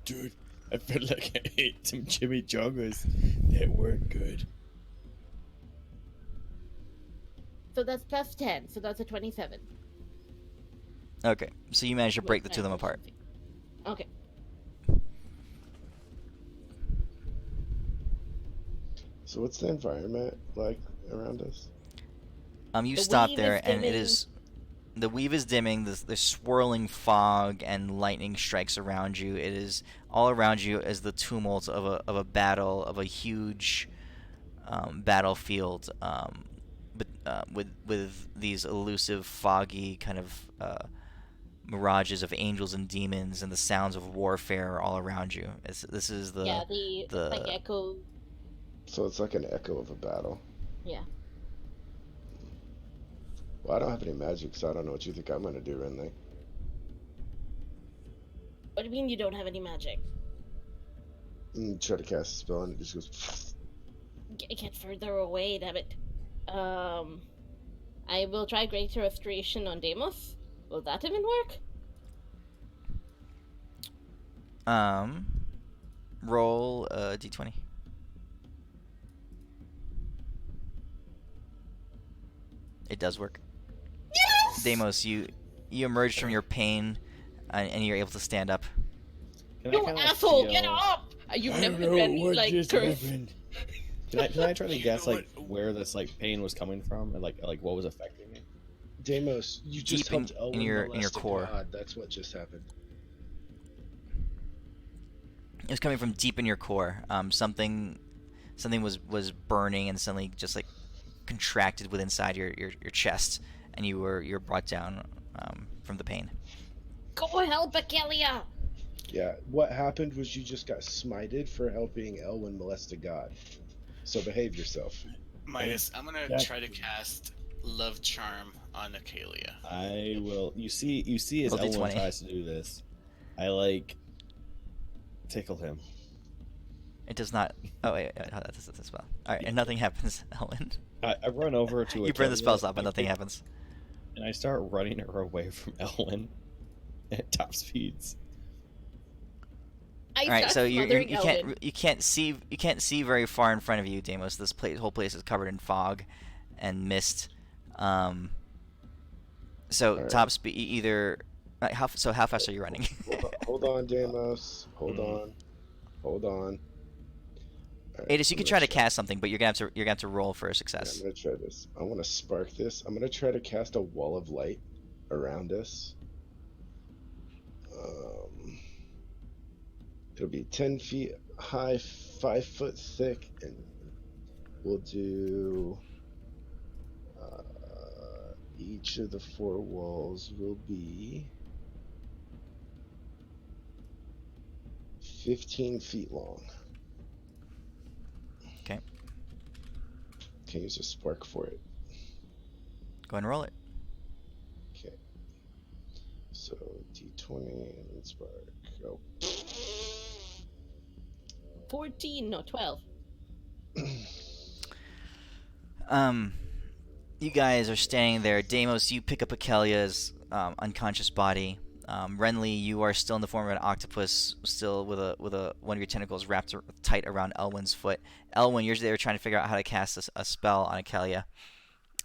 dude! I feel like I ate some chimichangas that weren't good. So that's plus 10. So that's a 27. Okay, so you managed to break the two of them apart. Okay. So what's the environment like around us? You The stop weave there, is and it dimming. is the weave is dimming. There's swirling fog and lightning strikes around you. It is all around you as the tumult of a battle, of a huge battlefield, but with these elusive, foggy kind of mirages of angels and demons, and the sounds of warfare all around you. This is the Yeah, the like echo. So it's like an echo of a battle. Yeah. Well, I don't have any magic, so I don't know what you think I'm gonna do, Renly. What do you mean you don't have any magic? And try to cast a spell, and it just goes. Get further away, damn it. I will try Greater Restoration on Deimos. Will that even work? Roll a d20. It does work. Yes! Deimos, you emerge from your pain, and you're able to stand up. Can You I kind of asshole, feel... get up! You've I never don't know been, what like, just cursed. happened. Can I try to You guess know like what? where this like pain was coming from and like what was affecting me? Deimos, you just Deep in- helped in Elwyn your molest a core. god. That's what just happened. It was coming from deep in your core. Something was burning and suddenly just like contracted within inside your chest, and you're brought down from the pain. Go help Akelia! Yeah, what happened was you just got smited for helping Elwyn molest a god. So behave yourself. Midas, I'm gonna That- try to cast Love Charm on Acalia. I will. You see, as Roll Elwyn d20. tries to do this, I like tickle him. It does not. Oh wait, that's a spell. All right, and nothing happens, Ellen. I run over to You burn the spell Akelia, slot, but nothing happens. and I start running her away from Elwyn at top speeds. I All right, start so smothering you Elwyn. can't see very far in front of you, Deimos. This whole place is covered in fog and mist. So All top right. speed either. How fast are you running? Hold on, Deimos. Hold Mhm. on. Hold on. All right, Adis, you I'm could gonna try to cast something, but you're gonna have to roll for a Yeah, I'm success. gonna try this. I want to spark this. I'm gonna try to cast a wall of light around us. It'll be 10 feet high, 5 foot thick, and we'll do. Each of the 4 walls will be 15 feet long. Okay, Can use a spark for it. go ahead and roll it. Okay. So D20 and spark. Oh. 14, no, 12. You guys are standing there. Deimos, you pick up Akelia's unconscious body. Renly, you are still in the form of an octopus, still with one of your tentacles wrapped tight around Elwyn's foot. Elwyn, you're there trying to figure out how to cast a spell on Akelia.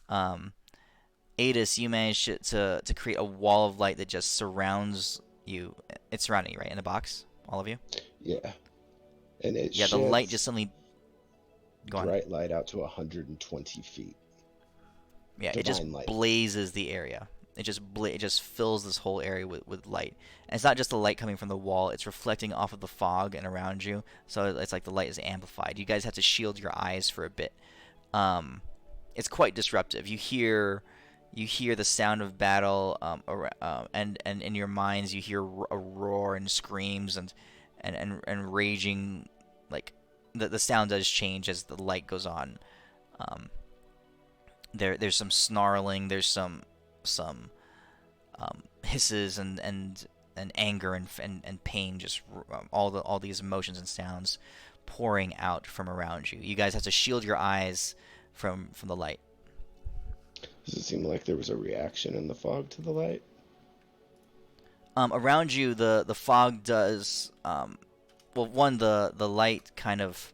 Adis, you managed to create a wall of light that just surrounds you. It's surrounding you, right, in the box, all of you. Yeah. And it Yeah, sheds the light just suddenly. Go on. bright light out to 120 feet. Yeah, it just Divine light. blazes the area. It just fills this whole area with light. And it's not just the light coming from the wall, it's reflecting off of the fog and around you. So it's like the light is amplified. You guys have to shield your eyes for a bit. It's quite disruptive. You hear the sound of battle, and in your minds you hear a roar and screams and raging. Like the sound does change as the light goes on. There's some snarling, there's some hisses and anger and pain, just all these emotions and sounds pouring out from around you. You guys have to shield your eyes from the light. Does it seem like there was a reaction in the fog to the light? Around you, the fog does. Well, one, the light kind of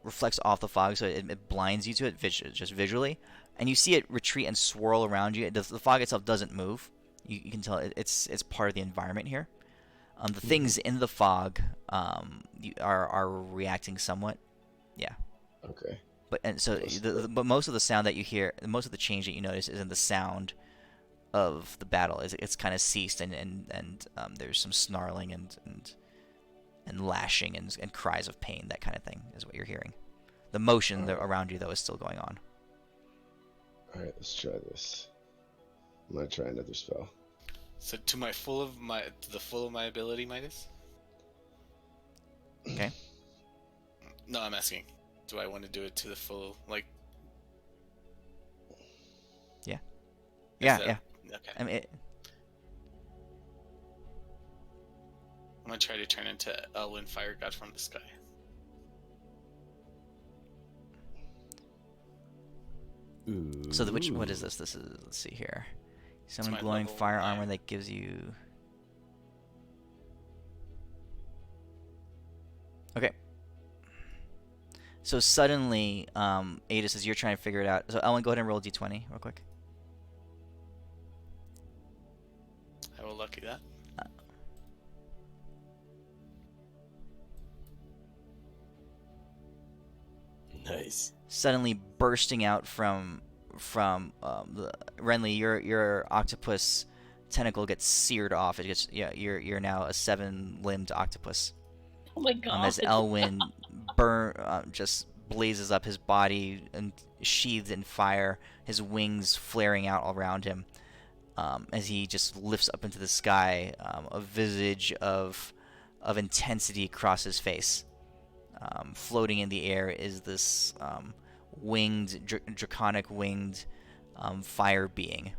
reflects off the fog, so it blinds you to it just visually, and you see it retreat and swirl around you. The fog itself doesn't move. You can tell it's part of the environment here. The things in the fog are reacting somewhat. Yeah. Okay. But most of the sound that you hear, most of the change that you notice is in the sound of the battle. It's kind of ceased, and there's some snarling and lashing and cries of pain. That kind of thing is what you're hearing. The motion around you, though, is still going on. Alright, let's try this. I'm gonna try another spell. So to the full of my ability, Midas? Okay. No, I'm asking. Do I want to do it to the full, like? Yeah. Yeah. Yeah. Okay. I mean, I'm gonna try to turn into Elwyn, fire god from the sky. Ooh. So what is this? This is, let's see here. Summon my glowing level fire 9. armor that gives you. Okay. So suddenly, Adis, as you're trying to figure it out. So Ellen, go ahead and roll a d20 real quick. I will lucky that. Nice. Suddenly bursting out from Renly, your octopus tentacle gets seared off. It gets you're now a 7-limbed octopus. Oh my god. As Elwyn just blazes up, his body and sheathed in fire, his wings flaring out all around him, as he just lifts up into the sky, a visage of intensity across his face. Floating in the air is this winged, draconic winged fire being.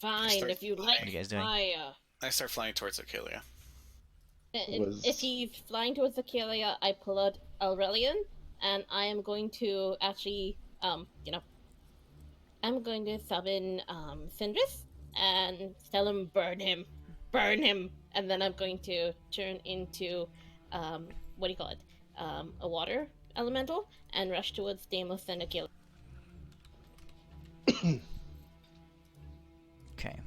Fine, if you like What are you guys doing? fire. I start flying towards Achalia. If he's flying towards Achalia, I pull out Aurelian, and I am going to actually, I'm going to summon Sindris and tell him burn him, and then I'm going to turn into, what do you call it, a water elemental, and rush towards Deimos and Achalia. Okay.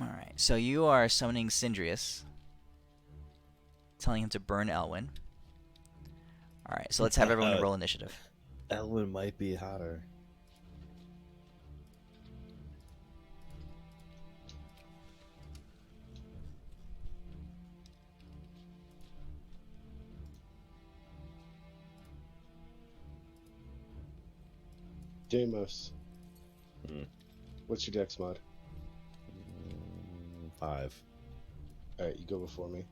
Alright, so you are summoning Sindrius, telling him to burn Elwyn. Alright, so let's have everyone roll initiative. Elwyn might be hotter. Deimos. Hmm. What's your dex mod? 5. Alright, you go before me.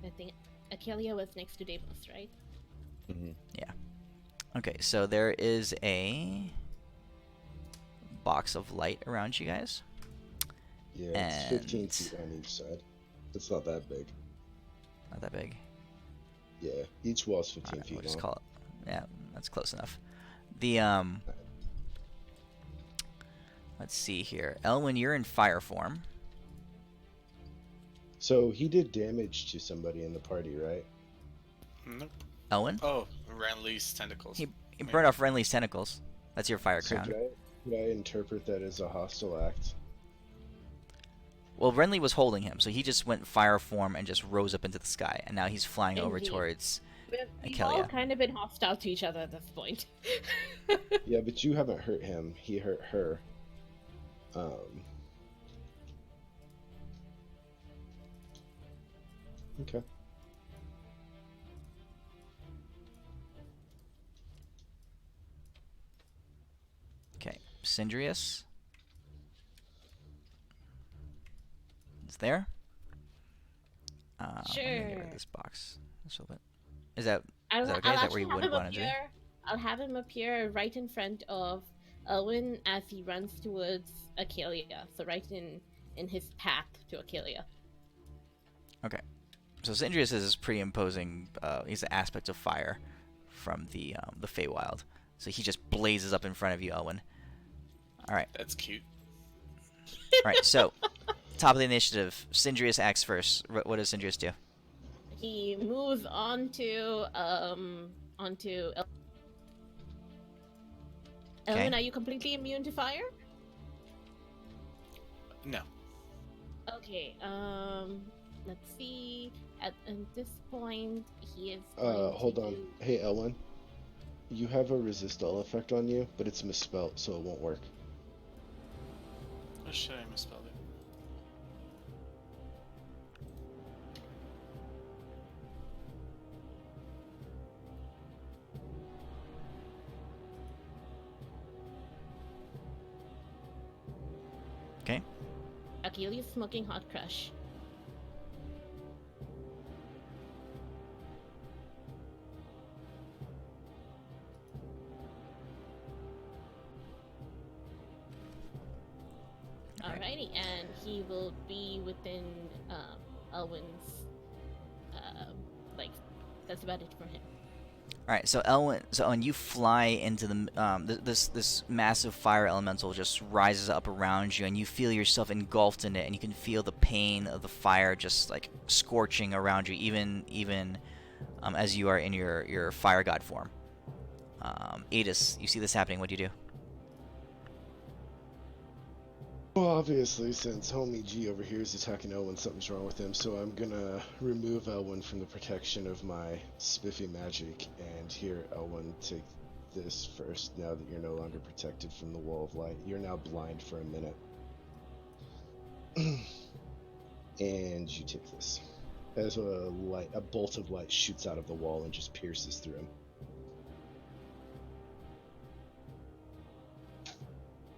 I think Achalia was next to Deimos, right? Mm-hmm. Yeah. Okay, so there is a box of light around you guys. Yeah, it's 15 And- feet on each side. It's not that big. Not that big. Yeah, each wall's 15 Alright, feet we'll just long. call it. Yeah, that's close enough. The let's see here. Elwyn, you're in fire form. So he did damage to somebody in the party, right? Nope. Elwyn? Oh, Renly's tentacles. He burned off Renly's tentacles. That's your fire So crown. could I interpret that as a hostile act? Well, Renly was holding him, so he just went fire form and just rose up into the sky, and now he's flying over Indeed. towards. We've all Achalia. kind of been hostile to each other at this point. Yeah, but you haven't hurt him. He hurt her. Okay. Okay, Sindrius is there. I'm gonna get rid Sure. of this box. Just a little bit. Is that I'll, Is that okay? I'll Is that actually where you have would him wanna do? appear. I'll have him appear right in front of Elwyn as he runs towards Achalia. So right in his path to Achalia. Okay. So Sindrius is this pretty imposing. He's an aspect of fire from the Feywild. So he just blazes up in front of you, Elwyn. All right. That's cute. All right. So top of the initiative. Sindrius acts first. What does Sindrius do? He moves onto Elwyn, are you completely immune to fire? No. Okay, let's see. At this point, he is. going Hold to on. do- Hey, Ellen. You have a resist all effect on you, but it's misspelt, so it won't work. Oh shit, I misspelled it. Okay. Achilles smoking hot crush. Alrighty, and he will be within Elwin's like that's about it for him. All right, so Elwin, you fly into the this massive fire elemental just rises up around you, and you feel yourself engulfed in it, and you can feel the pain of the fire just like scorching around you, even as you are in your fire god form. Adis, you see this happening. What do you do? Well, obviously, since homie G over here is attacking Elwin, something's wrong with him, so I'm gonna remove Elwin from the protection of my spiffy magic, and here, Elwin, take this first, now that you're no longer protected from the wall of light. You're now blind for a minute. And you take this. As a bolt of light shoots out of the wall and just pierces through him.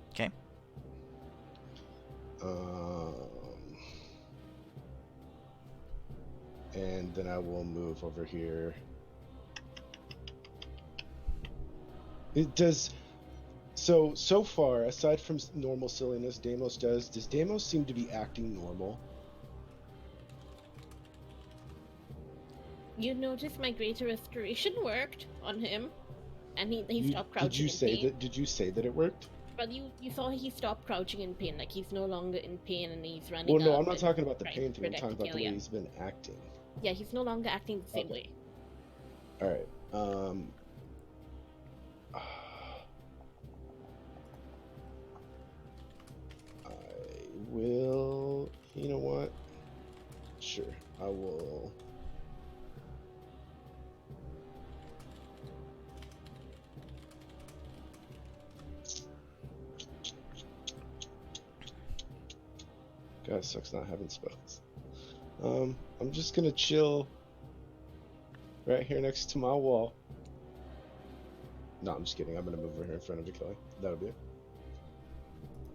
Okay. And then I will move over here. It does. So far, aside from normal silliness, does Deimos seem to be acting normal? You notice my greater restoration worked on him, and he stopped crouching. Did you say that it worked? But you saw he stopped crouching in pain, like he's no longer in pain and he's running. Well, no, up I'm not and talking about the trying pain to thing. I'm protect talking about the way Akelia. he's been acting. Yeah, he's no longer acting the same way. All right. I will. You know what? Sure, I will. God, it sucks not having spells. I'm just gonna chill right here next to my wall. No, I'm just kidding. I'm gonna move over here in front of Kelly. That'll be it.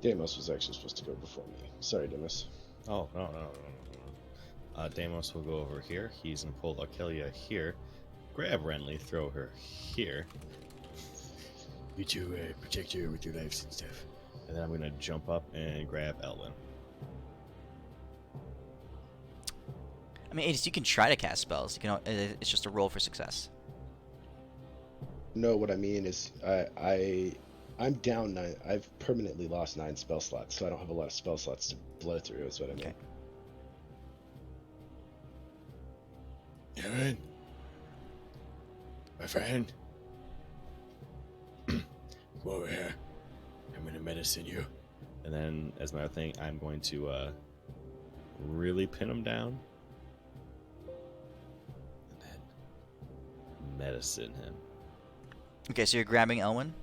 Deimos was actually supposed to go before me. Sorry, Deimos. Oh, no. Deimos will go over here. He's gonna pull Akelia here, grab Renly, throw her here, You two protect her with your lives and stuff. and then I'm gonna jump up and grab Elwin. I mean, Adis, you can try to cast spells. You can. It's just a roll for success. No, what I mean is I'm down 9. I've permanently lost 9 spell slots, so I don't have a lot of spell slots to blow through. Is what I mean. Okay. Aaron, my friend, come over here. I'm gonna medicine you. And then, as my thing, I'm going to really pin him down, and then medicine him. Okay, so you're grabbing Elwin.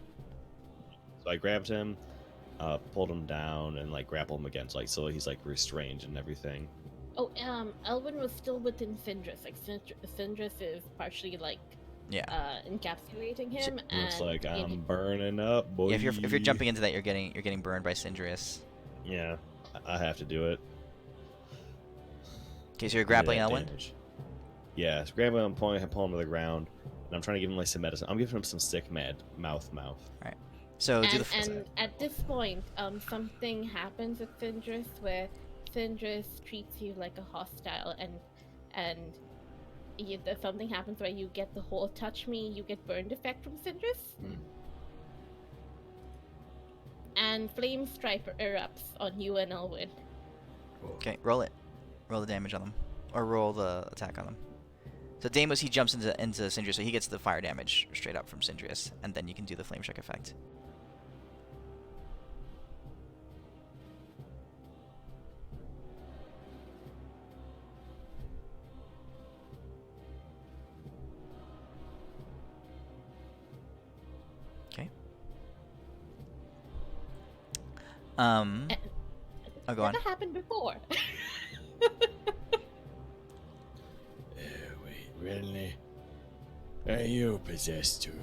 So I grabbed him, pulled him down, and like grappled him again, so he's like restrained and everything. Oh, Elwin was still within Syndrus. Like Syndrus is partially like encapsulating him. So it's and like I'm burning up, boy. Yeah, if you're jumping into that, you're getting burned by Syndrius. Yeah, I have to do it. Okay, so you're Do grappling that Elwin. damage. Yeah, so grabbing him, pulling him to the ground, and I'm trying to give him like some medicine. I'm giving him some sick mouth. So do and, the. and at this point, something happens with Syndrus where Syndrus treats you like a hostile, and something happens where you get the whole touch me, you get burned effect from Syndrus. And Flame Stripe erupts on you and Elwin. Okay, roll it. Roll the damage on them, or roll the attack on them. So Deimos, he jumps into Syndrius, so he gets the fire damage straight up from Syndrius, and then you can do the flame strike effect. Okay. Oh, go on. Never happened before. Wait, Renly, are you possessed too?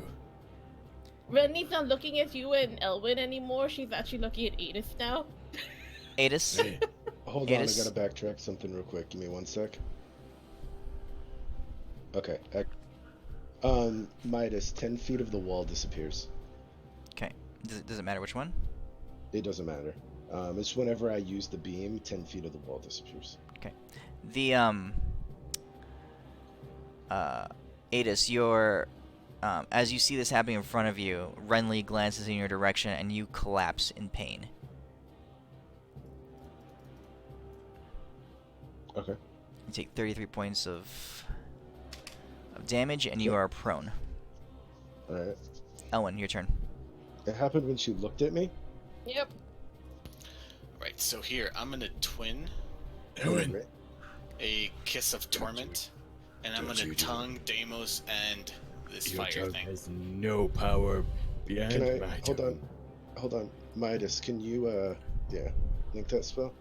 Renly's not looking at you and Elwin anymore. She's actually looking at Adis now. Adis. Hey, Hold on, I Adis? gotta backtrack something real quick. Give me 1 sec. Okay. Midas, 10 feet of the wall disappears. Okay. Does it matter which one? It doesn't matter. It's whenever I use the beam, 10 feet of the wall disappears. The Adis, your as you see this happening in front of you, Renly glances in your direction and you collapse in pain. Okay. You take 33 points of damage and you are prone. Alright. Elwyn, your turn. It happened when she looked at me. Yep. Right, so here, I'm gonna twin Owen, Right. a Kiss of Torment, and I'm Don't gonna you do tongue Deimos and this your fire tongue thing. has no power behind Can I my hold tongue. Hold on, Midas, can you link that spell?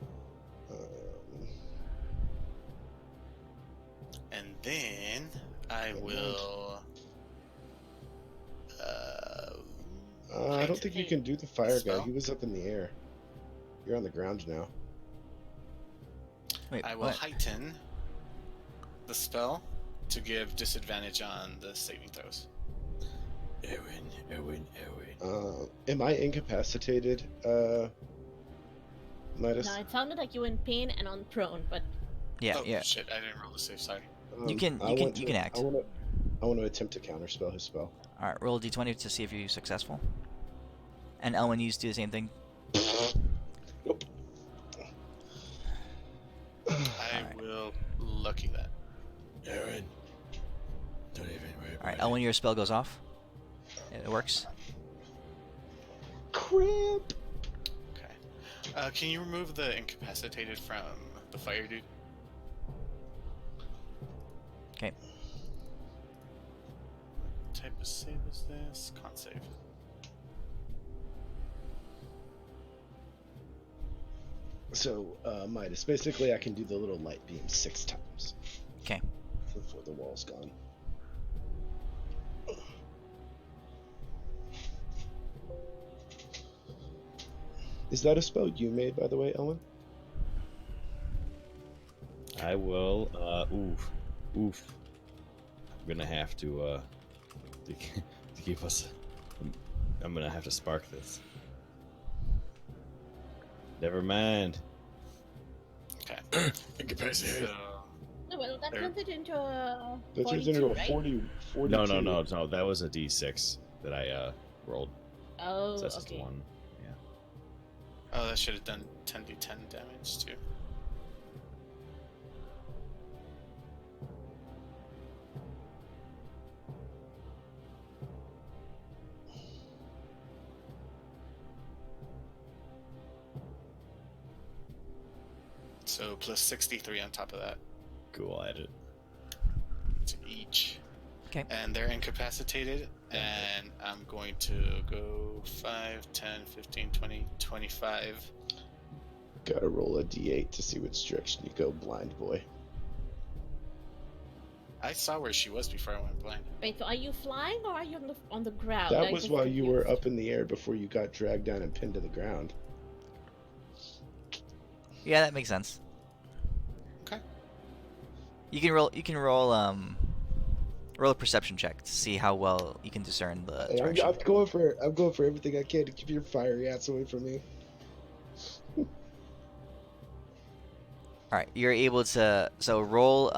And then I Never mind. will. I don't think you Hey, can do the fire guy. spell? He was up in the air. You're on the ground now. Wait, I will what? heighten the spell to give disadvantage on the saving throws. Owen. Am I incapacitated, Midas? No, it sounded like you were in pain and on prone, but Yeah, Oh yeah. shit! I didn't roll the save. Sorry. You can act. I want to attempt to counterspell his spell. All right, roll a d20 to see if you're successful. And Elwyn, you do the same thing. Nope. I Alright. will lucky that. Owen. Don't even worry All right, about Elwyn, it. your spell goes off. It works. Cramp. Okay. Can you remove the incapacitated from the fire dude? Okay. What type of save is this? Con save. So, Midas, basically I can do the little light beam 6 times. Okay. Before the wall's gone. Is that a spell you made, by the way, Ellen? I will. Oof. I'm gonna have to keep us. I'm gonna have to spark this. Never mind. Okay. Incapacitated. So, no, well, that There. turns it into a That turns 42, into a right? 42. No. That was a D6 that I rolled. Oh, So that's just okay. one. oh, that should have done 10d10 damage too. So plus 63 on top of that Cool. I added. to each. Okay. And they're incapacitated, and I'm going to go 5, 10, 15, 20, 25. Gotta roll a d8 to see which direction you go, blind boy. I saw where she was before I went blind. Wait, so are you flying or are you on the ground? That I'm was just while you were confused. up in the air before you got dragged down and pinned to the ground. Yeah, that makes sense. Okay. You can roll roll a perception check to see how well you can discern the Hey, direction. I'm going for everything I can to keep your fiery ass away from me. All right, you're able to roll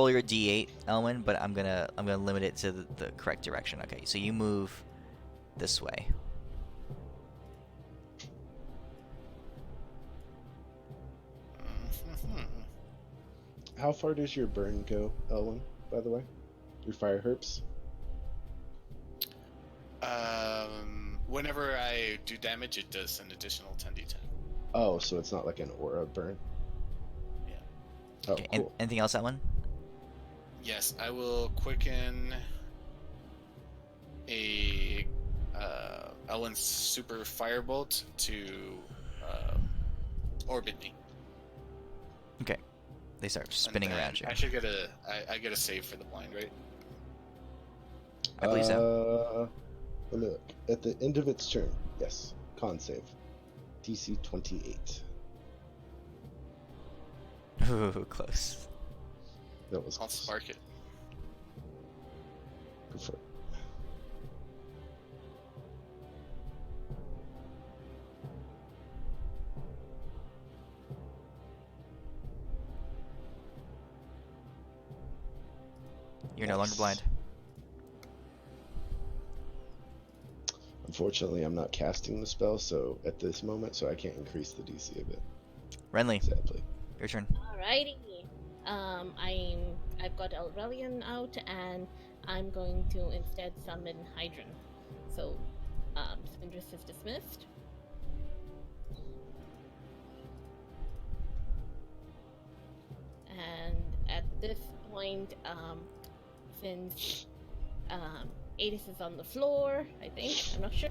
your d8, Elwyn, but I'm gonna limit it to the correct direction. Okay, so you move this way. How far does your burn go, Elwyn, by the way? Your fire herps? Whenever I do damage, it does an additional 10d10. Oh, so it's not like an aura burn? Yeah. Oh, Okay, cool. anything else, Elwyn? Yes, I will quicken a Ellen's super firebolt to orbit me. Okay, they start spinning And then around you. I should get I get a save for the blind, right? I believe so. Let me look. At the end of its turn, yes. Con save. DC 28. Ooh, close. That was I'll close. spark it. Go for it. You're no longer Nice. blind. Unfortunately, I'm not casting the spell, so at this moment, so I can't increase the DC a bit. Renly, Sadly. your turn. Alrighty. I've got Aurelian out, and I'm going to instead summon Hydron. So, Spindrift is dismissed. And at this point, since Adis is on the floor, I think, I'm not sure,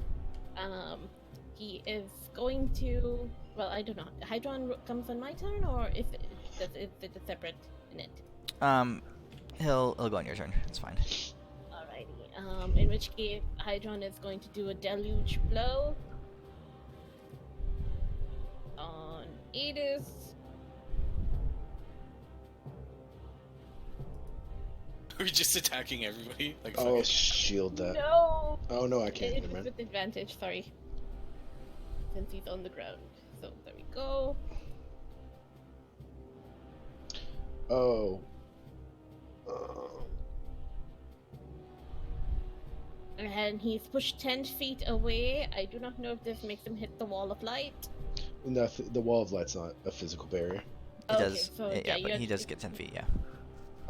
he is going to, well, I don't know, Hydron comes on my turn, or is it a separate minute? He'll go on your turn. It's fine. Alrighty, in which case, Hydron is going to do a deluge blow on Adis. Are we just attacking everybody? Like, Oh, fucking- shield that. No! Oh no, I can't. It Never is mind. with advantage, sorry. Since he's on the ground. So, there we go. Oh. And he's pushed 10 feet away. I do not know if this makes him hit the wall of light. No, the wall of light's not a physical barrier. He Okay, does. so, yeah, you but have he to- does get 10 feet. Yeah.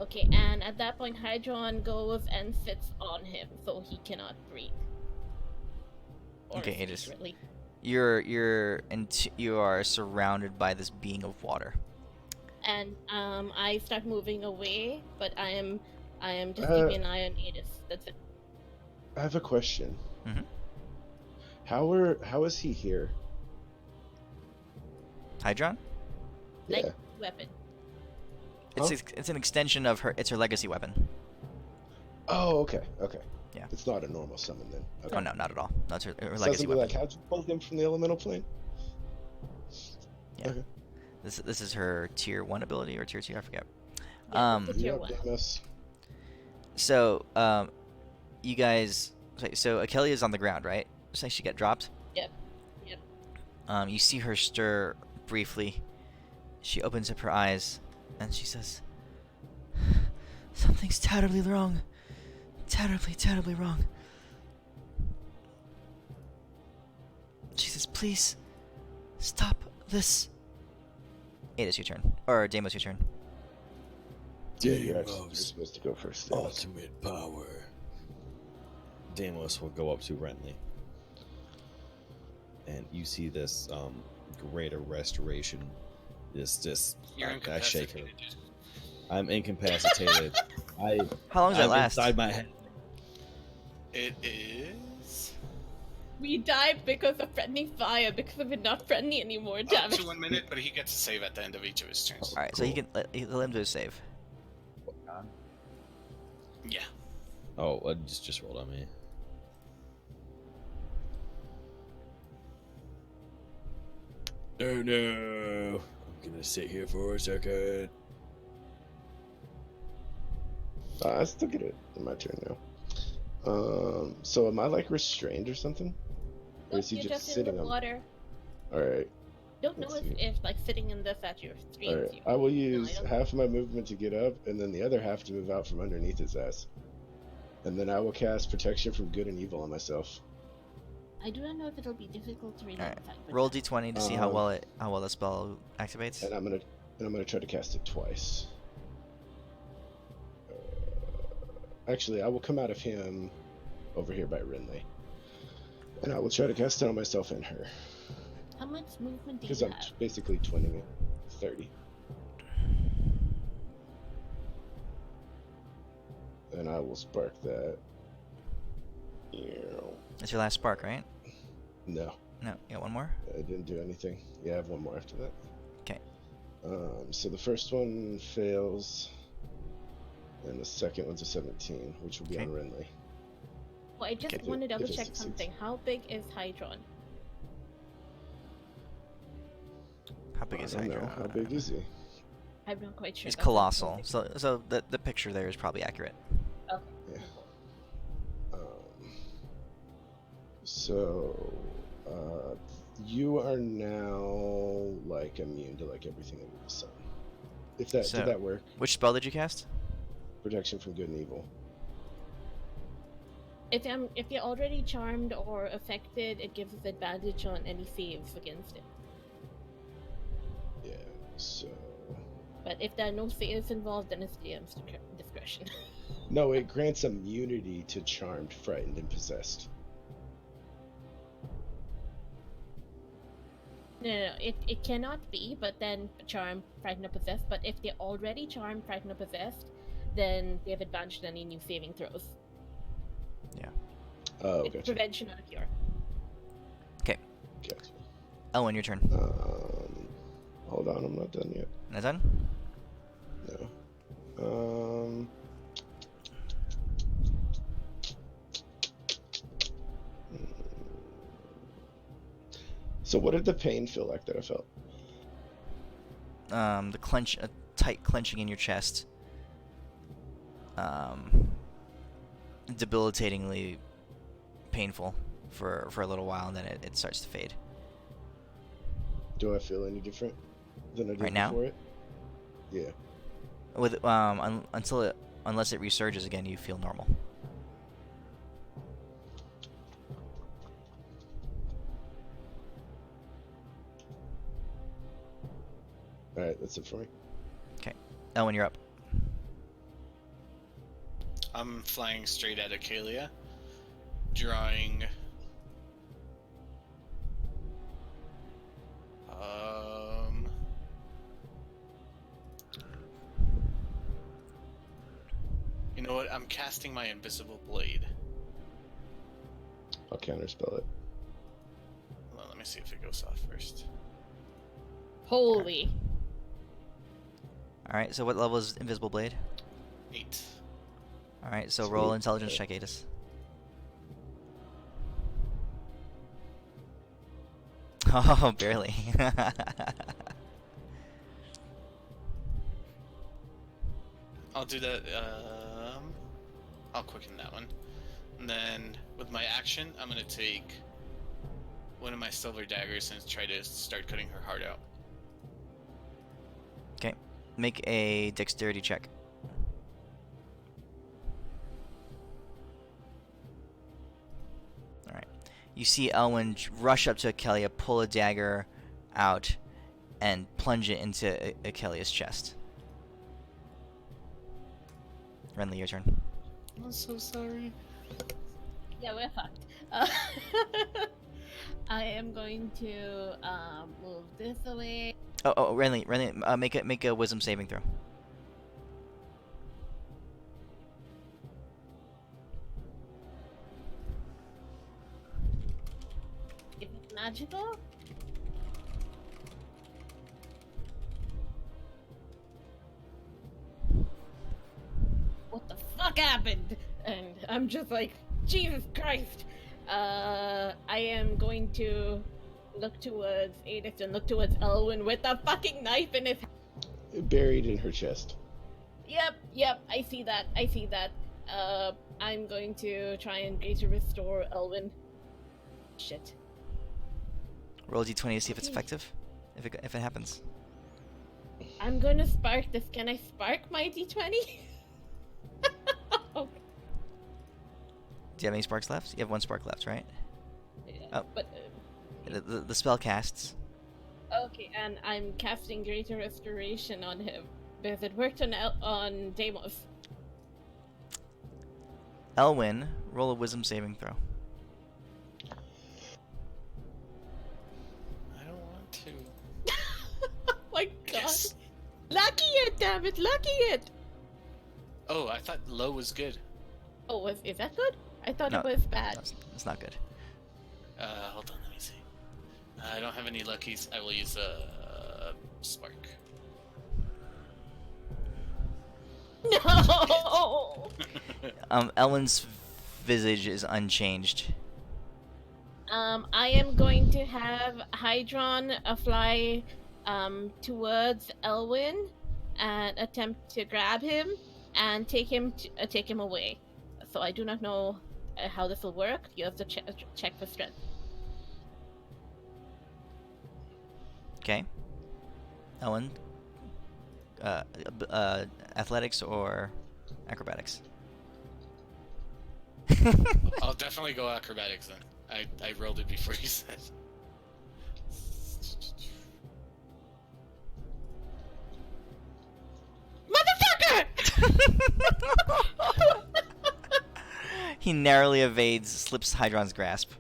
Okay, and at that point, Hydron goes and sits on him, so he cannot breathe. Or Okay, speak, Adis. really. You are surrounded by this being of water. And I start moving away, but I am just Uh, keeping an eye on Adis. That's it. I have a question. Mhm. How is he here? Hydron? Like Yeah. weapon. It's an extension of her. It's her legacy weapon. Oh, okay. Okay. Yeah. It's not a normal summon then. Okay. Oh no, not at all. That's her So legacy something weapon. like, how'd you pull him from the elemental plane? Yeah. Okay. This is her tier 1 ability or tier 2, I forget. Yeah, it's a tier You're one. up, Deimos. So you guys, so Akelia is on the ground, right? So she got dropped. Yep. You see her stir briefly. She opens up her eyes and she says, "Something's terribly wrong. Terribly, terribly wrong." She says, "Please, stop this." Ada's your turn. Or Deimos, your turn. Yeah, you're Deimos, supposed to go first. Deimos. ultimate power. Deimos will go up to Renly. And you see this greater restoration. You're I shake her. incapacitated, dude. I'm incapacitated. How long does that I'm last? inside my head. It is We died because of friendly fire, because we're not friendly anymore, up damn it. to 1 minute, but he gets a save at the end of each of his turns. Alright, so he Cool. can let him do a save. Yeah. Oh, just rolled on me. Oh no. I'm gonna sit here for a second. I still get it in my turn now. So am I like restrained or something? Or is he You're just in sitting the on? water. Alright. Don't know Let's if like sitting in the statue streams Alright. you. I will No, use don't. half of my movement to get up, and then the other half to move out from underneath his ass. And then I will cast protection from good and evil on myself. I do not know if it'll be difficult to read Alright. outside, but Roll d20 to see how Um, well the spell activates. And I'm gonna try to cast it twice. Actually, I will come out of him over here by Renly. And I will try to cast it on myself and her. how much movement do Because you I'm have? basically twinning it. 30. And I will spark that. Ew. That's your last spark, right? No, No, you got one more? I didn't do anything. Yeah, I have one more after that. 'Kay. So the first one fails. And the second one's a 17, which will be Okay. on Renly. Well, I just Okay. want to double If it check succeeds. something. How big is Hydron? How big I is don't know. Hydra? How big is he? I'm not quite sure. He's That's what I'm colossal. thinking. So the picture there is probably accurate. Okay. Yeah. cool. So, you are now like immune to like everything under the sun. If that So- did that work? Which spell did you cast? Protection from good and evil. If you're already charmed or affected, it gives us advantage on any saves against it. Yeah, so... But if there are no saves involved, then it's DM's discretion. No, it grants immunity to charmed, frightened, and possessed. No, it cannot be, but then charmed, frightened, or possessed. But if they're already charmed, frightened, or possessed, then they have advantage on any new saving throws. Yeah. Oh, It's gotcha. prevention, not a cure. Okay. Gotcha. Elwin, your turn. Hold on, I'm not done yet. Not done? No. So what did the pain feel like that I felt? The clench, a tight clenching in your chest. Debilitatingly painful for a little while, and then it starts to fade. Do I feel any different than I did Right now? before it? Yeah. With unless it resurges again, you feel normal. Alright, that's it for me. Okay. Elwin, you're up. I'm flying straight at Acalia, drawing. You know what? I'm casting my invisible blade. I'll counterspell it. Hold on, let me see if it goes off first. Holy. All right. So what level is Invisible Blade? 8. All right. So Sweet. roll intelligence check, Adis. Oh, barely. I'll do that. I'll quicken that one. And then with my action, I'm gonna take one of my silver daggers and try to start cutting her heart out. Okay. Make a dexterity check. All right. You see Elwin rush up to Akelia, pull a dagger out, and plunge it into Akelia's chest. Renly, your turn. I'm so sorry. Yeah, we're fucked. I am going to move this away. Oh, Renly, make a wisdom saving throw. Is it magical? What the fuck happened? And I'm just like, Jesus Christ! I am going to look towards Adis and look towards Elwin with a fucking knife in his hand. Buried in her chest. Yep, I see that. I'm going to try and greater restore Elwin. Shit. Roll d20 to see if it's effective. If it happens. I'm gonna spark this. Can I spark my d20? Okay. Do you have any sparks left? You have one spark left, right? Yeah, Oh. but The spell casts. okay, and I'm casting Greater Restoration on him because it worked on Deimos. Elwin, roll a wisdom saving throw. I don't want to. Oh my god! Yes. Lucky it, damn it! Lucky it! Oh, I thought low was good. Oh, is that good? I thought No, it was bad. No, it's not good. Hold on, let me see. I don't have any luckies. I will use a spark. No! Elwin's visage is unchanged. I am going to have Hydron fly towards Elwin and attempt to grab him and take him away. So I do not know how this will work. You have to check for strength. Okay. Elwin. Athletics or Acrobatics. I'll definitely go acrobatics then. I rolled it before you said. Motherfucker! He narrowly evades, slips Hydron's grasp.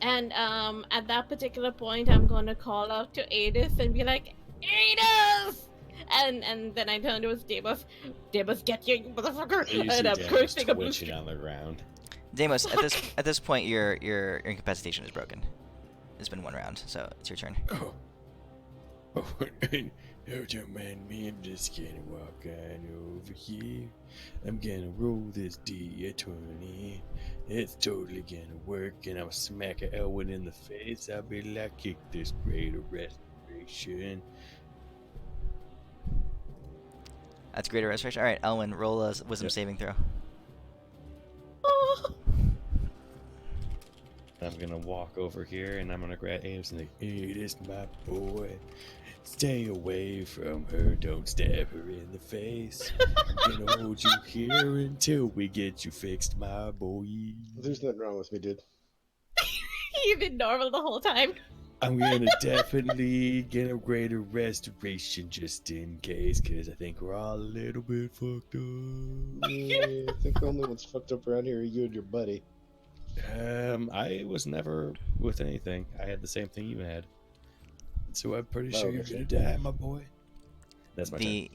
And at that particular point, I'm gonna call out to Adis and be like, Adis! And then I turn to his Deimos. Deimos, get you motherfucker! You And see I'm Deimos cursing a twitching booster. on the ground. Deimos, at this point, your incapacitation is broken. It's been 1 round, so it's your turn. Oh. Oh, don't mind me. I'm just gonna walk on over here. I'm gonna roll this D20. It's totally gonna work, and I'll smack Elwin in the face. I'll be like, kick this greater restoration. That's greater restoration. All right, Elwin, roll a wisdom Yep. saving throw. I'm gonna walk over here and I'm gonna grab Ames and Hey, this my boy. Stay away from her. Don't stab her in the face. I'm gonna hold you here until we get you fixed, my boy. There's nothing wrong with me, dude. You've been normal the whole time. I'm gonna definitely get a greater restoration just in case, because I think we're all a little bit fucked up. Yeah, I think the only one's fucked up around here are you and your buddy. I was never with anything. I had the same thing you had. So I'm pretty Oh, sure you're okay. gonna die, my boy. That's my turn.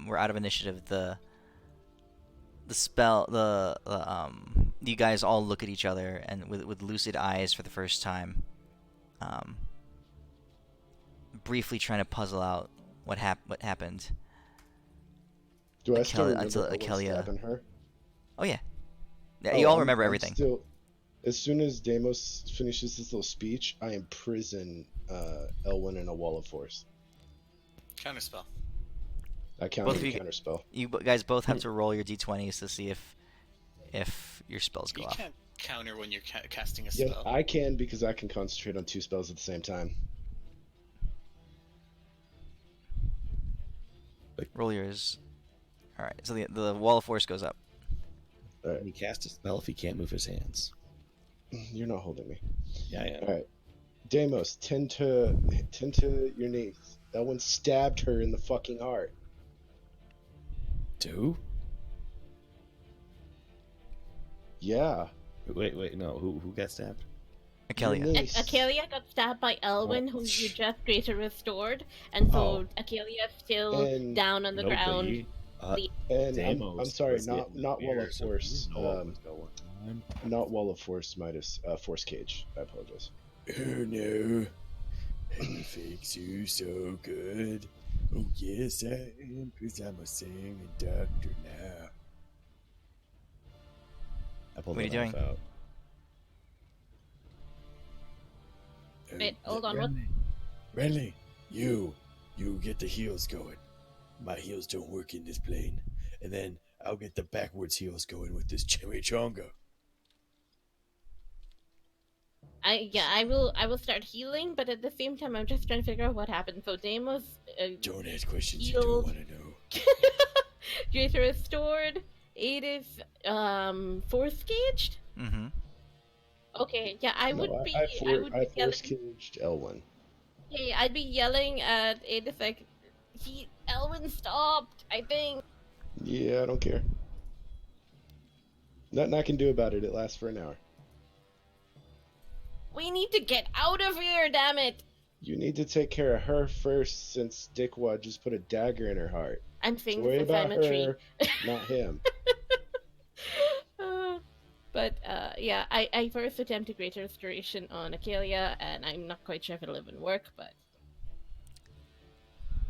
We're out of initiative. The spell, you guys all look at each other and with lucid eyes for the first time, briefly trying to puzzle out what happened. Do I still remember until Owen Akelia- stabbing her? Oh yeah, yeah. Oh, You all I'm- remember I'm everything. Still, as soon as Deimos finishes his little speech, I imprison Elwin in a wall of force. Counterspell. I count Both as of a you- counterspell. You guys both have to roll your d20s to see if your spells go You off. can't counter when you're casting a Yes, spell. I can because I can concentrate on 2 spells at the same time. Roll yours. All right. So the wall of force goes up. Can he cast a spell if he can't move his hands? You're not holding me. Yeah, yeah. All right, Deimos, tend to your knees. Elwin stabbed her in the fucking heart. Two? Yeah. Wait, no. Who got stabbed? Akelia. Your niece. Akelia got stabbed by Elwin, Oh. who you just greater restored, and so Oh. Akelia's still And down on the ground. Nobody. And Deimos I'm sorry, was not getting Wall beer, of so he Force. didn't know what was going on. Not Wall of Force, Midas. Force Cage. I apologize. Oh no. I fix you so good. Oh yes I am, cause I'm a singing doctor now. I pulled What are you the knife doing? out. Wait, hold on, what? Renly, you get the heals going. My heals don't work in this plane. And then I'll get the backwards heals going with this chimichanga. I will start healing, but at the same time, I'm just trying to figure out what happened. So Deimos, Don't ask questions you Healed. don't want to know. Jason restored. Adis, force caged. Mm-hmm. Okay, yeah, I would be. I yelling. Force Caged Elwin. Hey, I'd be yelling at Adis like, Elwin stopped. I think. Yeah, I don't care. Nothing I can do about it. It lasts for an hour. We need to get out of here, damn it! You need to take care of her first, since Dickwad just put a dagger in her heart. I'm saying Worry this about I'm a tree. her, not him. Yeah, I first attempted greater restoration on Akelia, and I'm not quite sure if it'll even work, but.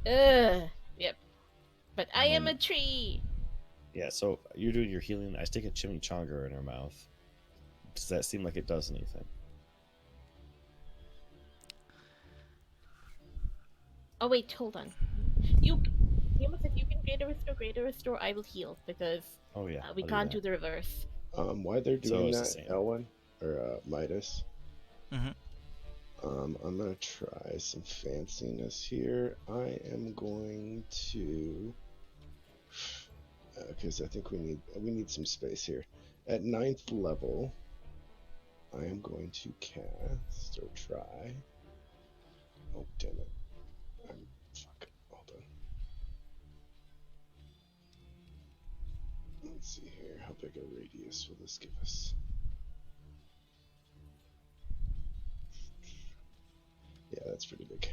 Yep. But I am a tree! Yeah, so you're doing your healing. I stick a chimichanga in her mouth. Does that seem like it does anything? Oh, wait, hold on. If you can greater restore, I will heal, because Oh yeah. we I'll can't do do the reverse. Why they're So doing it's the that, same. Elwin or Midas? Mm-hmm. I'm gonna try some fanciness here. I am going to, because I think we need some space here. At 9th level, I am going to cast or try. Oh damn it! Fuck. Hold on. Let's see here. How big a radius will this give us? Yeah, that's pretty big.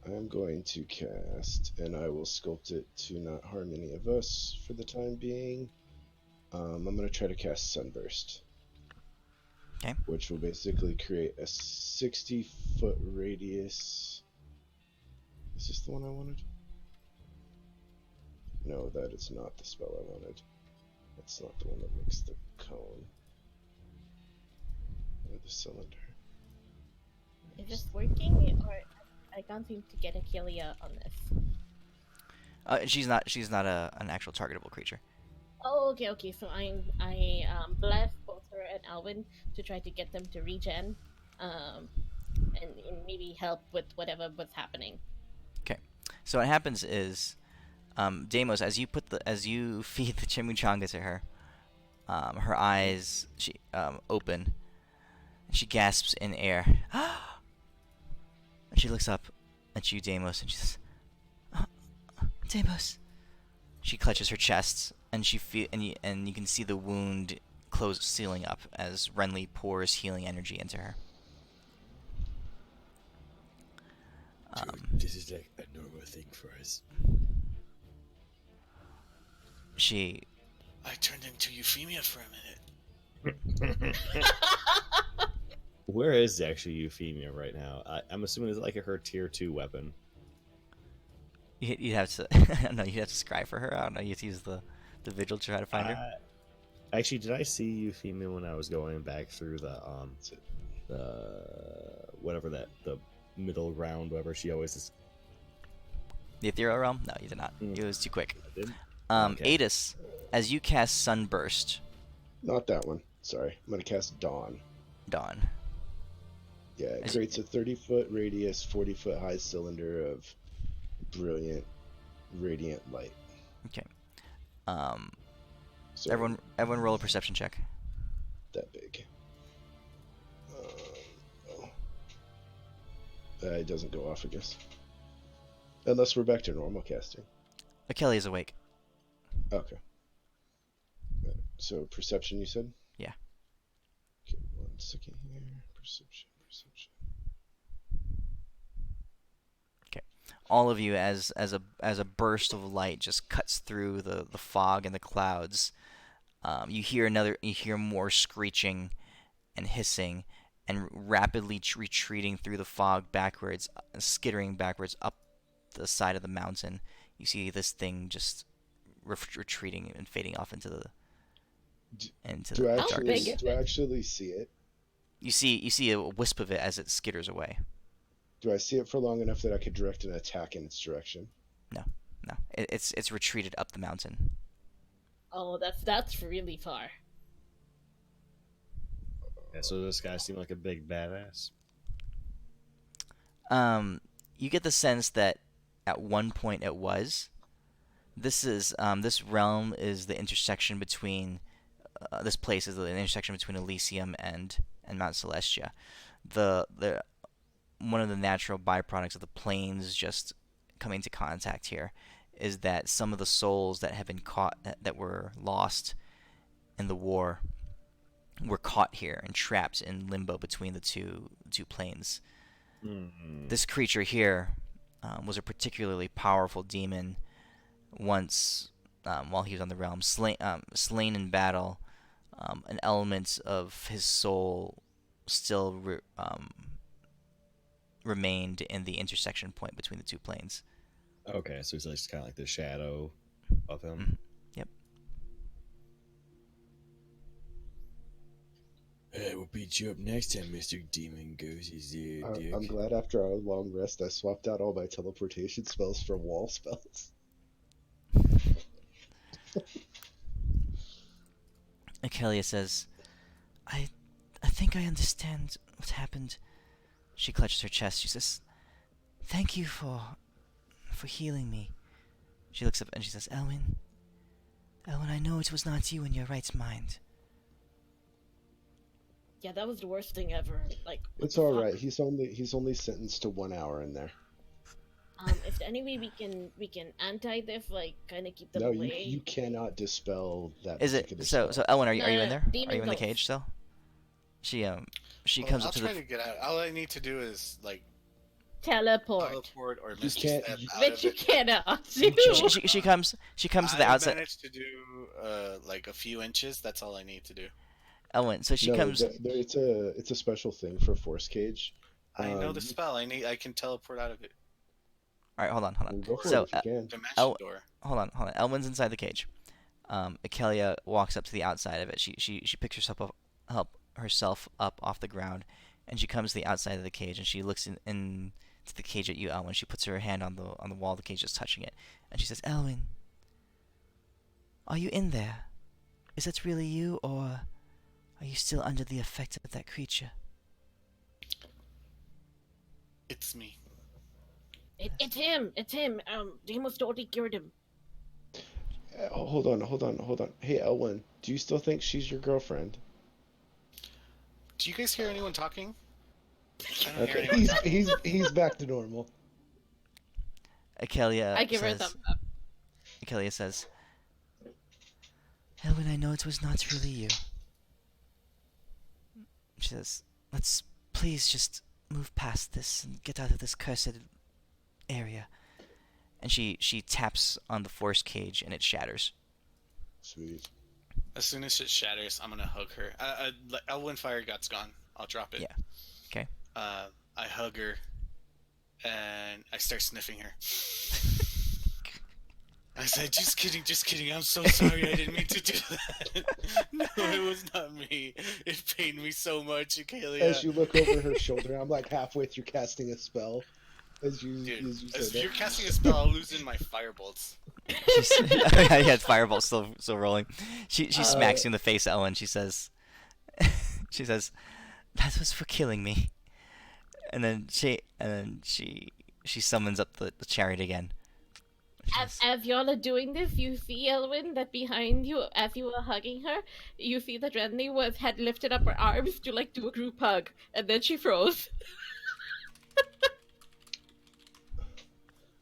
I am going to cast, and I will sculpt it to not harm any of us for the time being. I'm going to try to cast Sunburst. Okay. Which will basically create a 60-foot radius. Is this the one I wanted? No, that is not the spell I wanted. That's not the one that makes the cone. Or the cylinder. Is this working, or I can't seem to get Achillia on this? She's not an actual targetable creature. Oh, okay. So I bless both her and Alwyn to try to get them to regen, and maybe help with whatever was happening. Okay. So what happens is, Deimos, as you feed the chimichanga to her, her eyes open. She gasps in air. And she looks up at you, Deimos, and she says, Deimos. She clutches her chest, and and you can see the wound sealing up as Renly pours healing energy into her. Dude, this is like a normal thing for us. I turned into Euphemia for a minute. Where is actually Euphemia right now? I'm assuming it's like her tier 2 weapon. You'd have to no, you'd have to scry for her. I don't know. You have to use the vigil to try to find her. Actually, did I see Euphemia when I was going back through the middle ground, whatever she always is? The ethereal realm? No, you did not. It was too quick. I didn't? Okay. Adis, as you cast Sunburst. Not that one. Sorry. I'm going to cast Dawn. Yeah, it creates a 30-foot radius, 40-foot high cylinder of brilliant, radiant light. Okay. So everyone roll a perception check. That big. It doesn't go off, I guess. Unless we're back to normal casting. Achilles is awake. Okay. Right. So perception, you said? Yeah. Okay, 1 second here. Perception. Okay. All of you, as a burst of light just cuts through the fog and the clouds, you hear more screeching and hissing, and rapidly retreating through the fog backwards, skittering backwards up the side of the mountain. You see this thing just retreating and fading off into the darkness. Do I actually see it? You see a wisp of it as it skitters away. Do I see it for long enough that I could direct an attack in its direction? No. It's retreated up the mountain. Oh, that's really far. Yeah, so this guy seemed like a big badass. You get the sense that at one point it was. This realm is the intersection between this place is the intersection between Elysium and Mount Celestia. The one of the natural byproducts of the planes just coming into contact here is that some of the souls that have been caught that were lost in the war were caught here and trapped in limbo between the two planes. Mm-hmm. This creature here was a particularly powerful demon once while he was on the realm, slain in battle. An element of his soul still remained in the intersection point between the two planes. Okay, so he's like, kind of like the shadow of him. Mm-hmm. Yep. We'll beat you up next time, Mr. Demon Goes. I'm glad after our long rest I swapped out all my teleportation spells for wall spells. Akelia says, I think I understand what happened. She clutches her chest. She says, "Thank you for healing me." She looks up and she says, "Elwyn, Elwyn, I know it was not you in your right mind." Yeah, that was the worst thing ever. Like, what It's the all fuck? right. He's only sentenced to 1 hour in there. If there any way we can anti this, like, kind of keep them No, away. you cannot dispel that Is it particular so? spell. So Elwyn, are you No, in no, there? Are demon you in the ghost. cage still? She Well, comes I'll up to try the. to get out. All I need to do is like Teleport. teleport or You misty can't- step you- out Which of you it. cannot do. She comes to the I outside. managed to do like a few inches. That's all I need to do. Elwyn, so she no, comes. it's a special thing for Force Cage. I know the You- spell. I can teleport out of it. All right, hold on. well, go for So it if you can. Dimension El- door. hold on. Elwyn's inside the cage. Akelia walks up to the outside of it. She picks herself up off the ground, and she comes to the outside of the cage, and she looks into the cage at you, Elwyn. She puts her hand on the wall of the cage, just touching it, and she says, "Elwyn, are you in there? Is that really you, or are you still under the effect of that creature?" It's me. It's him. It's him. Deimos totally cured him. Hold on. Hey, Elwyn, do you still think she's your girlfriend? Do you guys hear anyone talking? I don't hear Okay, anyone talking. he's back to normal. Akelia I give her a says, thumbs up. Akelia says, "Elwyn, I know it was not really you." She says, "Let's please just move past this and get out of this cursed area." And she taps on the force cage and it shatters. Sweet. As soon as it shatters, I'm gonna hug her. Elwyn Fire God's gone. I'll drop it. Yeah. Okay. I hug her, and I start sniffing her. I said, just kidding. I'm so sorry. I didn't mean to do that. No, it was not me. It pained me so much, Akelia. As you look over her shoulder, I'm like halfway through casting a spell. As you Dude, said if that. you're casting a spell, I'll lose in my firebolts. Yeah, fireball still rolling. She smacks you in the face, Ellen. She says, "That was for killing me." And then she summons up the chariot again. She says, As y'all are doing this, you see, Elwyn, that behind you, as you were hugging her, you see that Renly had lifted up her arms to like do a group hug, and then she froze.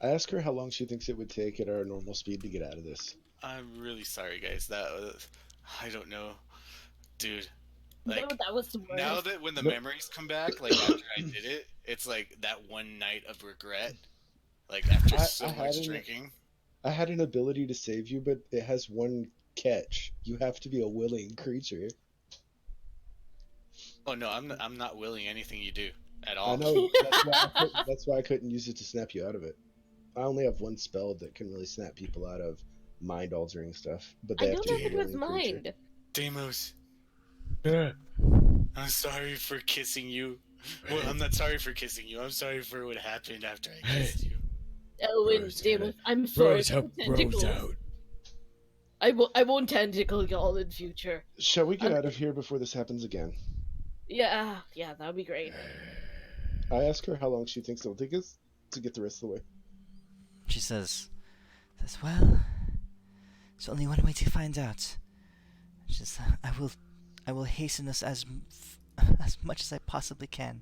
I asked her how long she thinks it would take at our normal speed to get out of this. I'm really sorry, guys. I don't know, dude. No, Like that was the worst. now that when the Nope. memories come back, like after I did it, it's like that one night of regret. Like after so I much had drinking. I had an ability to save you, but it has one catch. You have to be a willing creature. Oh no, I'm not willing anything you do at all. I know. That's why I couldn't use it to snap you out of it. I only have one spell that can really snap people out of mind altering stuff, but they I have don't to know be if a it was willing creature. mind. Deimos, I'm sorry for kissing you. Well, I'm not sorry for kissing you. I'm sorry for what happened after I kissed you. Elwyn, Bros, Deimos, I'm sorry. Bros, help bros Tentacles. out. I won't tentacle y'all in future. Shall we get out of here before this happens again? Yeah, that would be great. I asked her how long she thinks it'll take us to get the rest of the way. She says, "Well, there's only one way to find out." She says, I will hasten us as much as I possibly can."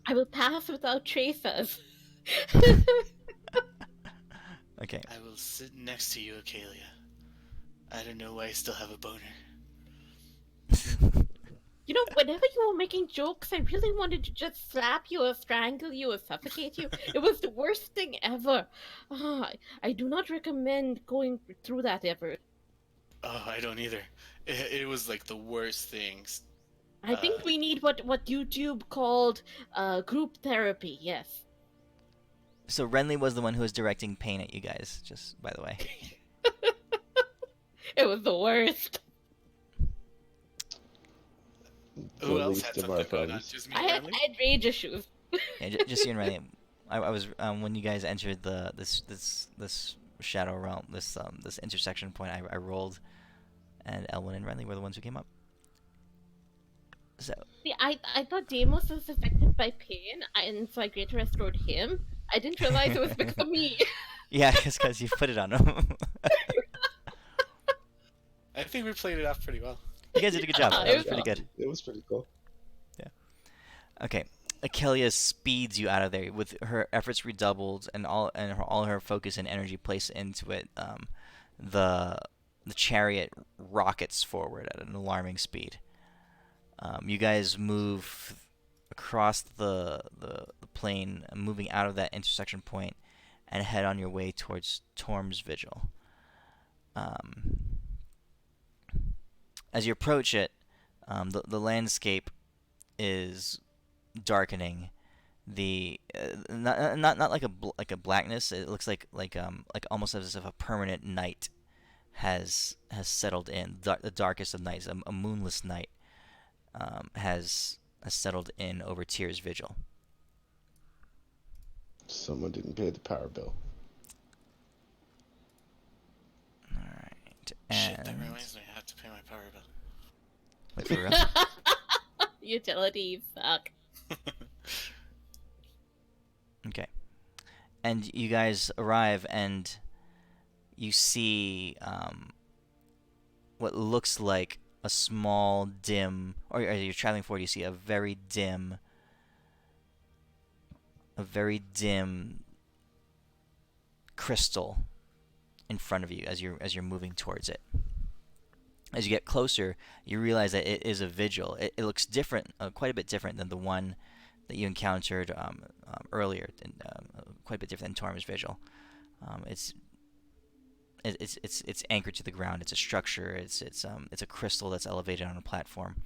I will pass without traces. Okay. I will sit next to you, Akelia. I don't know why I still have a boner. You know, whenever you were making jokes, I really wanted to just slap you or strangle you or suffocate you. It was the worst thing ever. I do not recommend going through that ever. Oh, I don't either. It was like the worst things. I think we need what YouTube called group therapy, yes. So Renly was the one who was directing pain at you guys, just by the way. It was the worst. Who The else least had of our something going on? problems. Just me I and had Renly? rage issues. Yeah, just you and Renly. I was when you guys entered this shadow realm, this intersection point. I rolled, and Elwyn and Renly were the ones who came up. So See, I thought Deimos was affected by pain, and so I greater restored him. I didn't realize it was because of me. yeah, because you put it on him. I think we played it off pretty well. You guys did a good job. Yeah, That it was was pretty good. It was pretty cool. Okay, Achelia speeds you out of there with her efforts redoubled and all her focus and energy placed into it. The chariot rockets forward at an alarming speed. You guys move across the plane, moving out of that intersection point, and head on your way towards Torm's Vigil. As you approach it, the landscape is darkening. The not like a blackness. It looks like almost as if a permanent night has settled in. The darkest of nights, a moonless night, has settled in over Tyr's Vigil. Someone didn't pay the power bill. All right. Shit, that And reminds me, I have to pay my power bill. wait for real. Utility, fuck. Okay. And you guys arrive, and you see what looks like a small, dim, or as you're traveling forward, you see a very dim crystal in front of you as you're moving towards it. As you get closer, you realize that it is a vigil. It looks different, quite a bit different than the one that you encountered earlier, and quite a bit different than Torm's Vigil. It's anchored to the ground. It's a structure. It's a crystal that's elevated on a platform.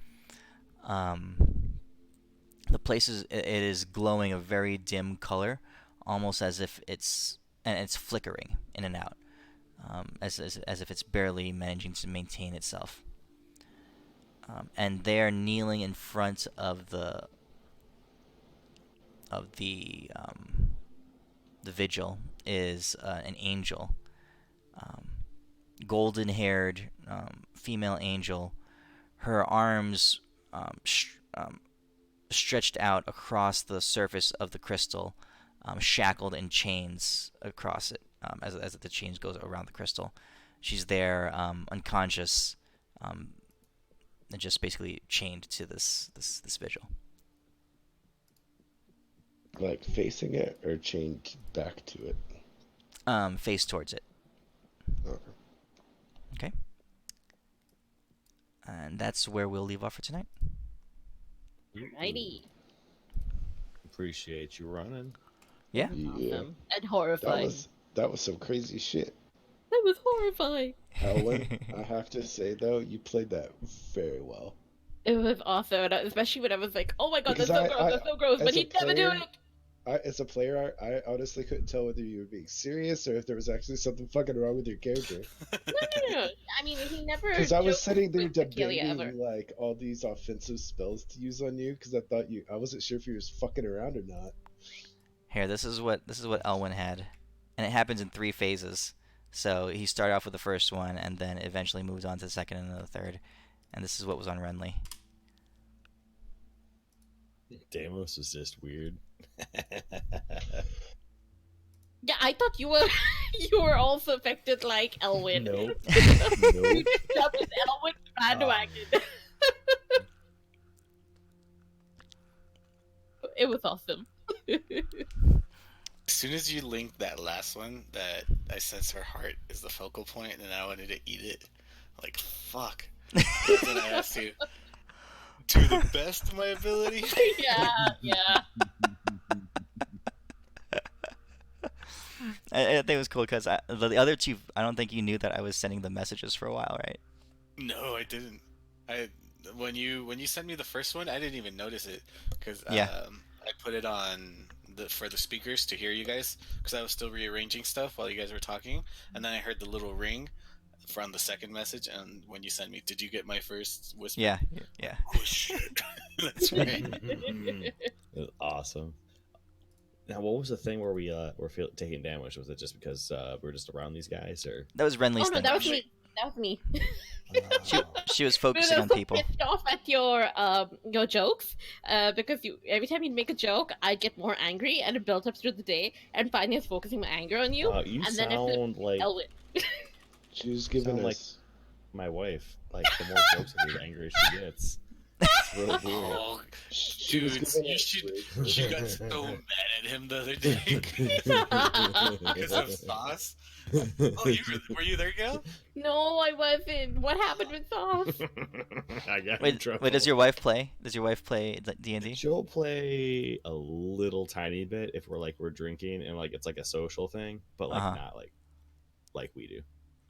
The place is glowing a very dim color, almost as if it's flickering in and out, as if it's barely managing to maintain itself. And there, kneeling in front of the vigil, is an angel, golden-haired female angel. Her arms stretched out across the surface of the crystal, shackled in chains across it, as the chains goes around the crystal. She's there, unconscious, and just basically chained to this vigil. Like facing it or chained back to it? Face towards it. Okay. Okay. And that's where we'll leave off for tonight. Righty. Appreciate you running. Yeah. Yeah. Awesome. And horrifying. That was some crazy shit. That was horrifying. Ellen, I have to say though, you played that very well. It was awesome, and especially when I was like, "Oh my god, Because that's so gross!" But as a he'd never do player- it. As a player, I honestly couldn't tell whether you were being serious or if there was actually something fucking wrong with your character. No. I mean, he never. Because I was joked sitting there with Achelia debating ever. like all these offensive spells to use on you because I wasn't sure if you was fucking around or not. Here, this is what Elwyn had, and it happens in 3 phases. So he started off with the first one, and then eventually moved on to the second and the third. And this is what was on Renly. Deimos was just weird. Yeah, I thought you were also affected like Elwyn. Nope. You jumped in Elwyn's bandwagon. It was awesome. As soon as you linked that last one, that I sense her heart is the focal point, and I wanted to eat it. Like, fuck. Then I asked you, to the best of my ability? Yeah. I think it was cool because the other 2, I don't think you knew that I was sending the messages for a while, right? No, I didn't. When you sent me the first one, I didn't even notice it because Yeah. I put it on for the speakers to hear you guys because I was still rearranging stuff while you guys were talking, and then I heard the little ring from the second message, and when you sent me, did you get my first whisper? Yeah. Oh shit, that's right. It was awesome. Now, what was the thing where we were taking damage? Was it just because we were just around these guys, or? That was Renly's Oh no, thing. that was me. That was me. She was But focusing I on was so people. pissed off at your jokes, because you every time you make a joke, I get more angry, and it built up through the day, and finally I was focusing my anger on you, You and then it flipped sound like Elwin. She's you giving sound like us. my wife. Like the more jokes I do, the angrier she gets. It's real weird. Oh, She was dude, giving you us should. rage You quit. got so mad at him the other day because of sauce. Oh, were you there, Gail? No, I wasn't. What happened with Sauce? I got in Wait, trouble. does your wife play? Does your wife play D&D? She'll play a little tiny bit if we're drinking and like it's like a social thing, but like Uh-huh. not like we do.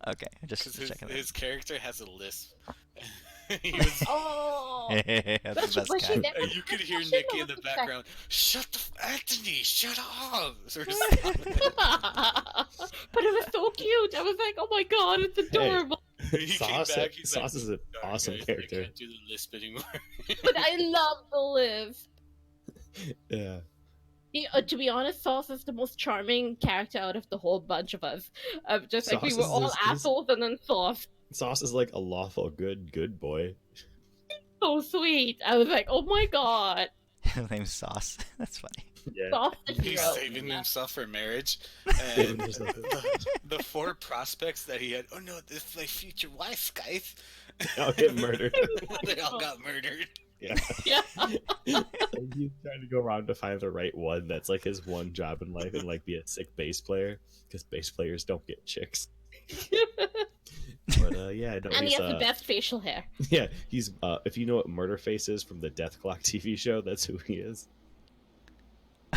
Okay, just Because checking. his character has a lisp. He was. Oh, That's the best was she kind. there? And you could hear She Nikki in knows the the background. Shut Anthony, shut up! Sort of but it was so cute. I was like, oh my god, it's adorable. He came back. He's Sauce like, is an "Sorry, awesome guys, character. I can't do the lisp anymore. But I love the lisp. Yeah. To be honest, Sauce is the most charming character out of the whole bunch of us. Just like we Sauce were is all this- assholes, and then Sauce, Sauce is like a lawful good boy. so sweet. I was like, oh my god, His name's Sauce. That's funny. Yeah. Sauce the He's hero. saving himself for marriage, Saving and himself. the four prospects that he had. Oh no, this is my future wife, guys. I'll get murdered. They all got murdered. Yeah. Yeah. And he's trying to go around to find the right one. That's like his one job in life, and like be a sick bass player because bass players don't get chicks. But yeah, no, And he he's, has the best facial hair. yeah, he's if you know what Murderface is from the Death Clock TV show, that's who he is.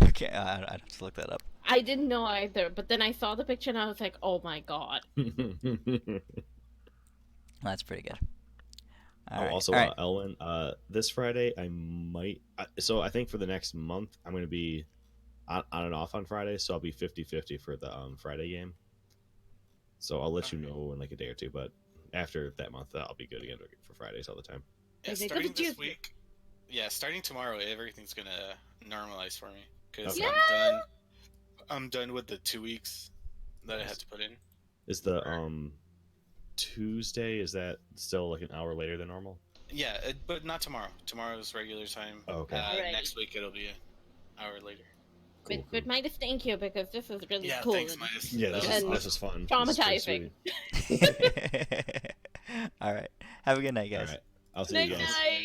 Okay, I'd have to look that up. I didn't know either, but then I saw the picture and I was like, oh my god. That's pretty good. Also, all right. Elwin, this Friday I might. So I think for the next month I'm going to be on and off on Friday, so I'll be 50-50 for the Friday game. So I'll let you know in like a day or two, but after that month, I'll be good again for Fridays all the time. Yeah, Okay, starting good to this you. week. Yeah, starting tomorrow, everything's gonna normalize for me because Okay. I'm done with the 2 weeks that I had to put in. Is the Tuesday, is that still like an hour later than normal? Yeah, but not tomorrow. Tomorrow's regular time. Oh, okay. Alrighty. Next week it'll be an hour later. Cool, But Midas, thank you, because this is really Yeah, cool. thanks, Midas. Yeah, That And- this was fun. Traumatizing. This is pretty All right. Have a good night, sweet. guys. All right, I'll see you Night guys. night.